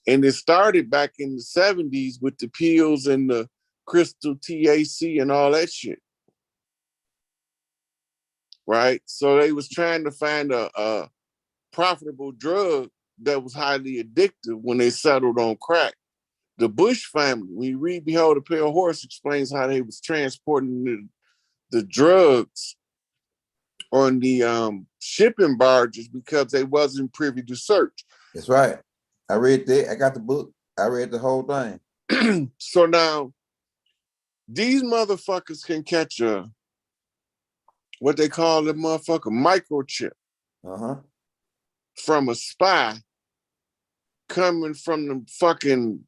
And it started back in the 70s with the pills and the crystal THC and all that shit. Right? So they was trying to find a profitable drug that was highly addictive when they settled on crack. The Bush family, when you read Behold a Pale Horse, explains how they was transporting the drugs on the shipping barges because they wasn't privy to search. That's right. I read that. I got the book. I read the whole thing. So now, these motherfuckers can catch what they call the motherfucker microchip from a spy coming from the fucking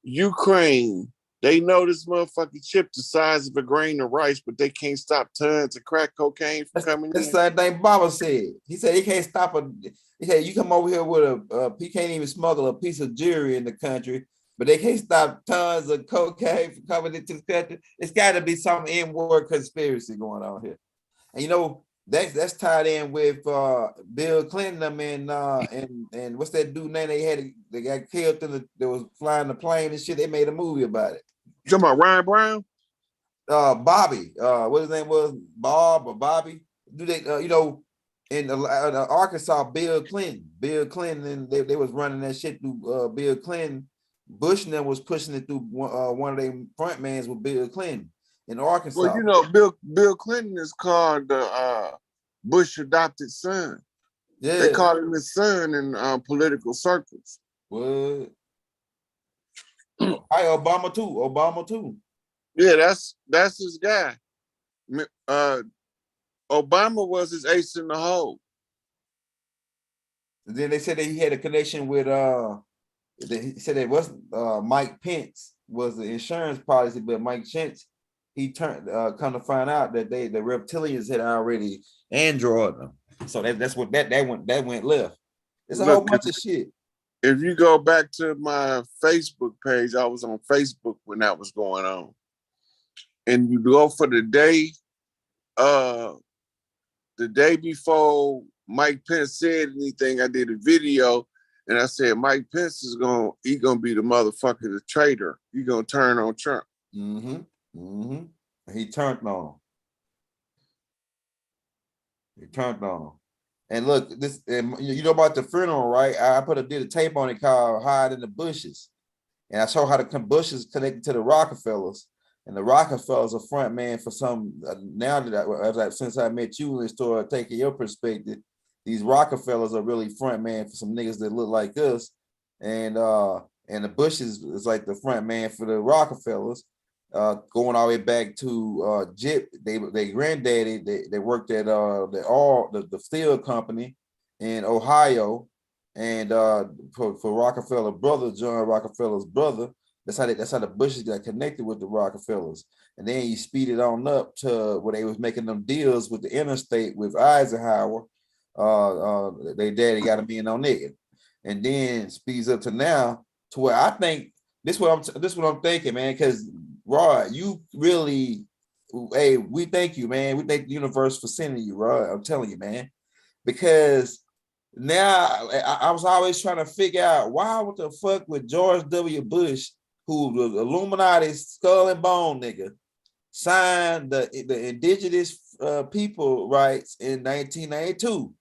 Ukraine. They know this motherfucking chip the size of a grain of rice, but they can't stop tons of crack cocaine from coming in. That's the same thing Baba said. He said he can't stop he said you come over here with he can't even smuggle a piece of jewelry in the country, but they can't stop tons of cocaine from coming into the country. It's got to be some inward conspiracy going on here. And you know, that's tied in with Bill Clinton and what's that dude name they got killed they was flying the plane and shit. They made a movie about it. You talking about Ryan Brown? Bobby. What his name was? Bob or Bobby? Do they you know, in Arkansas, Bill Clinton, and they was running that shit through Bill Clinton. Bush and them was pushing it through one of their front mans with Bill Clinton in Arkansas. Well, you know, Bill Clinton is called the Bush adopted son. Yeah. They call him his son in political circles. What? Hi, Obama too. Yeah, that's his guy. Obama was his ace in the hole. Then they said that he had a connection with he said it wasn't Mike Pence was the insurance policy, but Mike Pence, he turned come to find out that the reptilians had already android them. So that's what that went left. It's a whole bunch of shit. If you go back to my Facebook page, I was on Facebook when that was going on. And you go for the day before Mike Pence said anything, I did a video and I said, Mike Pence is gonna be the motherfucker, the traitor. He gonna turn on Trump. He turned on him. And look, this, and you know about the funeral, right? I did a tape on it called Hide in the Bushes. And I showed how the bushes connected to the Rockefellers. And the Rockefellers are front man for some, now that since I met you and started taking your perspective, these Rockefellers are really front man for some niggas that look like us. and the Bush is like the front man for the Rockefellers. Going all the way back to Jip, they granddaddy, they worked at the steel company in Ohio, and for Rockefeller brother, John Rockefeller's brother, that's how the Bushes got connected with the Rockefellers. And then you speed it on up to where they was making them deals with the interstate with Eisenhower. They daddy got him in on it, and then speeds up to now to where I think this what I'm thinking, man. Because Rod, you really, hey, we thank you, man. We thank the universe for sending you, Rod. I'm telling you, man. Because now I was always trying to figure out why what the fuck with George W. Bush, who was Illuminati skull and bone nigga, signed the indigenous people rights in 1992,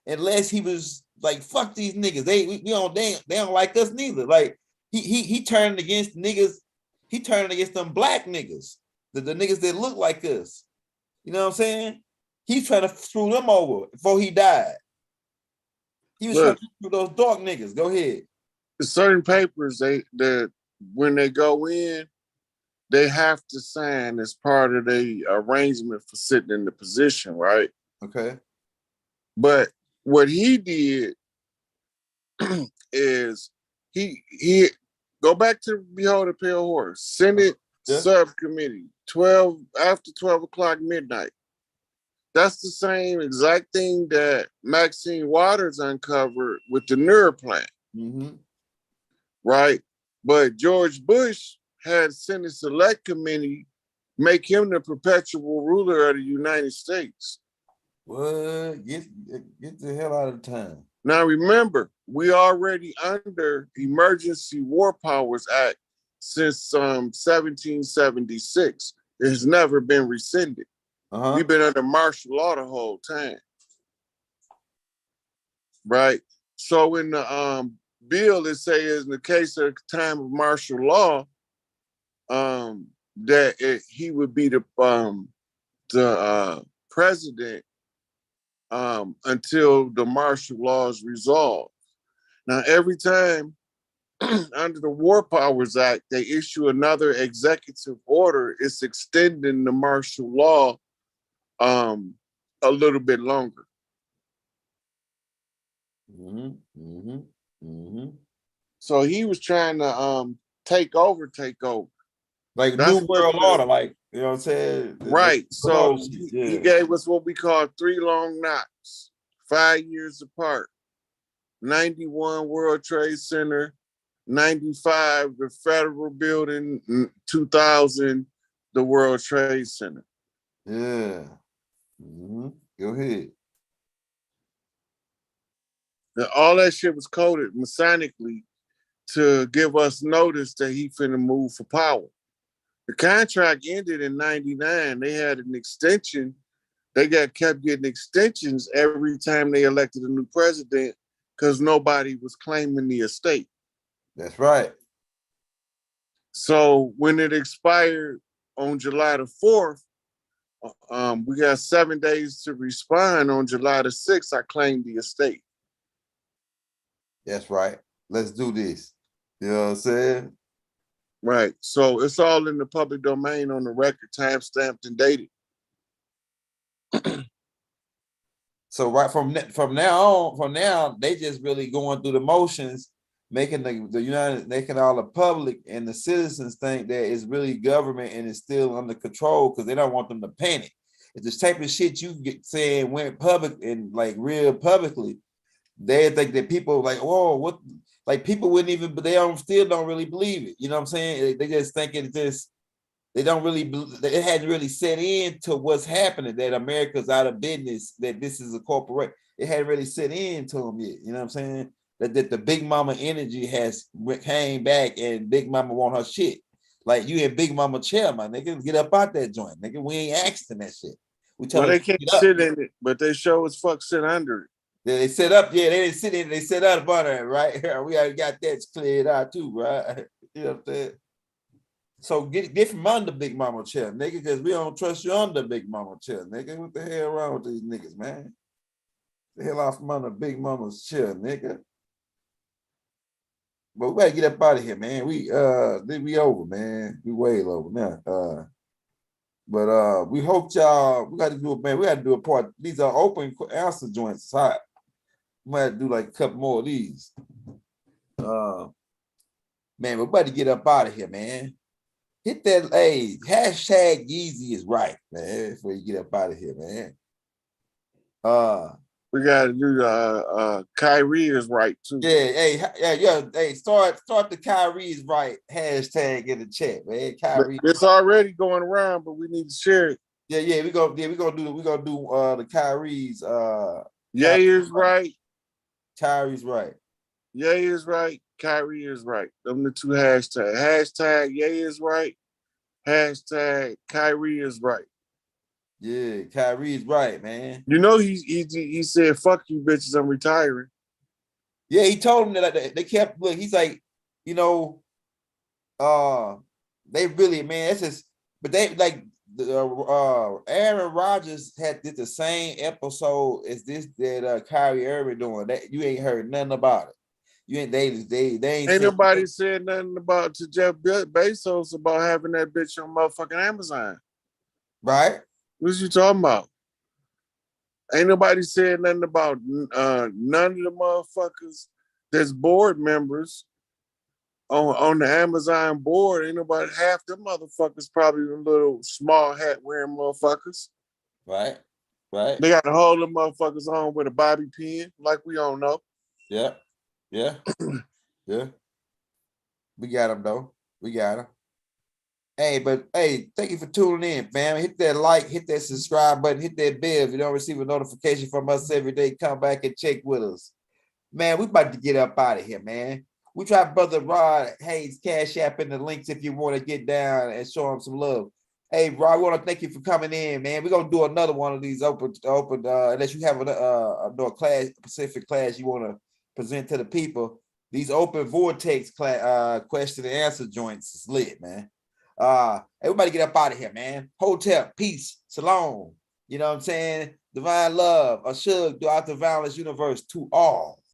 unless he was like, fuck these niggas, they don't like us neither. Like he turned against niggas, he turned against them black niggas, the niggas that look like us. You know what I'm saying? He's trying to screw them over before he died. He was trying to screw those dark niggas. Go ahead. Certain papers that when they go in, they have to sign as part of the arrangement for sitting in the position, right? Okay. But what he did is he go back to Behold a Pale Horse, Senate subcommittee, 12 after 12 o'clock midnight. That's the same exact thing that Maxine Waters uncovered with the neuroplant, right? But George Bush had Senate Select Committee make him the perpetual ruler of the United States. What? Get the hell out of town. Now remember, we already under Emergency War Powers Act since 1776. It has never been rescinded. We've been under martial law the whole time, right? So in the bill, it says in the case of time of martial law, he would be the president until the martial law is resolved. Now, every time under the War Powers Act, they issue another executive order, it's extending the martial law a little bit longer. So he was trying to take over. Like That's New World Order, like, you know what I'm saying? Right. So he gave us what we call 3 long knocks, 5 years apart. 91 World Trade Center, 95 the Federal Building, 2000 the World Trade Center. Yeah. Go ahead. And all that shit was coded masonically to give us notice that he finna move for power. The contract ended in 99. They had an extension. They kept getting extensions every time they elected a new president because nobody was claiming the estate. That's right. So when it expired on July the 4th, we got 7 days to respond. On July the 6th, I claimed the estate. That's right. Let's do this. You know what I'm saying? Right. So it's all in the public domain on the record, time-stamped and dated. So right from now, they just really going through the motions, making making all the public and the citizens think that it's really government and it's still under control because they don't want them to panic. If this type of shit you get saying went public and like real publicly, they think that people like, whoa, what? Like people wouldn't even, but still don't really believe it. You know what I'm saying? They just think it's just, they don't really, it hadn't really set in to what's happening, that America's out of business, that this is a corporation. It hadn't really set into them yet. You know what I'm saying? That the Big Mama energy has came back and Big Mama want her shit. Like you in Big Mama chair, my nigga, get up out that joint, nigga. We ain't asking that shit. We tell they can't sit in it, but they show as fuck sit under it. Yeah, they set up, they didn't sit in, they set up under it, right? We already got that cleared out too, right? You know what I'm saying? So get from under Big Mama chair, nigga, because we don't trust you under Big Mama chair, nigga. What the hell wrong with these niggas, man? The hell off from under Big Mama's chair, nigga. But we gotta get up out of here, man. We over, man. We way over now. But we hope y'all. We got to do it, man. We got to do a part. These are open answer joints. It's hot. We might do like a couple more of these. Man, we're about to get up out of here, man. Hit that hashtag Yeezy is right, man. Before you get up out of here, man. We gotta do Kyrie is right too. Hey, start the Kyrie is right hashtag in the chat, man. Kyrie. It's already going around, but we need to share it. We're gonna do the Kyrie's Yay is right. Kyrie's right. Yay is right. Kyrie is right. Them the two hashtags. Hashtag Yay is right. Hashtag Kyrie is right. Yeah, Kyrie's right, man. You know he said, "Fuck you, bitches, I'm retiring." Yeah, he told them that they kept. Look, he's like, you know, they really, man. It's just, but they like Aaron Rodgers did the same episode as this that Kyrie Irving doing. That you ain't heard nothing about it. You ain't they ain't nobody said nothing about to Jeff Bezos about having that bitch on motherfucking Amazon. Right? What you talking about? Ain't nobody said nothing about none of the motherfuckers that's board members on the Amazon board. Ain't nobody, half the motherfuckers probably the little small hat wearing motherfuckers. Right. They got to hold them motherfuckers on with a bobby pin, like we don't know. Yeah. We got them though. We got them. Hey, thank you for tuning in, fam. Hit that like, hit that subscribe button, hit that bell if you don't receive a notification from us every day. Come back and check with us. Man, we about to get up out of here, man. We try Brother Rod Hayes Cash App in the links if you want to get down and show him some love. Hey, Rod, we want to thank you for coming in, man. We're going to do another one of these open unless you have a class, specific class you want to present to the people. These open Vortex question and answer joints is lit, man. Everybody get up out of here, man. Hotel, peace, shalom. You know what I'm saying? Divine love, a shug throughout the violence universe to all.